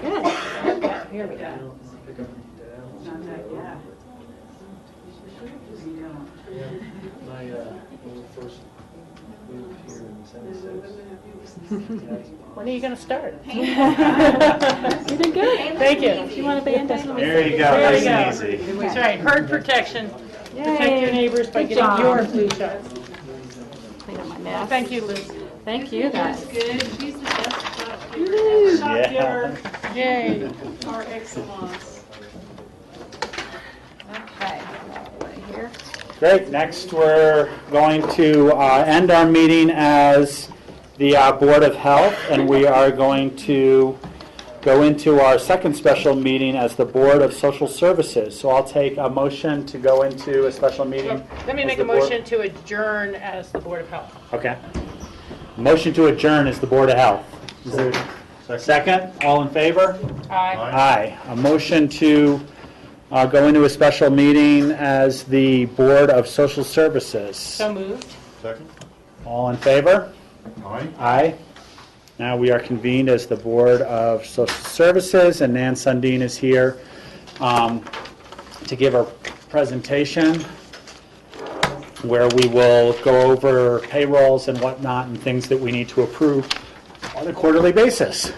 good. Okay, here we go. My, when we first moved here in '76. When are you going to start? You did good. Thank you. If you want a Band-Aid, let me There you see. go, There nice you and go. easy. That's right, herd protection. Protect Yay. your neighbors by Good getting job. your flu shot. Clean up my mess. Thank you, Liz. Thank you, guys. Good, she's the best shot Woo. shot Yeah. giver Yay. par excellence. Okay, right here. Great, next we're going to end our meeting as the Board of Health, and we are going to go into our second special meeting as the Board of Social Services. So I'll take a motion to go into a special meeting. Let me as make the a board- motion to adjourn as the Board of Health. Okay. Motion to adjourn as the Board of Health. Is there a second? All in favor? Aye. Aye. A motion to go into a special meeting as the Board of Social Services. So moved. Second? All in favor? Aye. Aye. Now we are convened as the Board of Social Services, and Nan Sundin is here to give a presentation where we will go over payrolls and whatnot and things that we need to approve on a quarterly basis.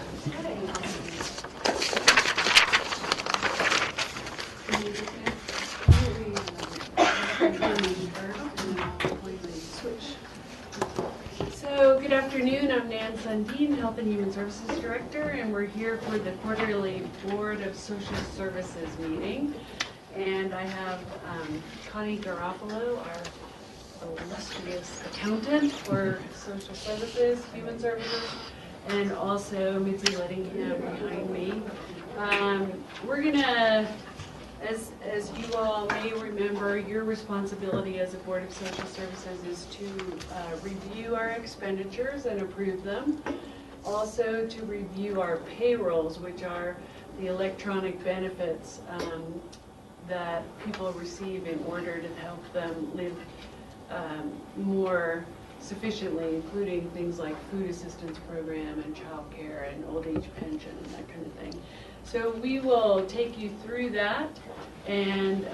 So, good afternoon, I'm Nan Sundin, Health and Human Services Director, and we're here for the quarterly Board of Social Services meeting. And I have Connie Garofalo, our illustrious accountant for social services, human services, and also Mitzi Lettingham behind me. We're gonna, as you all may remember, your responsibility as a Board of Social Services is to review our expenditures and approve them. Also to review our payrolls, which are the electronic benefits that people receive in order to help them live more sufficiently, including things like food assistance program and child care and old age pension and that kind of thing. So we will take you through that, and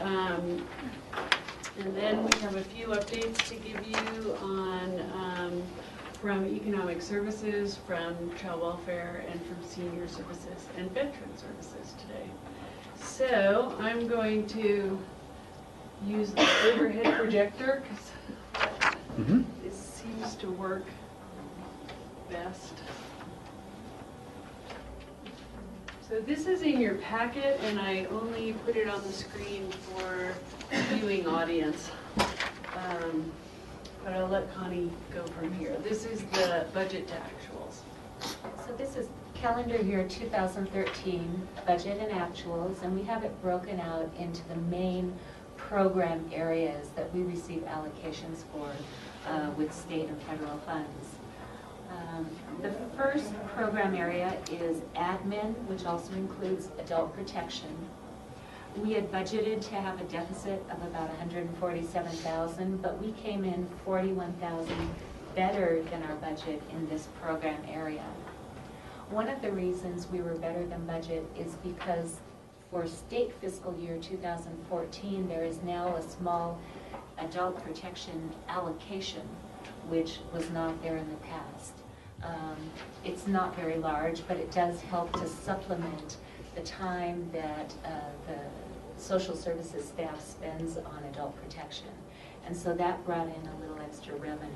then we have a few updates to give you on from Economic Services, from Child Welfare, and from Senior Services and Veteran Services today. So I'm going to use the overhead projector because it seems to work best. So this is in your packet, and I only put it on the screen for viewing audience. But I'll let Connie go from here. This is the budget to actuals. So this is calendar year 2013 budget and actuals, and we have it broken out into the main program areas that we receive allocations for with state and federal funds. The first program area is admin, which also includes adult protection. We had budgeted to have a deficit of about $147,000, but we came in $41,000 better than our budget in this program area. One of the reasons we were better than budget is because for state fiscal year 2014, there is now a small adult protection allocation, which was not there in the past. It's not very large, but it does help to supplement the time that the social services staff spends on adult protection. And so that brought in a little extra revenue.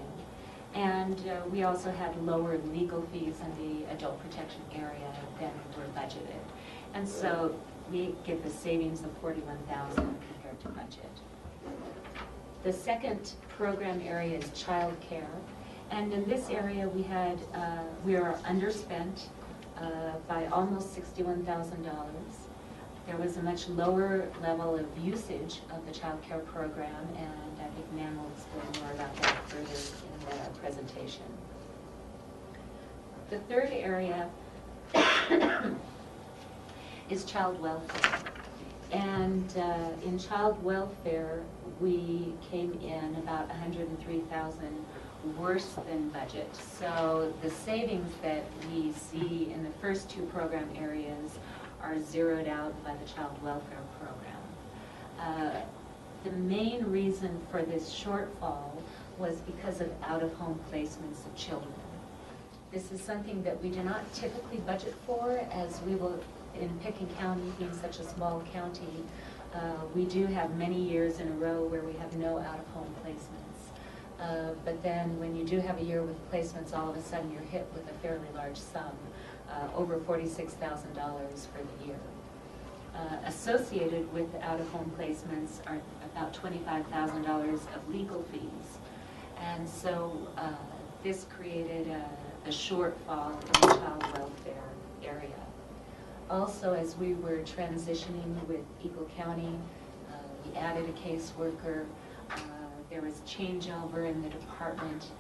And we also had lower legal fees in the adult protection area than were budgeted. And so we get the savings of $41,000 compared to budget. The second program area is child care. And in this area we are underspent by almost $61,000. There was a much lower level of usage of the child care program, and I think Nan will explain more about that further in the presentation. The third area is child welfare. And in child welfare, we came in about $103,000 worse than budget. So the savings that we see in the first two program areas are zeroed out by the child welfare program. The main reason for this shortfall was because of out-of-home placements of children. This is something that we do not typically budget for, as we will, in Pickens County being such a small county, we do have many years in a row where we have no out-of-home placements. But then when you do have a year with placements, all of a sudden you're hit with a fairly large sum, over $46,000 for the year. Associated with out-of-home placements are about $25,000 of legal fees. And so this created a shortfall in the child welfare area. Also, as we were transitioning with Eagle County, we added a caseworker. There was changeover in the department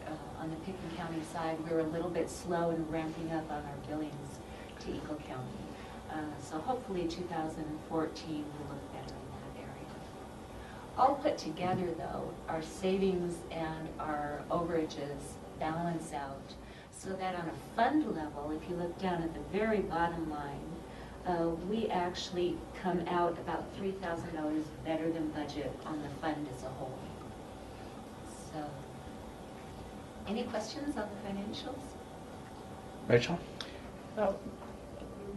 on the Pickens County side. We were a little bit slow in ramping up on our billings to Eagle County. So hopefully 2014 will look better in that area. All put together, though, our savings and our overages balance out so that on a fund level, if you look down at the very bottom line, we actually come out about $3,000 better than budget on the fund as a whole. So, any questions on the financials? Rachel?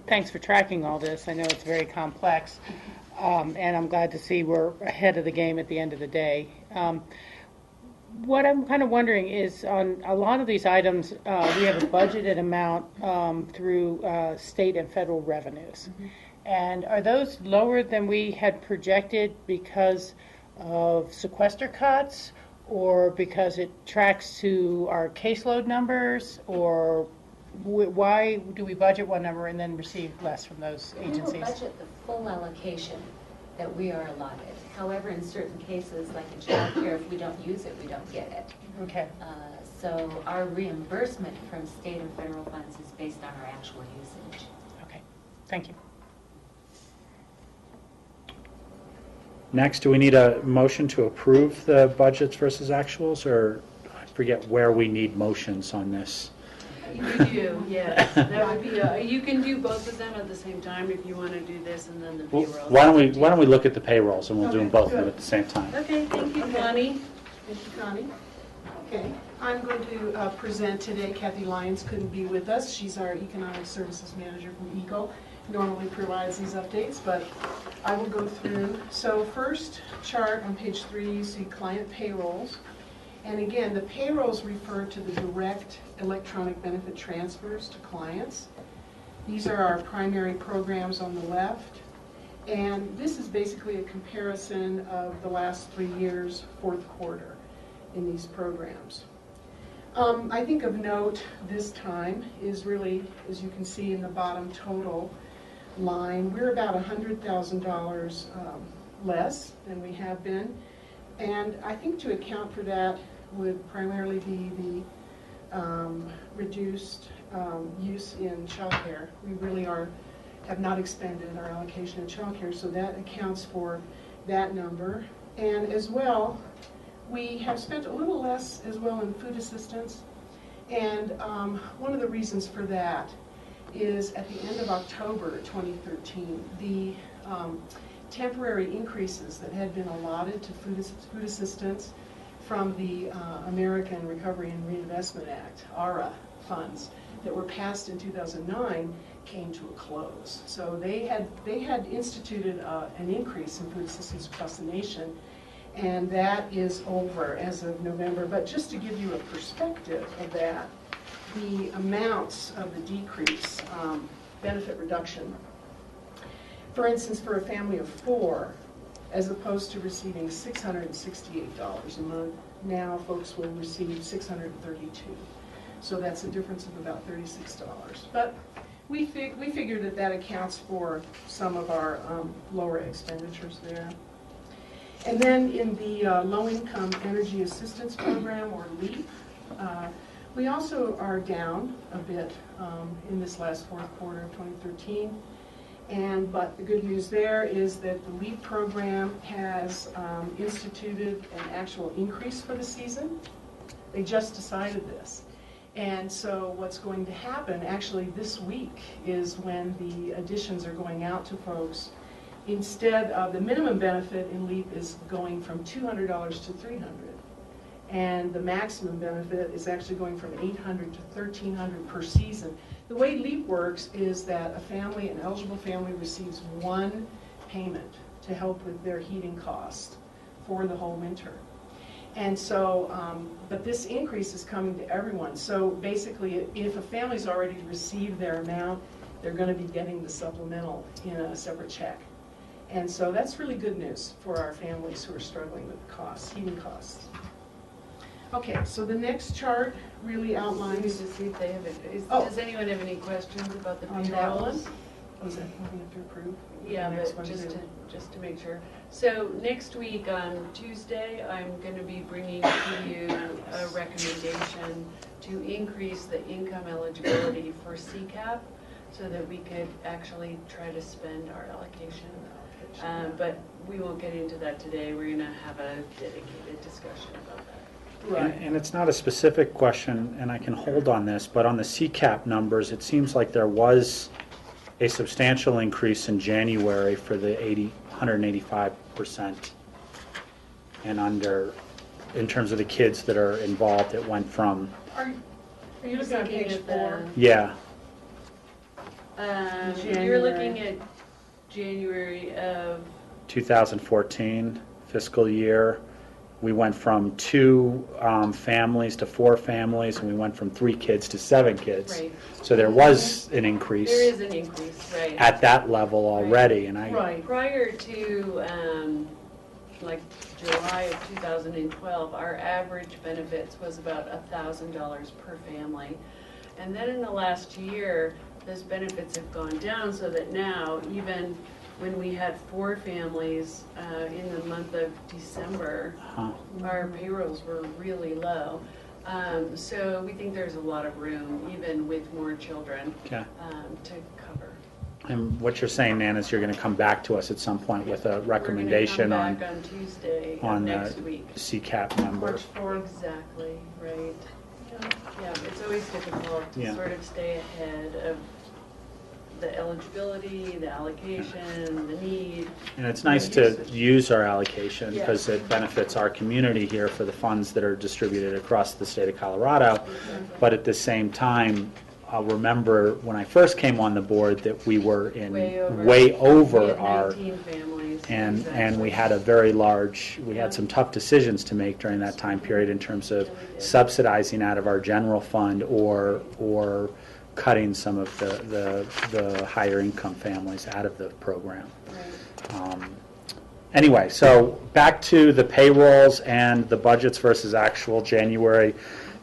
Thanks for tracking all this. I know it's very complex, and I'm glad to see we're ahead of the game at the end of the day. What I'm kind of wondering is, on a lot of these items, we have a budgeted amount through state and federal revenues. Mm-hmm. And are those lower than we had projected because of sequester cuts, or because it tracks to our caseload numbers, or why do we budget one number and then receive less from those agencies? We will budget the full allocation that we are allotted. However, in certain cases, like in child care, if we don't use it, we don't get it. Okay. So our reimbursement from state and federal funds is based on our actual usage. Okay. Thank you. Next, do we need a motion to approve the budgets versus actuals, or I forget where we need motions on this? You do, yes. That would be, you can do both of them at the same time if you want to do this and then the Well, payrolls. why don't we look at the payrolls, and we'll do them both of them at the same time. Okay, thank you, Connie. Thank you, Connie. Okay, I'm going to present today. Kathy Lyons couldn't be with us. She's our Economic Services Manager from EGLE. Normally provides these updates, but I will go through. So first chart on page 3, you see client payrolls. And again, the payrolls refer to the direct electronic benefit transfers to clients. These are our primary programs on the left. And this is basically a comparison of the last 3 years' fourth quarter in these programs. I think of note this time is really, as you can see in the bottom total line, we're about $100,000 less than we have been. And I think to account for that would primarily be the reduced use in childcare. We really have not expended our allocation in childcare, so that accounts for that number. And as well, we have spent a little less as well in food assistance. And one of the reasons for that is at the end of October 2013, the temporary increases that had been allotted to food assistance from the American Recovery and Reinvestment Act, ARA funds, that were passed in 2009 came to a close. So they had instituted an increase in food assistance across the nation, and that is over as of November. But just to give you a perspective of that, the amounts of the decrease, benefit reduction, for instance, for a family of 4, as opposed to receiving $668 a month, now folks will receive $632. So that's a difference of about $36. But we figure that accounts for some of our lower expenditures there. And then in the Low-Income Energy Assistance Program, or LEAP, we also are down a bit in this last fourth quarter of 2013. But the good news there is that the LEAP program has instituted an actual increase for the season. They just decided this. And so what's going to happen actually this week is when the additions are going out to folks. Instead of the minimum benefit in LEAP is going from $200 to $300. And the maximum benefit is actually going from $800 to $1,300 per season. The way LEAP works is that a family, an eligible family, receives one payment to help with their heating cost for the whole winter. And so, but this increase is coming to everyone. So basically, if a family's already received their amount, they're going to be getting the supplemental in a separate check. And so that's really good news for our families who are struggling with the costs, heating costs. Okay, so the next chart really outlines. To see if they have does anyone have any questions about the payrolls? Was that one we have to approve? Yeah, but just to make sure. So next week on Tuesday, I'm going to be bringing to you a recommendation to increase the income eligibility for CCAP so that we could actually try to spend our allocation. But we won't get into that today. We're going to have a dedicated discussion about that. Right. And it's not a specific question, and I can hold on this, but on the CCAP numbers, it seems like there was a substantial increase in January for the 185% and under, in terms of the kids that are involved. It went from... Are you looking at page 4? Yeah. You're looking at January of 2014 fiscal year. We went from 2 families to 4 families, and we went from 3 kids to 7 kids. Right. So there was an increase. There is an increase, right. At that level already, and Prior to like July of 2012, our average benefits was about $1,000 per family, and then in the last year, those benefits have gone down so that now even when we had 4 families in the month of December, our payrolls were really low. So we think there's a lot of room, even with more children, to cover. And what you're saying, Nan, is you're going to come back to us at some point with a recommendation on Tuesday on next week. CCAP number. March 4th. Exactly, right. Yeah, it's always difficult to sort of stay ahead of the eligibility, the allocation, the need. And it's nice to use our allocation because it benefits our community here for the funds that are distributed across the state of Colorado. But at the same time, I'll remember when I first came on the board that we were in way over our 19 families. And we had a very large, we had some tough decisions to make during that time period in terms of subsidizing out of our general fund or cutting some of the higher income families out of the program. Anyway, so back to the payrolls and the budgets versus actual January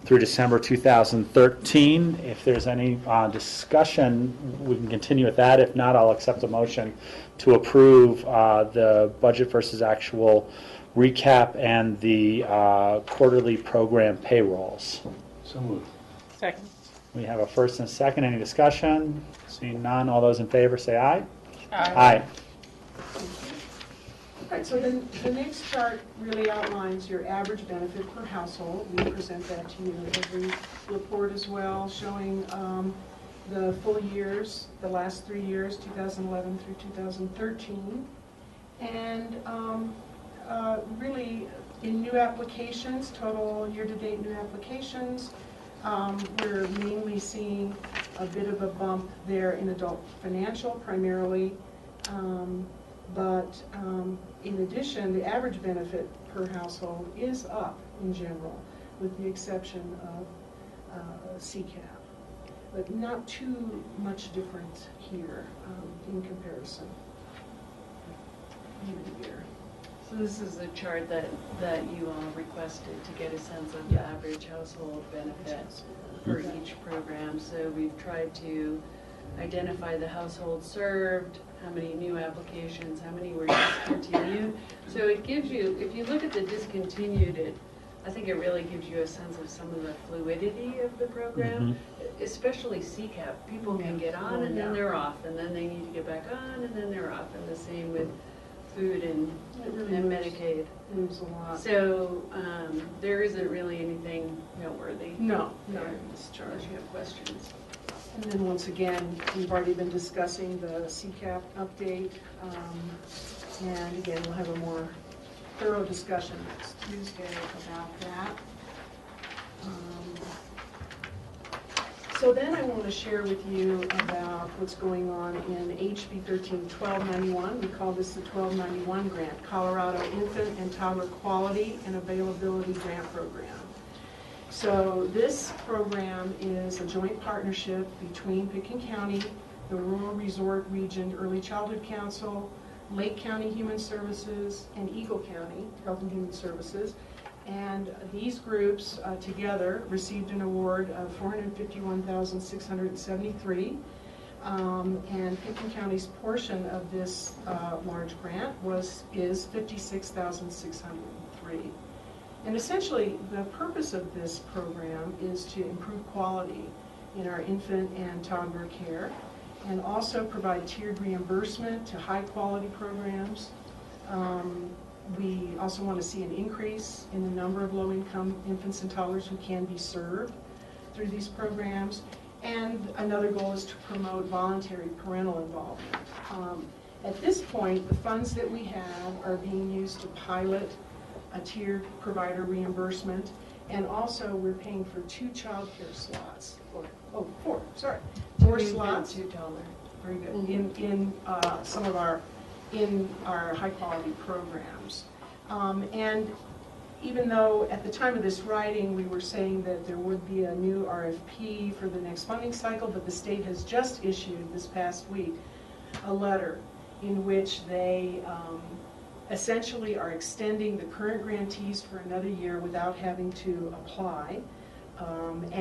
through December 2013. If there's any discussion, we can continue with that. If not, I'll accept a motion to approve the budget versus actual recap and the quarterly program payrolls. So moved. Second. We have a first and a second. Any discussion? Seeing none, all those in favor say aye. Aye. All right, so then the next chart really outlines your average benefit per household. We present that to you in every report as well, showing the full years, the last 3 years, 2011 through 2013. And really, in new applications, total year-to-date new applications, we're mainly seeing a bit of a bump there in adult financial primarily. But in addition, the average benefit per household is up in general, with the exception of CCAP. But not too much different here in comparison year to year. So this is a chart that you all requested to get a sense of the average household benefit for each program. So we've tried to identify the household served, how many new applications, how many were discontinued. So it gives you, if you look at the discontinued, I think it really gives you a sense of some of the fluidity of the program, especially CCAP. People can get on and then they're off, and then they need to get back on and then they're off, and the same with food and Medicaid. Moves a lot. So there isn't really anything noteworthy. No, there in this chart. Unless you have questions. And then once again, we've already been discussing the CCAP update. And again, we'll have a more thorough discussion next Tuesday about that. So then I want to share with you about what's going on in HB 13-1291. We call this the 1291 grant, Colorado Infant and Toddler Quality and Availability Grant Program. So this program is a joint partnership between Pitkin County, the Rural Resort Region Early Childhood Council, Lake County Human Services, and Eagle County Health and Human Services. And these groups together received an award of $451,673. And Pitkin County's portion of this large grant is $56,603. And essentially, the purpose of this program is to improve quality in our infant and toddler care, and also provide tiered reimbursement to high-quality programs. We also want to see an increase in the number of low-income infants and toddlers who can be served through these programs. And another goal is to promote voluntary parental involvement. At this point, the funds that we have are being used to pilot a tiered provider reimbursement, and also we're paying for 2 child care slots. Four slots. 2 toddler. Very good. In some of our high quality programs. And even though at the time of this writing we were saying that there would be a new RFP for the next funding cycle, but the state has just issued this past week a letter in which they essentially are extending the current grantees for another year without having to apply.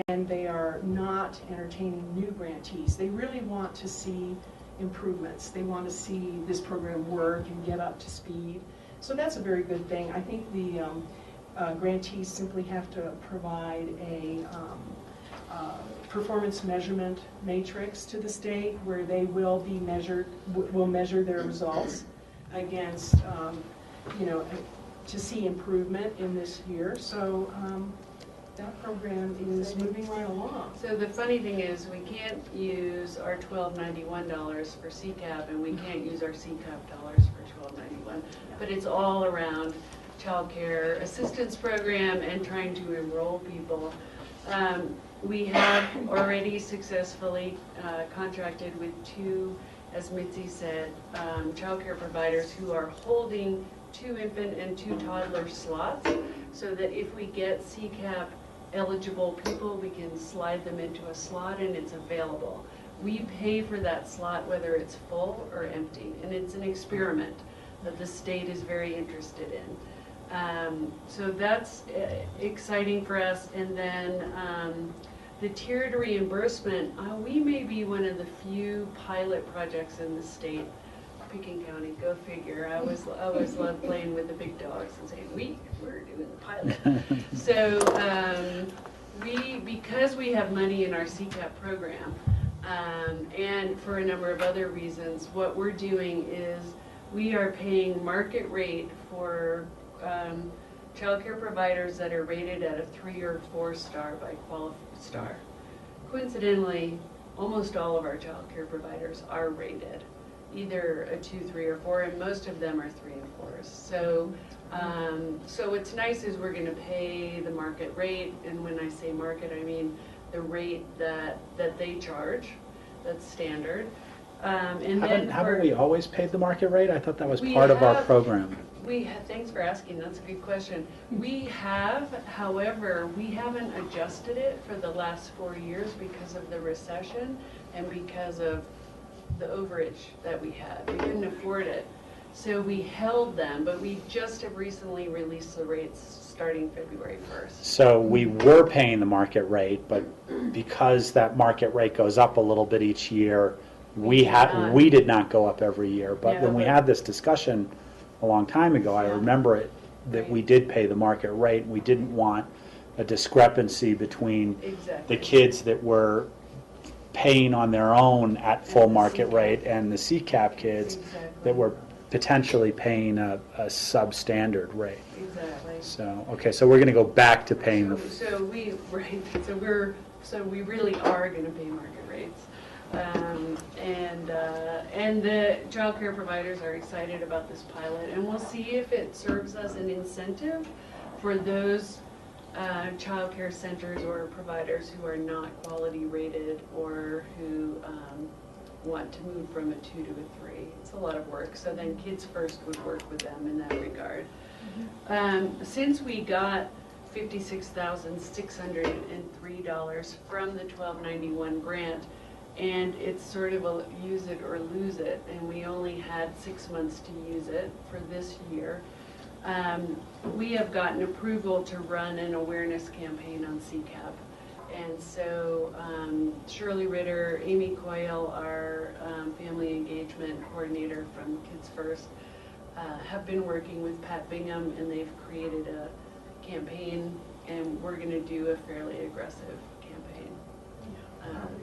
And they are not entertaining new grantees. They really want to see improvements. They want to see this program work and get up to speed. So that's a very good thing. I think the grantees simply have to provide a performance measurement matrix to the state where they will be will measure their results against, to see improvement in this year. So that program is moving right along. So the funny thing is, we can't use our $1291 for CCAP, and we can't use our CCAP dollars for $1291, but it's all around child care assistance program and trying to enroll people. We have already successfully contracted with 2, as Mitzi said, child care providers who are holding 2 infant and 2 toddler slots, so that if we get CCAP eligible people, we can slide them into a slot and it's available. We pay for that slot whether it's full or empty, and it's an experiment that the state is very interested in. So that's exciting for us. And then the tiered reimbursement, we may be one of the few pilot projects in the state. Picking County, go figure. I always love playing with the big dogs and saying, we're doing the pilot. So because we have money in our CCAP program, and for a number of other reasons, what we're doing is we are paying market rate for child care providers that are rated at a 3 or 4 star by QualiStar. Coincidentally, almost all of our child care providers are rated either a 2, 3, or 4, and most of them are 3 and 4s. So, so what's nice is we're going to pay the market rate, and when I say market, I mean the rate that they charge. That's standard. And haven't we always paid the market rate? I thought that was part of our program. Thanks for asking. That's a good question. We have, however, we haven't adjusted it for the last 4 years because of the recession and because of the overage that we had. We couldn't afford it. So we held them, but we just have recently released the rates starting February 1st. So we were paying the market rate, but because that market rate goes up a little bit each year, we did not go up every year. But when we had this discussion a long time ago, I remember it that we did pay the market rate. We didn't want a discrepancy between the kids that were paying on their own at full market rate and the CCAP kids that were potentially paying a substandard rate. Exactly. So okay, so we're going to go back to paying the. So we really are going to pay market rates, and the child care providers are excited about this pilot, and we'll see if it serves as an incentive for those child care centers or providers who are not quality rated or who want to move from a 2 to a 3. It's a lot of work. So then Kids First would work with them in that regard. Since we got $56,603 from the 1291 grant, and it's sort of a use it or lose it, and we only had 6 months to use it for this year, we have gotten approval to run an awareness campaign on CCAP. And so Shirley Ritter, Amy Coyle, our family engagement coordinator from Kids First, have been working with Pat Bingham, and they've created a campaign, and we're going to do a fairly aggressive campaign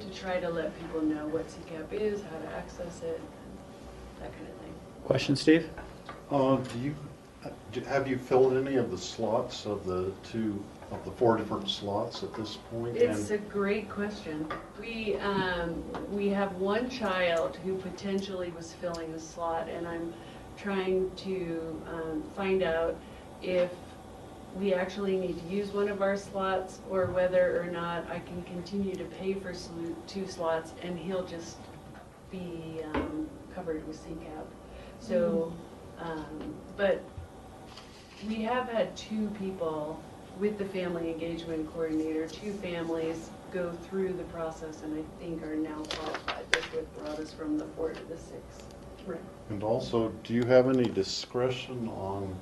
to try to let people know what CCAP is, how to access it, that kind of thing. Question, Steve? Have you filled any of the slots of the 4 different slots at this point? It's a great question. We have one child who potentially was filling a slot, and I'm trying to find out if we actually need to use one of our slots or whether or not I can continue to pay for 2 slots and he'll just be covered with CCAP. So, but we have had 2 people with the family engagement coordinator, 2 families go through the process and I think are now qualified. That's what brought us from the 4 to the 6. Right. And also, do you have any discretion on,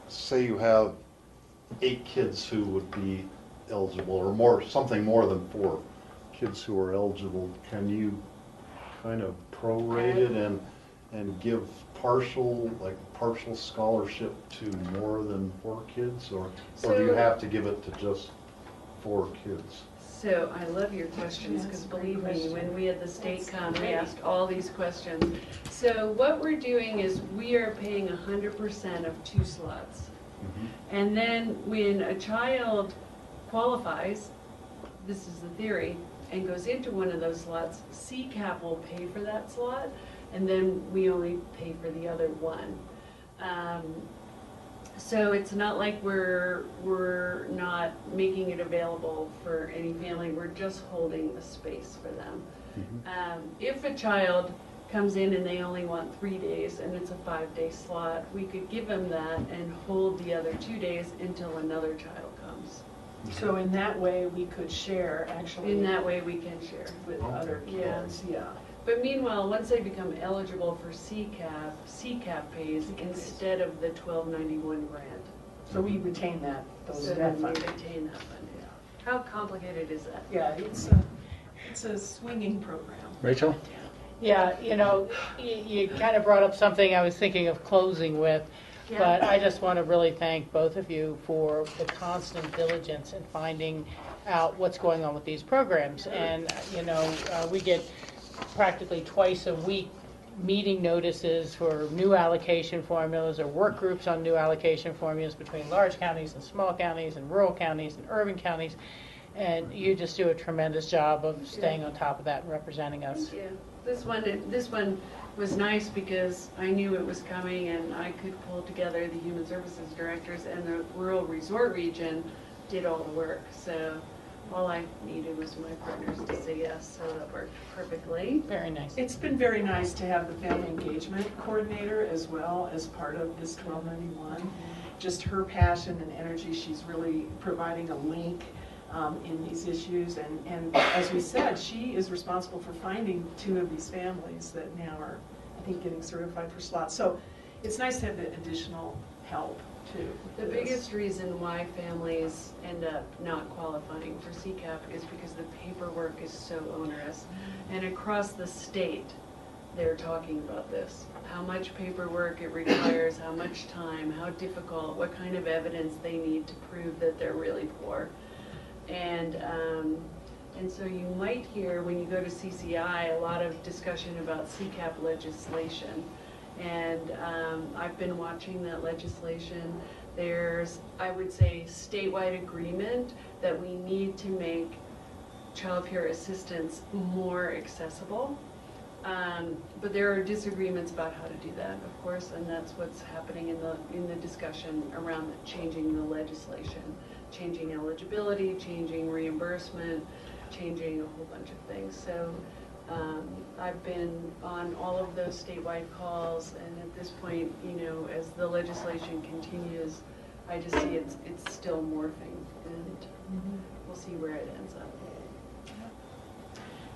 say you have 8 kids who would be eligible, or something more than 4 kids who are eligible, can you kind of prorate it and give partial scholarship to more than 4 kids, or do you have to give it to just 4 kids? So I love your questions, because believe me, when we had the state come, we asked all these questions. So what we're doing is we are paying 100% of 2 slots. And then when a child qualifies, this is the theory, and goes into one of those slots, CCAP will pay for that slot, and then we only pay for the other one. So it's not like we're not making it available for any family, we're just holding a space for them. If a child comes in and they only want 3 days and it's a 5-day slot, we could give them that and hold the other 2 days until another child comes. So in that way, we could share, actually. In that way, we can share with other kids, yeah. But meanwhile, once they become eligible for CCAP pays instead of the 1291 grant. So we retain that, So that then we fund. retain that fund, yeah. How complicated is that? Yeah, it's a swinging program. Rachel? Yeah, you kind of brought up something I was thinking of closing with, but I just want to really thank both of you for the constant diligence in finding out what's going on with these programs. And, we get practically twice a week meeting notices for new allocation formulas or work groups on new allocation formulas between large counties and small counties and rural counties and urban counties. And you just do a tremendous job of staying on top of that and representing us. Yeah, this one was nice because I knew it was coming and I could pull together the human services directors, and the rural resort region did all the work. So all I needed was my partners to say yes, so that worked perfectly. Very nice. It's been very nice to have the family engagement coordinator as well as part of this 1291. Just her passion and energy, she's really providing a link in these issues. And as we said, she is responsible for finding 2 of these families that now are, I think, getting certified for slots. So it's nice to have the additional help too. The biggest reason why families end up not qualifying for CCAP is because the paperwork is so onerous. And across the state, they're talking about this. How much paperwork it requires, how much time, how difficult, what kind of evidence they need to prove that they're really poor. And so you might hear, when you go to CCI, a lot of discussion about CCAP legislation. And I've been watching that legislation. There's, I would say, statewide agreement that we need to make child care assistance more accessible. But there are disagreements about how to do that, of course, and that's what's happening in the discussion around changing the legislation, changing eligibility, changing reimbursement, changing a whole bunch of things. So I've been on all of those statewide calls, and at this point, as the legislation continues, I just see it's still morphing, and we'll see where it ends up.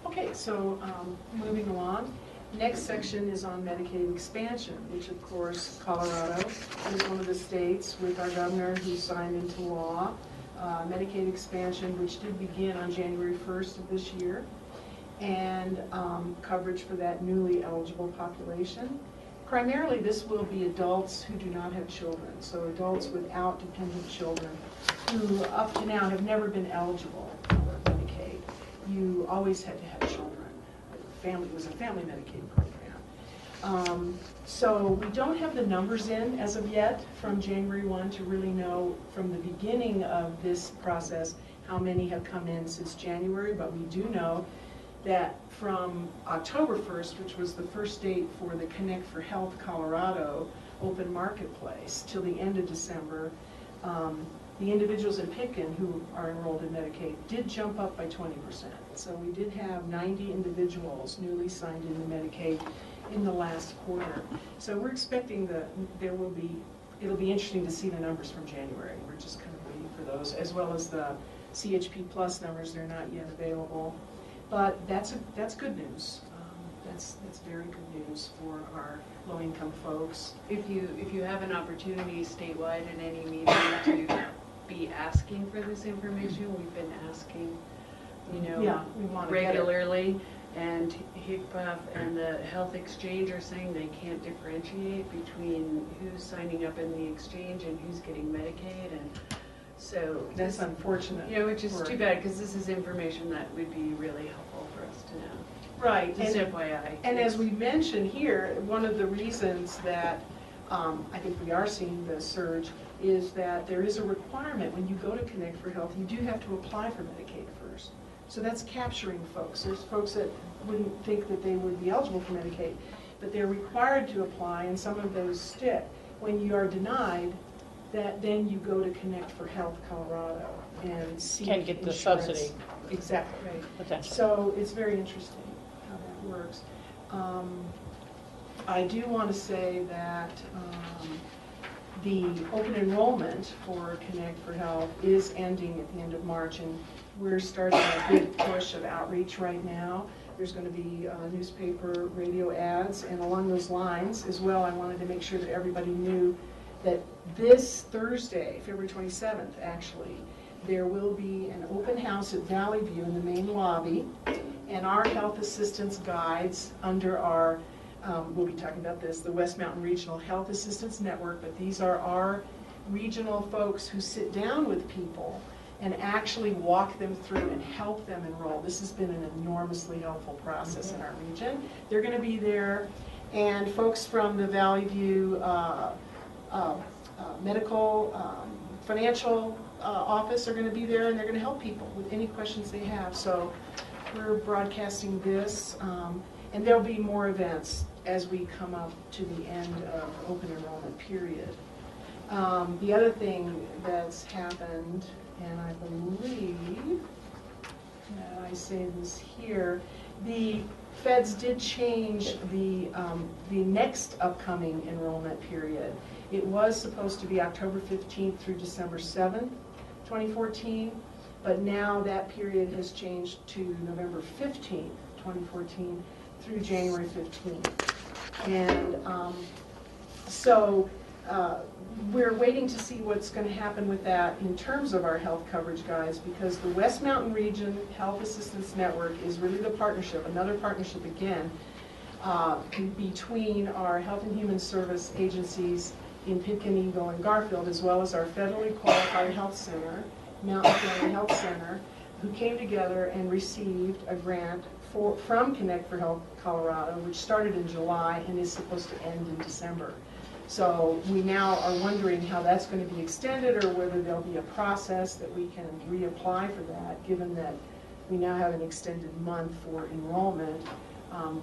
Okay, so moving along. Next section is on Medicaid expansion, which of course Colorado is one of the states with our governor who signed into law Medicaid expansion, which did begin on January 1st of this year, and coverage for that newly eligible population. Primarily this will be adults who do not have children, so adults without dependent children who up to now have never been eligible for Medicaid. You always had to have children. It was a family Medicaid program. So we don't have the numbers in as of yet from January 1 to really know from the beginning of this process how many have come in since January, but we do know that from October 1st, which was the first date for the Connect for Health Colorado open marketplace, till the end of December, the individuals in Pitkin who are enrolled in Medicaid did jump up by 20%. So we did have 90 individuals newly signed into Medicaid in the last quarter. So we're expecting it'll be interesting to see the numbers from January. We're just kind of waiting for those, as well as the CHP Plus numbers. They're not yet available. But that's good news. That's very good news for our low-income folks. If you have an opportunity statewide in any meeting to be asking for this information, we've been asking, we want to regularly, and HICPAF and the Health Exchange are saying they can't differentiate between who's signing up in the exchange and who's getting Medicaid, and so that's unfortunate. Which is too bad, because this is information that would be really helpful for us to know. Right. Just FYI. And as we mentioned here, one of the reasons that I think we are seeing the surge is that there is a requirement when you go to Connect for Health, you do have to apply for Medicaid first. So that's capturing folks. There's folks that wouldn't think that they would be eligible for Medicaid, but they're required to apply, and some of those stick. When you are denied, then you go to Connect for Health Colorado and seek Can't get the insurance. subsidy. Exactly. Right. Potentially. So it's very interesting how that works. I do want to say that the open enrollment for Connect for Health is ending at the end of March, and we're starting a big push of outreach right now. There's going to be newspaper, radio ads, and along those lines as well, I wanted to make sure that everybody knew that this Thursday, February 27th, actually, there will be an open house at Valley View in the main lobby, and our health assistance guides under our, we'll be talking about this, the West Mountain Regional Health Assistance Network, but these are our regional folks who sit down with people and actually walk them through and help them enroll. This has been an enormously helpful process in our region. They're going to be there, and folks from the Valley View medical, financial office are going to be there, and they're going to help people with any questions they have. So we're broadcasting this, and there'll be more events as we come up to the end of open enrollment period. The other thing that's happened, and I believe that I say this here, the feds did change the next upcoming enrollment period. It was supposed to be October 15th through December 7th, 2014, but now that period has changed to November 15th, 2014 through January 15th. And so we're waiting to see what's going to happen with that in terms of our health coverage guides, because the West Mountain Region Health Assistance Network is really the partnership, another partnership again, between our Health and Human Service agencies in Pitkin, Eagle, and Garfield, as well as our federally qualified health center, Mountain Family Health Center, who came together and received a grant from Connect for Health Colorado, which started in July and is supposed to end in December. So we now are wondering how that's going to be extended, or whether there'll be a process that we can reapply for that, given that we now have an extended month for enrollment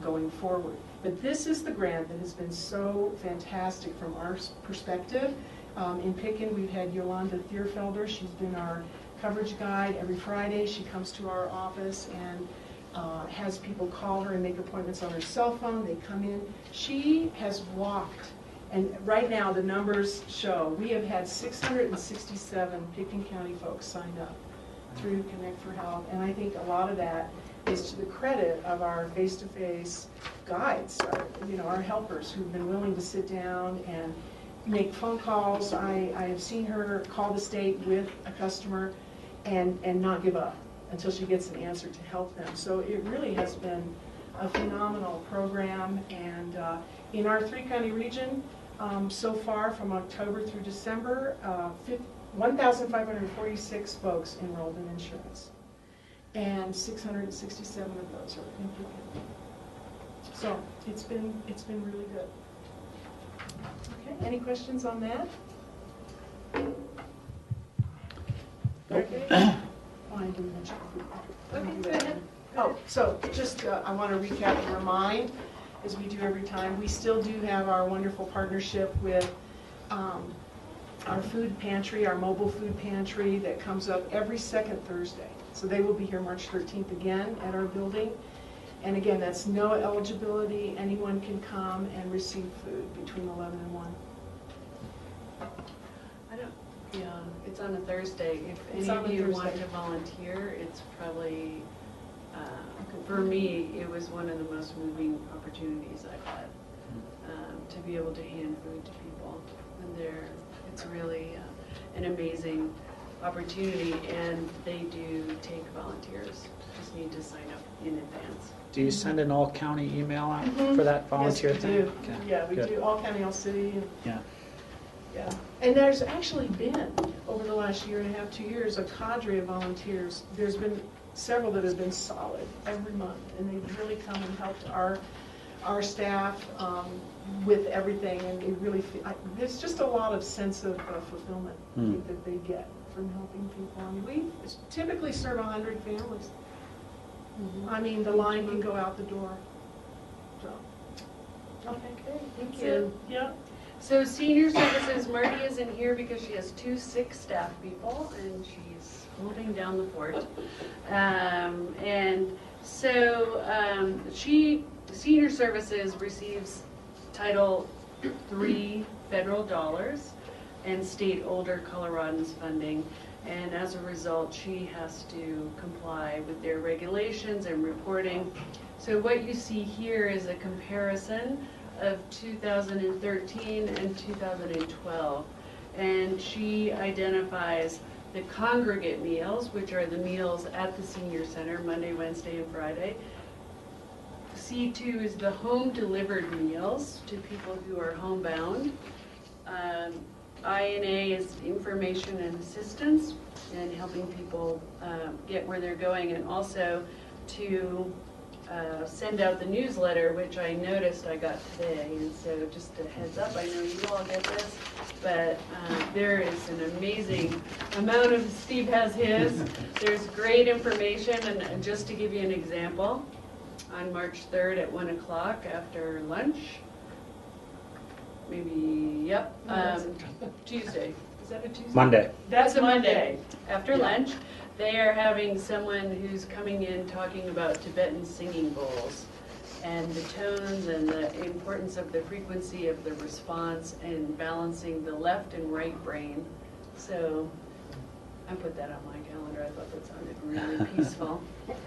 going forward. But this is the grant that has been so fantastic from our perspective. In Pitkin, we've had Yolanda Thierfelder. She's been our coverage guide every Friday. She comes to our office and has people call her and make appointments on her cell phone. They come in. She has walked, and right now the numbers show we have had 667 Pitkin County folks signed up through Connect for Health, and I think a lot of that is to the credit of our face-to-face guides, our helpers who've been willing to sit down and make phone calls. I have seen her call the state with a customer and not give up until she gets an answer to help them. So it really has been a phenomenal program, and in our three-county region, so far from October through December, 1,546 folks enrolled in insurance, and 667 of those are in Pitkin. So it's been really good. Okay, any questions on that? Okay. I didn't mention food. Okay, go ahead. Oh, so just I want to recap and remind, as we do every time, we still do have our wonderful partnership with our food pantry, our mobile food pantry that comes up every second Thursday. So they will be here March 13th again at our building. And again, that's no eligibility. Anyone can come and receive food between 11 and 1. Yeah, it's on a Thursday. If any of you want to volunteer, it's probably, for me, it was one of the most moving opportunities I've had, to be able to hand food to people. And it's really an amazing opportunity, and they do take volunteers. Just need to sign up in advance. Do you send an all-county email out for that volunteer yes, we thing? do. Okay. Yeah, we Good. do. All County, All City. Yeah. Yeah. And there's actually been, over the last year and a half, 2 years, a cadre of volunteers. There's been several that have been solid every month, and they've really come and helped our staff with everything, and they really there's just a lot of sense of fulfillment that they get from helping people. I mean, we typically serve 100 families. I mean, the line can go out the door. So, okay, thank you. Yeah. So senior services, Marty isn't here because she has 2 sick staff people and she's holding down the fort. And so senior services receives Title III federal dollars and state older Coloradans funding. and as a result, she has to comply with their regulations and reporting. So what you see here is a comparison of 2013 and 2012. And she identifies the congregate meals, which are the meals at the senior center, Monday, Wednesday, and Friday. C2 is the home delivered meals to people who are homebound. I&A is information and assistance and helping people get where they're going, and also to send out the newsletter, which I noticed I got today. And so just a heads up, I know you all get this, but there is an amazing amount of, Steve has his, there's great information, and just to give you an example, on March 3rd at 1 o'clock after lunch, maybe, yep, Tuesday. Is that a Tuesday? Monday. That's a Monday. After lunch, they are having someone who's coming in talking about Tibetan singing bowls and the tones and the importance of the frequency of the response and balancing the left and right brain. So I put that on my calendar. I thought that sounded really peaceful.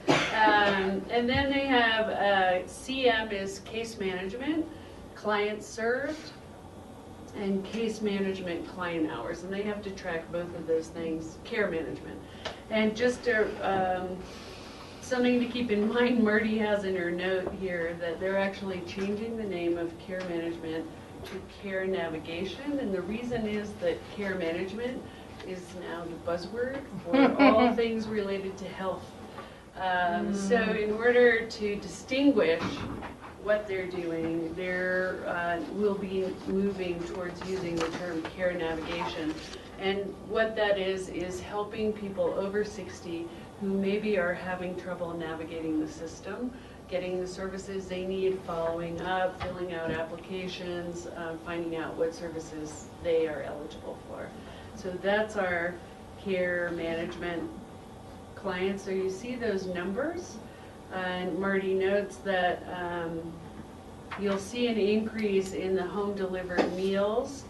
And then they have CM is case management, client served, and case management client hours. And they have to track both of those things, care management. And just something to keep in mind, Marty has in her note here that they're actually changing the name of care management to care navigation. And the reason is that care management is now the buzzword for all things related to health. So in order to distinguish what they're doing, they will be moving towards using the term care navigation. And what that is helping people over 60 who maybe are having trouble navigating the system, getting the services they need, following up, filling out applications, finding out what services they are eligible for. So that's our care management clients. So you see those numbers, and Marty notes that you'll see an increase in the home delivered meals,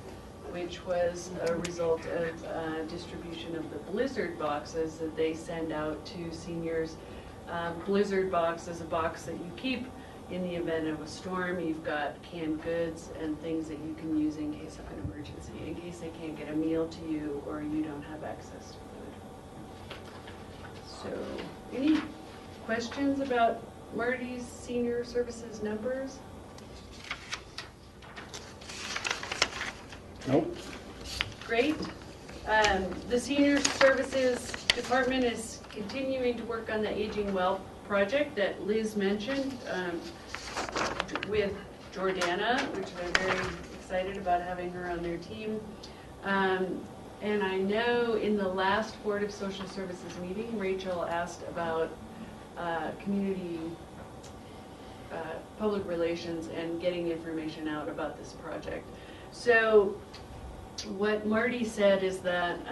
which was a result of distribution of the blizzard boxes that they send out to seniors. Blizzard box is a box that you keep in the event of a storm. You've got canned goods and things that you can use in case of an emergency, in case they can't get a meal to you or you don't have access to food. So, any questions about Marty's senior services numbers? Nope. Great. The Senior Services Department is continuing to work on the Aging Well project that Liz mentioned with Jordana, which they're very excited about having her on their team. And I know in the last Board of Social Services meeting, Rachel asked about community public relations and getting information out about this project. So what Marty said is that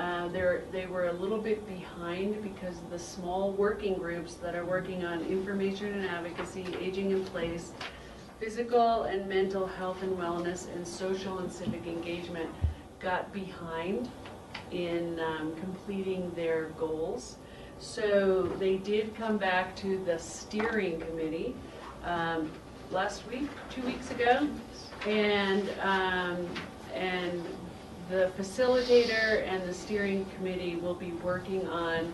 they were a little bit behind because of the small working groups that are working on information and advocacy, aging in place, physical and mental health and wellness, and social and civic engagement got behind in completing their goals. So they did come back to the steering committee last week, 2 weeks ago, and the facilitator and the steering committee will be working on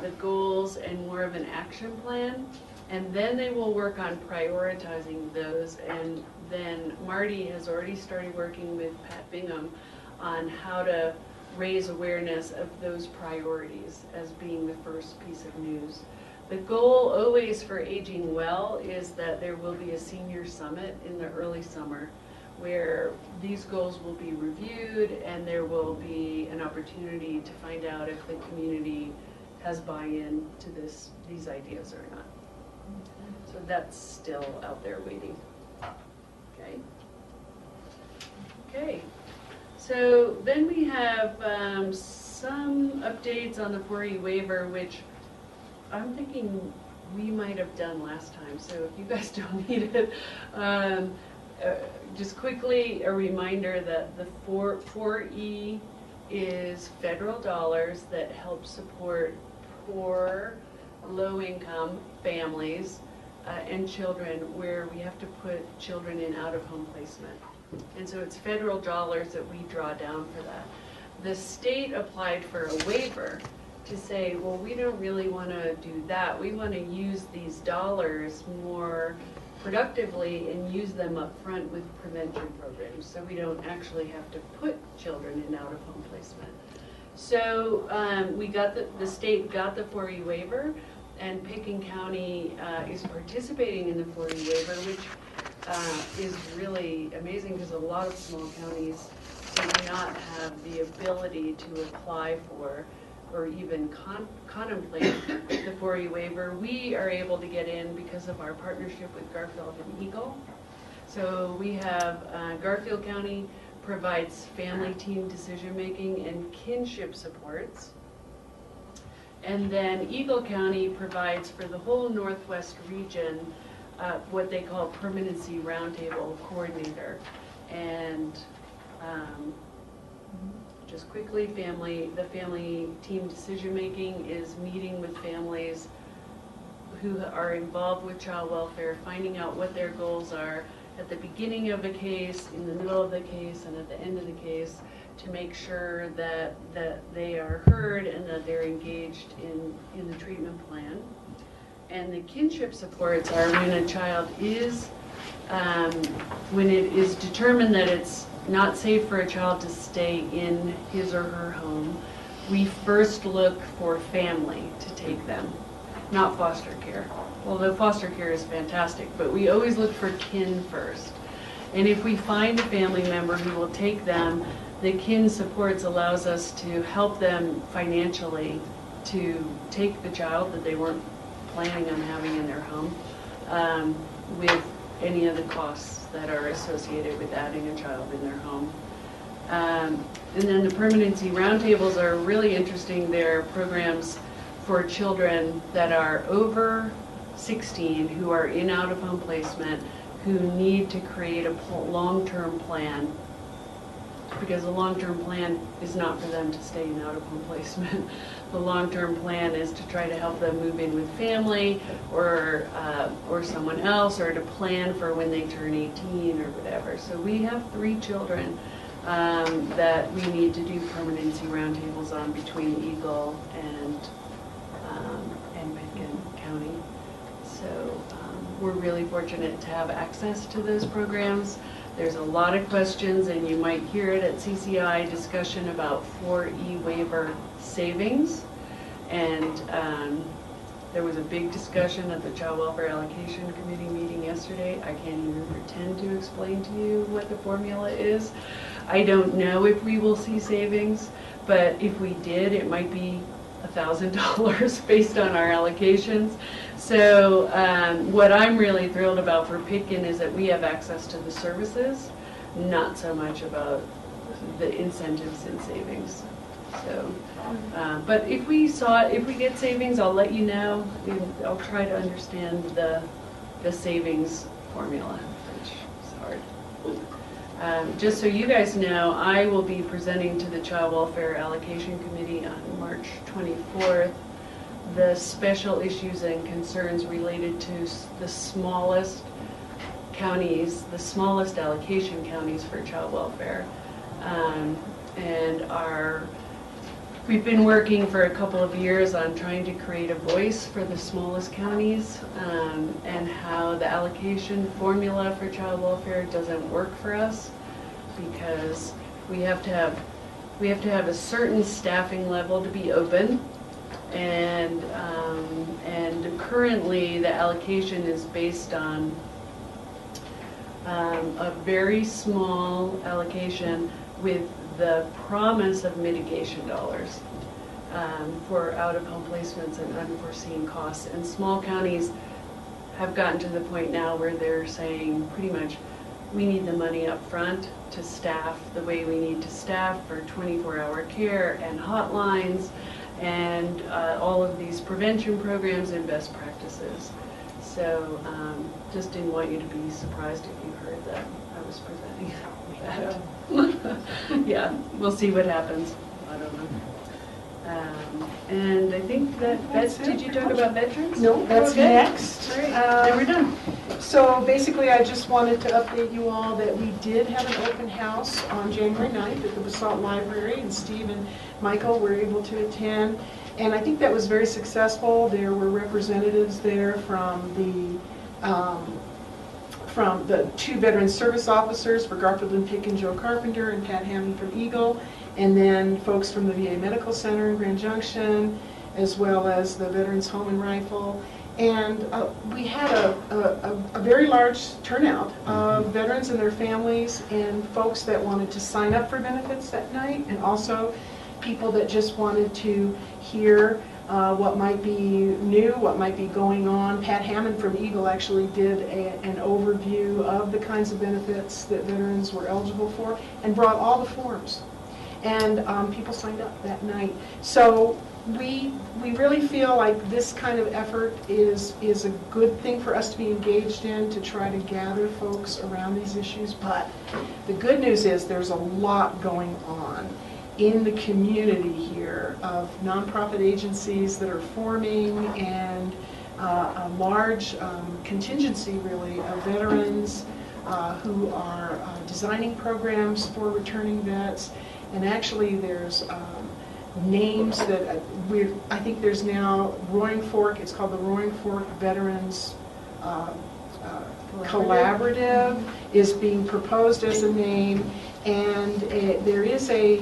the goals and more of an action plan, and then they will work on prioritizing those. And then Marty has already started working with Pat Bingham on how to raise awareness of those priorities as being the first piece of news. The goal always for Aging Well is that there will be a senior summit in the early summer where these goals will be reviewed and there will be an opportunity to find out if the community has buy-in to these ideas or not. So that's still out there waiting. Okay. Okay. So then we have some updates on the 4E waiver, which I'm thinking we might have done last time. So if you guys don't need it, just quickly a reminder that the 4E is federal dollars that help support poor, low-income families and children where we have to put children in out-of-home placement. And so it's federal dollars that we draw down for that. The state applied for a waiver to say, well, we don't really want to do that. We want to use these dollars more productively and use them up front with prevention programs, so we don't actually have to put children in out-of-home placement. So the state got the 4E waiver, and Pitkin County is participating in the 4E waiver, which is really amazing because a lot of small counties do not have the ability to apply for or even contemplate the 4E waiver. We are able to get in because of our partnership with Garfield and Eagle. So we have Garfield County provides family team decision-making and kinship supports. And then Eagle County provides for the whole Northwest region what they call permanency roundtable coordinator. And just quickly, the family team decision-making is meeting with families who are involved with child welfare, finding out what their goals are at the beginning of a case, in the middle of the case, and at the end of the case, to make sure that they are heard and that they're engaged in the treatment plan. And the kinship supports are when a child is, when it is determined that it's not safe for a child to stay in his or her home, we first look for family to take them, not foster care. Although foster care is fantastic, but we always look for kin first. And if we find a family member who will take them, the kin supports allows us to help them financially to take the child that they weren't planning on having in their home with any of the costs that are associated with adding a child in their home. And then the permanency roundtables are really interesting. They're programs for children that are over 16 who are in out-of-home placement who need to create a long-term plan, because a long-term plan is not for them to stay in out-of-home placement. The long-term plan is to try to help them move in with family or someone else, or to plan for when they turn 18 or whatever. So we have 3 children that we need to do permanency roundtables on between Eagle and Pitkin County. So we're really fortunate to have access to those programs. There's a lot of questions, and you might hear it at CCI discussion about 4E waiver savings. And there was a big discussion at the Child Welfare Allocation Committee meeting yesterday. I can't even pretend to explain to you what the formula is. I don't know if we will see savings, but if we did, it might be $1,000 based on our allocations. So what I'm really thrilled about for Pitkin is that we have access to the services, not so much about the incentives and savings. So, but if we get savings, I'll let you know. I'll try to understand the savings formula, which is hard. Just so you guys know, I will be presenting to the Child Welfare Allocation Committee on March 24th the special issues and concerns related to the smallest counties, the smallest allocation counties for child welfare. We've been working for a couple of years on trying to create a voice for the smallest counties, and how the allocation formula for child welfare doesn't work for us, because we have to have a certain staffing level to be open, and currently the allocation is based on a very small allocation with the promise of mitigation dollars for out-of-home placements and unforeseen costs. And small counties have gotten to the point now where they're saying pretty much, we need the money up front to staff the way we need to staff for 24-hour care and hotlines and all of these prevention programs and best practices. So just didn't want you to be surprised if you heard that I was presenting that. Yeah, we'll see what happens. I don't know. And I think that's, did you talk about veterans? No, that's Okay. next. All right, then we're done. So basically, I just wanted to update you all that we did have an open house on January 9th at the BOCC Library, and Steve and Michael were able to attend. And I think that was very successful. There were representatives there from the two veteran service officers for Garfield and Pick and Joe Carpenter and Pat Hammond from Eagle, and then folks from the VA Medical Center in Grand Junction, as well as the Veterans Home and Rifle. And we had a very large turnout of veterans and their families and folks that wanted to sign up for benefits that night, and also people that just wanted to hear what might be new, what might be going on. Pat Hammond from Eagle actually did an overview of the kinds of benefits that veterans were eligible for and brought all the forms. And people signed up that night. So we really feel like this kind of effort is a good thing for us to be engaged in, to try to gather folks around these issues. But the good news is there's a lot going on in the community here of nonprofit agencies that are forming, and a large contingency really of veterans who are designing programs for returning vets. And actually there's names that I think there's now Roaring Fork, it's called the Roaring Fork Veterans Collaborative is being proposed as a name. And there is a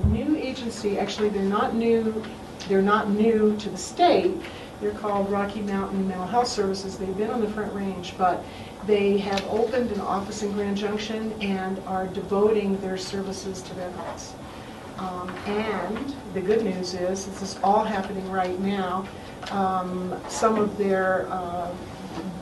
new agency, actually they're not new to the state. They're called Rocky Mountain Mental Health Services. They've been on the Front Range, but they have opened an office in Grand Junction and are devoting their services to veterans. And the good news is, this is all happening right now,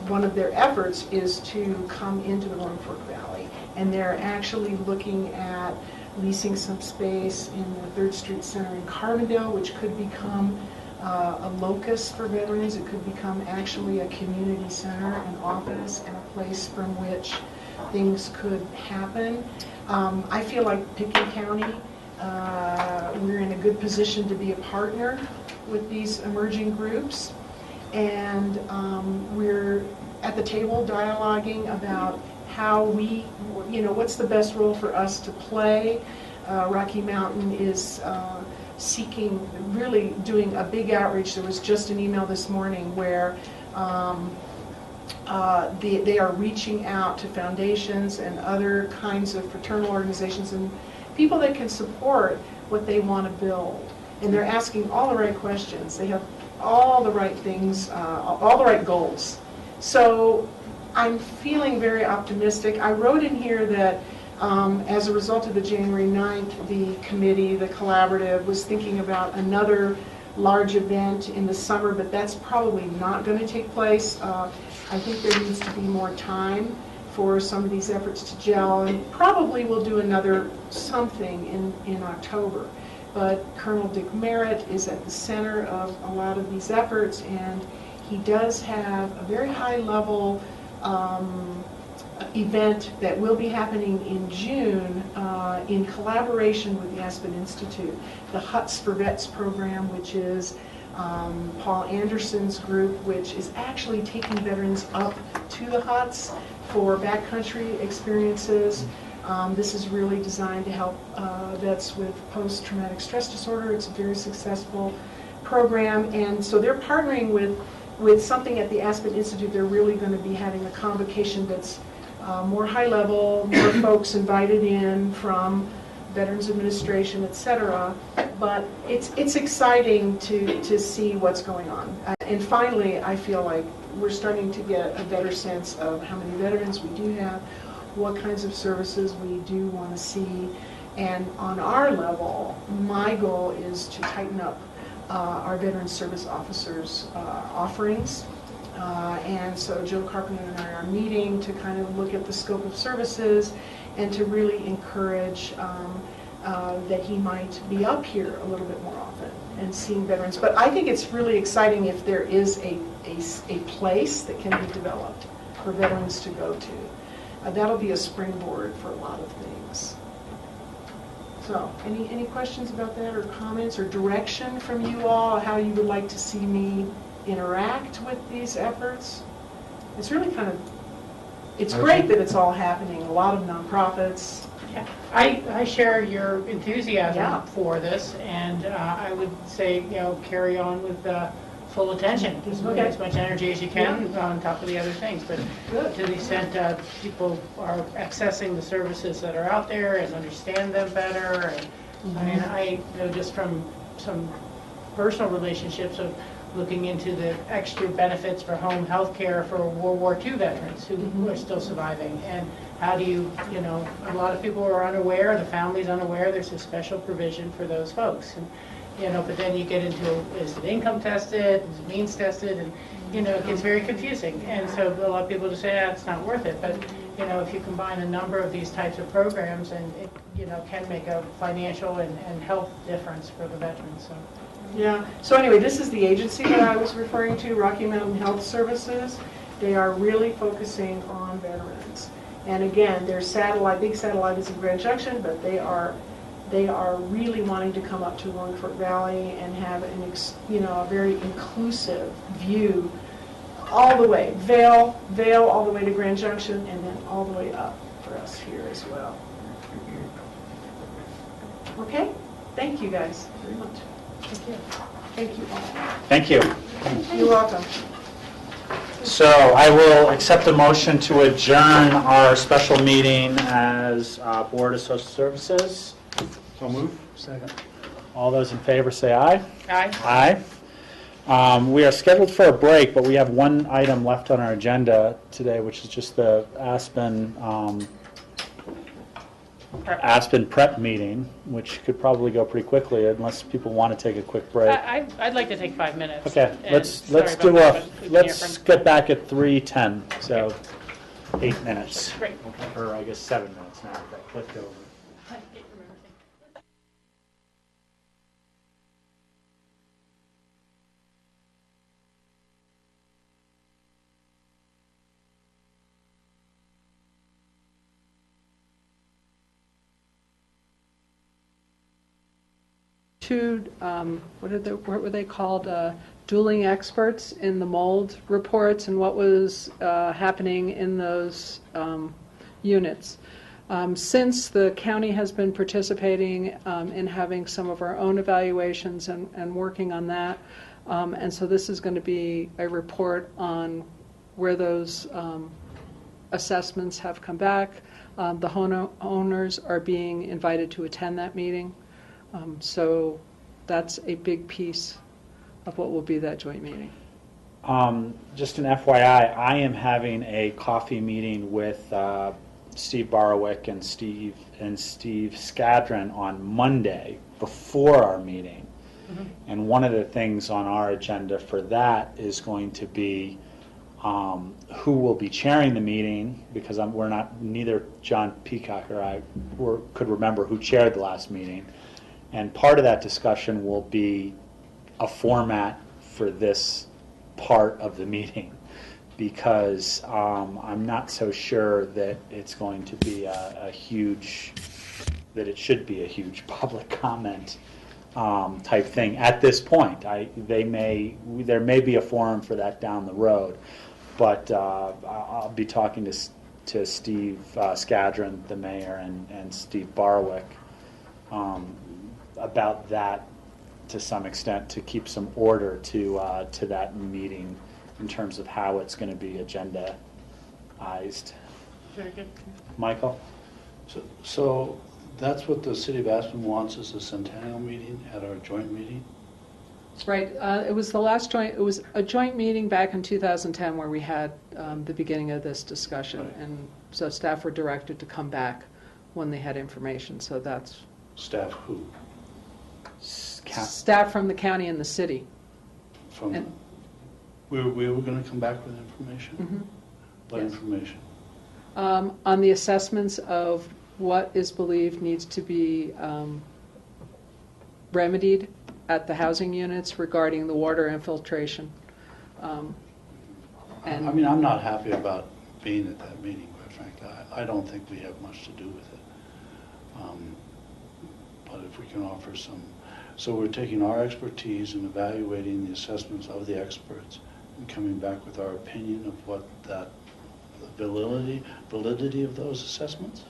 one of their efforts is to come into the Roaring Fork Valley. And they're actually looking at leasing some space in the 3rd Street Center in Carbondale, which could become a locus for veterans. It could become actually a community center, an office, and a place from which things could happen. I feel like Pickett County, we're in a good position to be a partner with these emerging groups. And we're at the table dialoguing about how we, what's the best role for us to play. Rocky Mountain is seeking, really doing a big outreach. There was just an email this morning where they are reaching out to foundations and other kinds of fraternal organizations and people that can support what they want to build. And they're asking all the right questions. They have all the right things, all the right goals. So I'm feeling very optimistic. I wrote in here that as a result of the January 9th, the committee, the collaborative, was thinking about another large event in the summer, but that's probably not going to take place. I think there needs to be more time for some of these efforts to gel, and probably we'll do another something in October. But Colonel Dick Merritt is at the center of a lot of these efforts, and he does have a very high-level event that will be happening in June in collaboration with the Aspen Institute. The Huts for Vets program, which is Paul Anderson's group, which is actually taking veterans up to the huts for backcountry experiences. This is really designed to help vets with post-traumatic stress disorder. It's a very successful program, and so they're partnering with something at the Aspen Institute. They're really going to be having a convocation that's more high level, more folks invited in from Veterans Administration, etc. But it's exciting to see what's going on. And finally, I feel like we're starting to get a better sense of how many veterans we do have, what kinds of services we do want to see. And on our level, my goal is to tighten up our veteran service officers' offerings. And so Joe Carpenter and I are meeting to kind of look at the scope of services and to really encourage that he might be up here a little bit more often and seeing veterans. But I think it's really exciting if there is a place that can be developed for veterans to go to. That'll be a springboard for a lot of things. So, any questions about that, or comments, or direction from you all, how you would like to see me interact with these efforts? It's really kind of, it's great that it's all happening, a lot of nonprofits. Yeah. I share your enthusiasm Yeah. for this, and I would say, carry on with full attention. Just Okay. as much energy as you can on top of the other things. But to the extent people are accessing the services that are out there and understand them better, and I know just from some personal relationships of looking into the extra benefits for home health care for World War II veterans who are still surviving. And how do you, a lot of people are unaware, the family's unaware, there's a special provision for those folks. And, but then you get into, is it income tested, is it means tested, and, it gets very confusing. And so a lot of people just say, it's not worth it. But, if you combine a number of these types of programs, and it, can make a financial and health difference for the veterans. So. Yeah, so anyway, this is the agency that I was referring to, Rocky Mountain Health Services. They are really focusing on veterans. And again, their big satellite is in Grand Junction, but they are really wanting to come up to Longford Valley and have a very inclusive view all the way, Vail all the way to Grand Junction, and then all the way up for us here as well. Okay, thank you guys very much. Thank you. Thank you all. Thank you. You're welcome. So I will accept a motion to adjourn our special meeting as Board of Social Services. So move. Second. All those in favor say aye. Aye. Aye. We are scheduled for a break, but we have one item left on our agenda today, which is just the Aspen prep meeting, which could probably go pretty quickly unless people want to take a quick break. I'd like to take 5 minutes. Okay, let's get get back at 3:10. So 8 minutes. Great. Or I guess 7 minutes now. That clicked over. What were they called? Dueling experts in the mold reports and what was happening in those units. Since the county has been participating in having some of our own evaluations and working on that, and so this is going to be a report on where those assessments have come back. The homeowners are being invited to attend that meeting. So that's a big piece of what will be that joint meeting. Just an FYI, I am having a coffee meeting with Steve Borowick and Steve Skadron on Monday before our meeting. Mm-hmm. And one of the things on our agenda for that is going to be who will be chairing the meeting, because neither John Peacock or I could remember who chaired the last meeting. And part of that discussion will be a format for this part of the meeting, because I'm not so sure that it's going to be that it should be a huge public comment type thing at this point. There may be a forum for that down the road, but I'll be talking to Steve Skadron, the mayor, and Steve Borowick about that to some extent, to keep some order to that meeting in terms of how it's going to be agendaized. Very good. Michael? So that's what the city of Aspen wants, is a centennial meeting at our joint meeting? Right. It was a joint meeting back in 2010 where we had the beginning of this discussion. Right. And so staff were directed to come back when they had information. So that's... Staff who? Staff from the county and the city. We were going to come back with information? Mm-hmm. What information? On the assessments of what is believed needs to be remedied at the housing units regarding the water infiltration. I mean, I'm not happy about being at that meeting, quite frankly. I don't think we have much to do with it. but if we can offer some. So we're taking our expertise and evaluating the assessments of the experts and coming back with our opinion of what the validity of those assessments?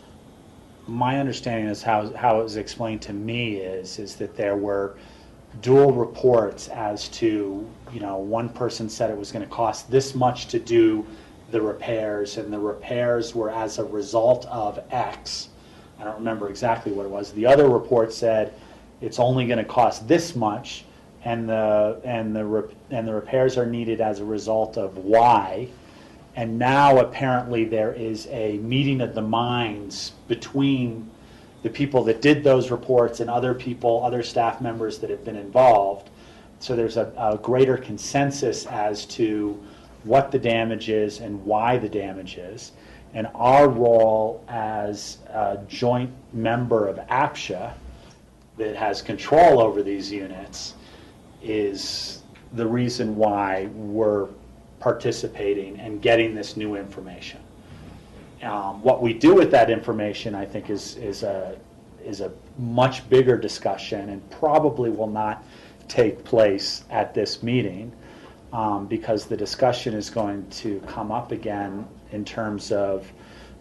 My understanding is how it was explained to me is that there were dual reports as to, one person said it was going to cost this much to do the repairs, and the repairs were as a result of X. I don't remember exactly what it was. The other report said it's only going to cost this much, and the repairs are needed as a result of Y. And now apparently there is a meeting of the minds between the people that did those reports and other people, other staff members that have been involved. So there's a greater consensus as to what the damage is and why the damage is. And our role as a joint member of APSHA that has control over these units is the reason why we're participating and getting this new information. What we do with that information, I think, is a much bigger discussion and probably will not take place at this meeting because the discussion is going to come up again in terms of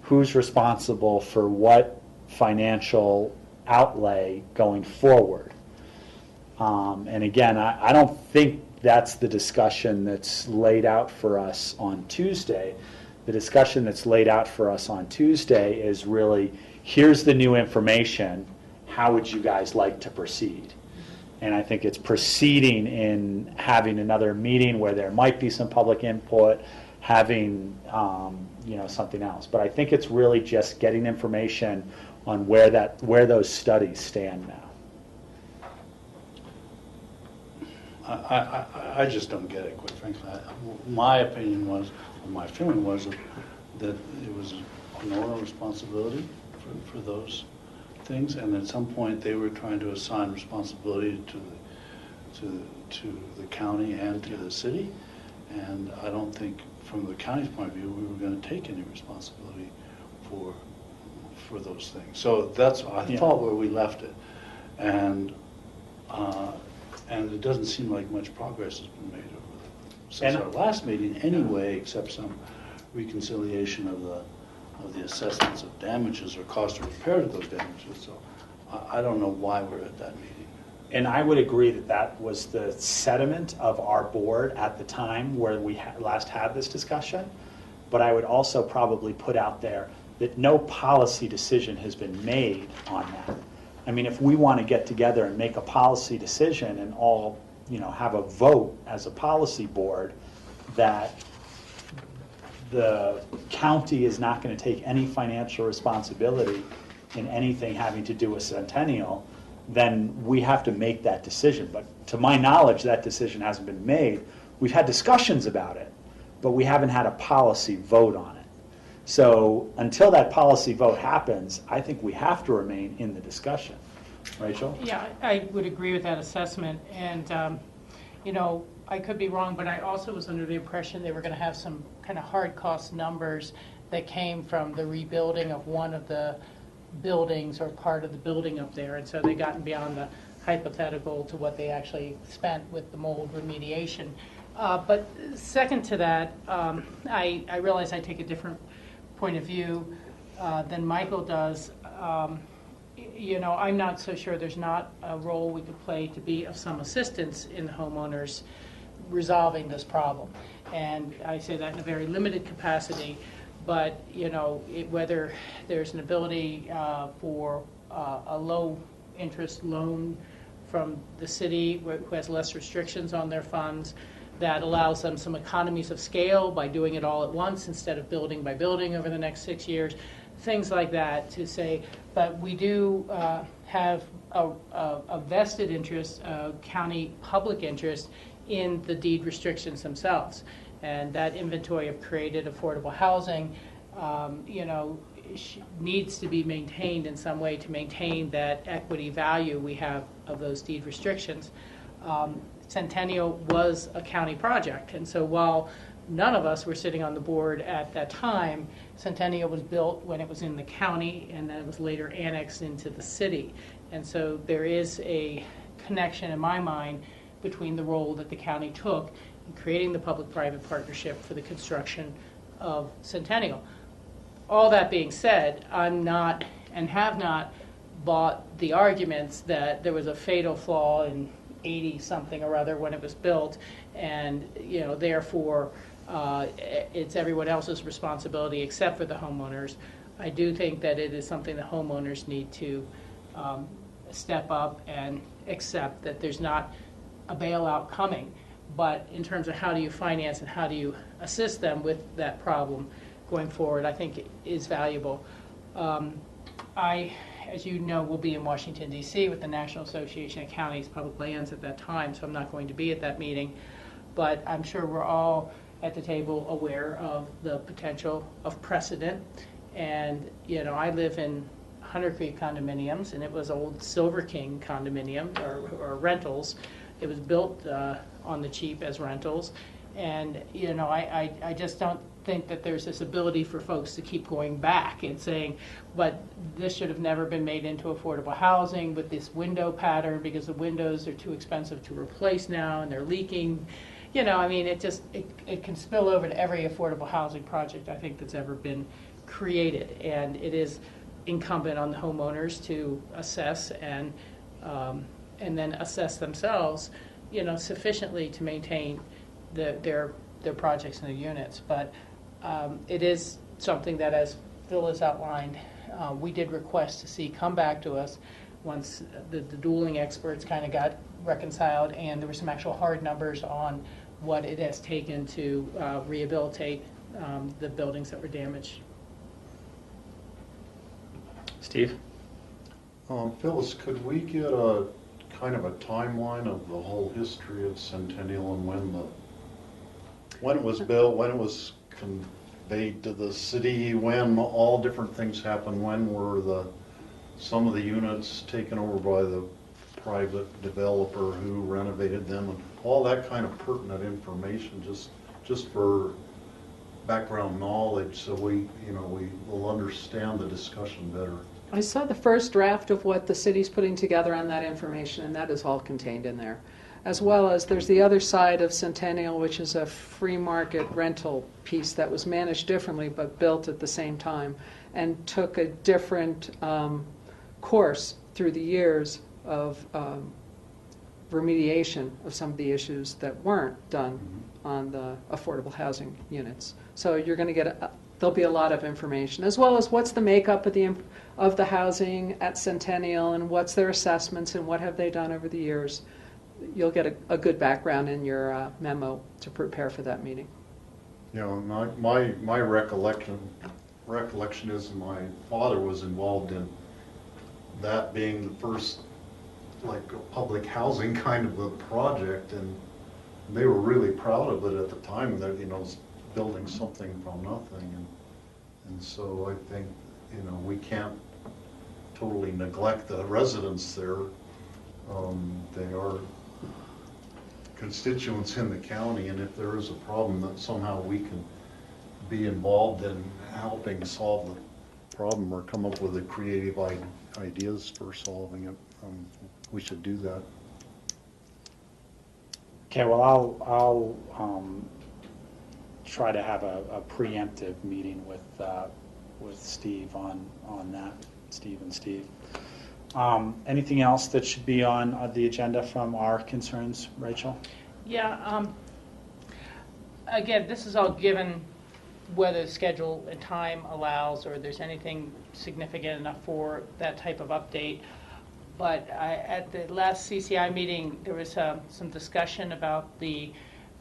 who's responsible for what financial outlay going forward. And again, I don't think that's the discussion that's laid out for us on Tuesday. The discussion that's laid out for us on Tuesday is really, here's the new information, how would you guys like to proceed? And I think it's proceeding in having another meeting where there might be some public input, having something else. But I think it's really just getting information on where those studies stand now. I just don't get it, quite frankly. My opinion was, or my feeling was that it was an oral responsibility for those things, and at some point they were trying to assign responsibility to the county and to the city, and I don't think from the county's point of view we were going to take any responsibility for those things. So that's, I thought, where we left it, and it doesn't seem like much progress has been made since our last meeting anyway, except some reconciliation of the assessments of damages or cost of repair to those damages. So I don't know why we're at that meeting. And I would agree that was the sentiment of our board at the time where we last had this discussion. But I would also probably put out there that no policy decision has been made on that. I mean, if we want to get together and make a policy decision and all, have a vote as a policy board that the county is not going to take any financial responsibility in anything having to do with Centennial, then we have to make that decision. But to my knowledge, that decision hasn't been made. We've had discussions about it, but we haven't had a policy vote on it. So until that policy vote happens, I think we have to remain in the discussion. Rachel? Yeah, I would agree with that assessment. And, I could be wrong, but I also was under the impression they were going to have some kind of hard cost numbers that came from the rebuilding of one of the buildings or part of the building up there. And so they gotten beyond the hypothetical to what they actually spent with the mold remediation. But second to that, I realize I take a different point of view than Michael does. I'm not so sure there's not a role we could play to be of some assistance in homeowners resolving this problem. And I say that in a very limited capacity, but whether there's an ability for a low interest loan from the city who has less restrictions on their funds, that allows them some economies of scale by doing it all at once instead of building by building over the next 6 years, things like that to say, but we do have a vested interest, a county public interest in the deed restrictions themselves. And that inventory of created affordable housing, needs to be maintained in some way to maintain that equity value we have of those deed restrictions. Centennial was a county project, and so while none of us were sitting on the board at that time, Centennial was built when it was in the county, and then it was later annexed into the city. And so there is a connection in my mind between the role that the county took in creating the public-private partnership for the construction of Centennial. All that being said, I'm not and have not bought the arguments that there was a fatal flaw in 80-something or other when it was built, and therefore it's everyone else's responsibility except for the homeowners. I do think that it is something the homeowners need to step up and accept that there's not a bailout coming, but in terms of how do you finance and how do you assist them with that problem going forward, I think it is valuable. I, as you know, will be in Washington, D.C. with the National Association of Counties Public Lands at that time, so I'm not going to be at that meeting, but I'm sure we're all at the table aware of the potential of precedent. And I live in Hunter Creek condominiums, and it was old Silver King condominium or rentals. It was built on the cheap as rentals, and I just don't think that there's this ability for folks to keep going back and saying, but this should have never been made into affordable housing with this window pattern because the windows are too expensive to replace now and they're leaking. It can spill over to every affordable housing project I think that's ever been created, and it is incumbent on the homeowners to assess and then assess themselves, sufficiently to maintain their projects and their units. But it is something that, as Phil has outlined, we did request to see come back to us once the dueling experts kind of got reconciled, and there were some actual hard numbers on what it has taken to rehabilitate the buildings that were damaged. Steve? Phyllis, could we get a kind of a timeline of the whole history of Centennial and when it was built, when it was conveyed to the city, when all different things happened, when were some of the units taken over by the private developer who renovated them, and all that kind of pertinent information, just for background knowledge, so we will understand the discussion better. I saw the first draft of what the city's putting together on that information, and that is all contained in there. As well as there's the other side of Centennial, which is a free market rental piece that was managed differently but built at the same time and took a different course through the years of remediation of some of the issues that weren't done on the affordable housing units. So you're going to get there'll be a lot of information, as well as what's the makeup of the housing at Centennial and what's their assessments and what have they done over the years. You'll get a good background in your memo to prepare for that meeting. My recollection is my father was involved in that being the first public housing kind of a project, and they were really proud of it at the time. That building something from nothing, and so I think we can't totally neglect the residents there. They are constituents in the county, and if there is a problem, that somehow we can be involved in helping solve the problem or come up with the creative ideas for solving it, we should do that. Okay, well, I'll try to have a preemptive meeting with Steve on that, Steve and Steve. Anything else that should be on the agenda from our concerns, Rachel? Yeah, again, this is all given whether the schedule and time allows or there's anything significant enough for that type of update. But at the last CCI meeting, there was some discussion about the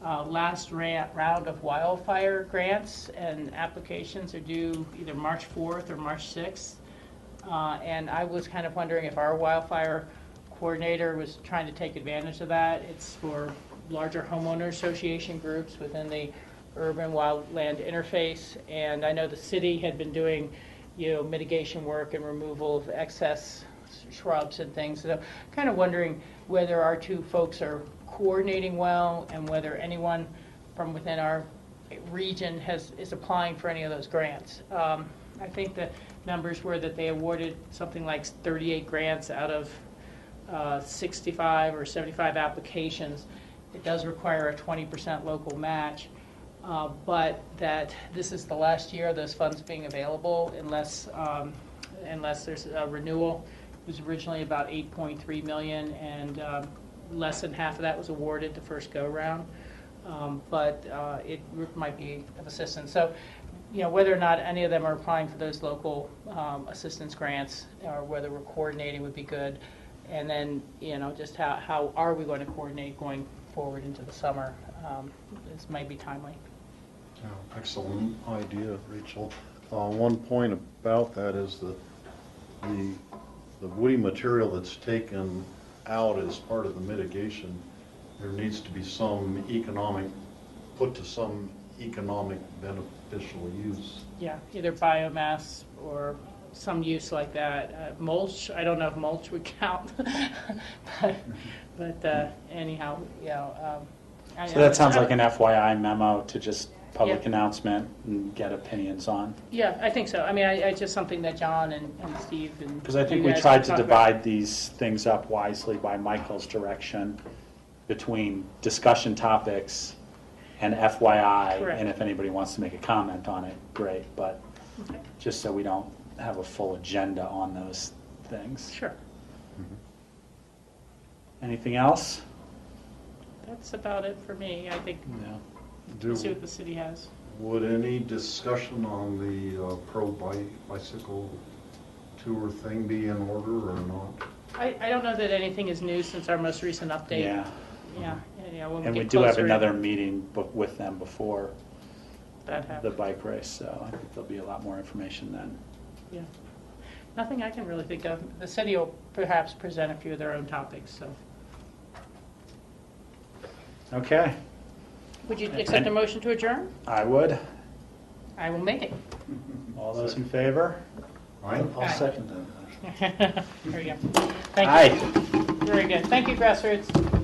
last round of wildfire grants, and applications are due either March 4th or March 6th. And I was kind of wondering if our wildfire coordinator was trying to take advantage of that. It's for larger homeowner association groups within the urban wildland interface, and I know the city had been doing mitigation work and removal of excess shrubs and things. So kind of wondering whether our two folks are coordinating well and whether anyone from within our region is applying for any of those grants. I think the numbers were that they awarded something like 38 grants out of 65 or 75 applications. It does require a 20% local match, but that this is the last year of those funds being available unless there's a renewal. It was originally about 8.3 million, and less than half of that was awarded the first go-round, but it might be of assistance. So, whether or not any of them are applying for those local assistance grants, or whether we're coordinating would be good. And then, just how are we going to coordinate going forward into the summer? This might be timely. Excellent idea, Rachel. One point about that is that the woody material that's taken out as part of the mitigation, there needs to be some put to some economic beneficial use. Yeah, either biomass or some use like that. Mulch, I don't know if mulch would count, but anyhow, So that sounds like an FYI memo to just public Yeah. announcement and get opinions on. Yeah, I think so. I mean, it's just something that John and Steve and Because I think you we guys tried can to talk divide about. these things up wisely by Michael's direction between discussion topics and FYI. Correct. And if anybody wants to make a comment on it, great. But Okay. just so we don't have a full agenda on those things. Sure. Anything else? That's about it for me. I think we'll see what the city has. Would any discussion on the bicycle tour thing be in order or not? I don't know that anything is new since our most recent update. Yeah. Yeah, when And we get do have closer, another meeting with them before that the happens. bike race, so I think there'll be a lot more information then. Yeah. Nothing I can really think of. The city will perhaps present a few of their own topics, so. Okay, Would you accept a motion to adjourn? I would. I will make it. All those in favor? I'll second that. There we go. Thank you. Very good. Thank you, Grassroots.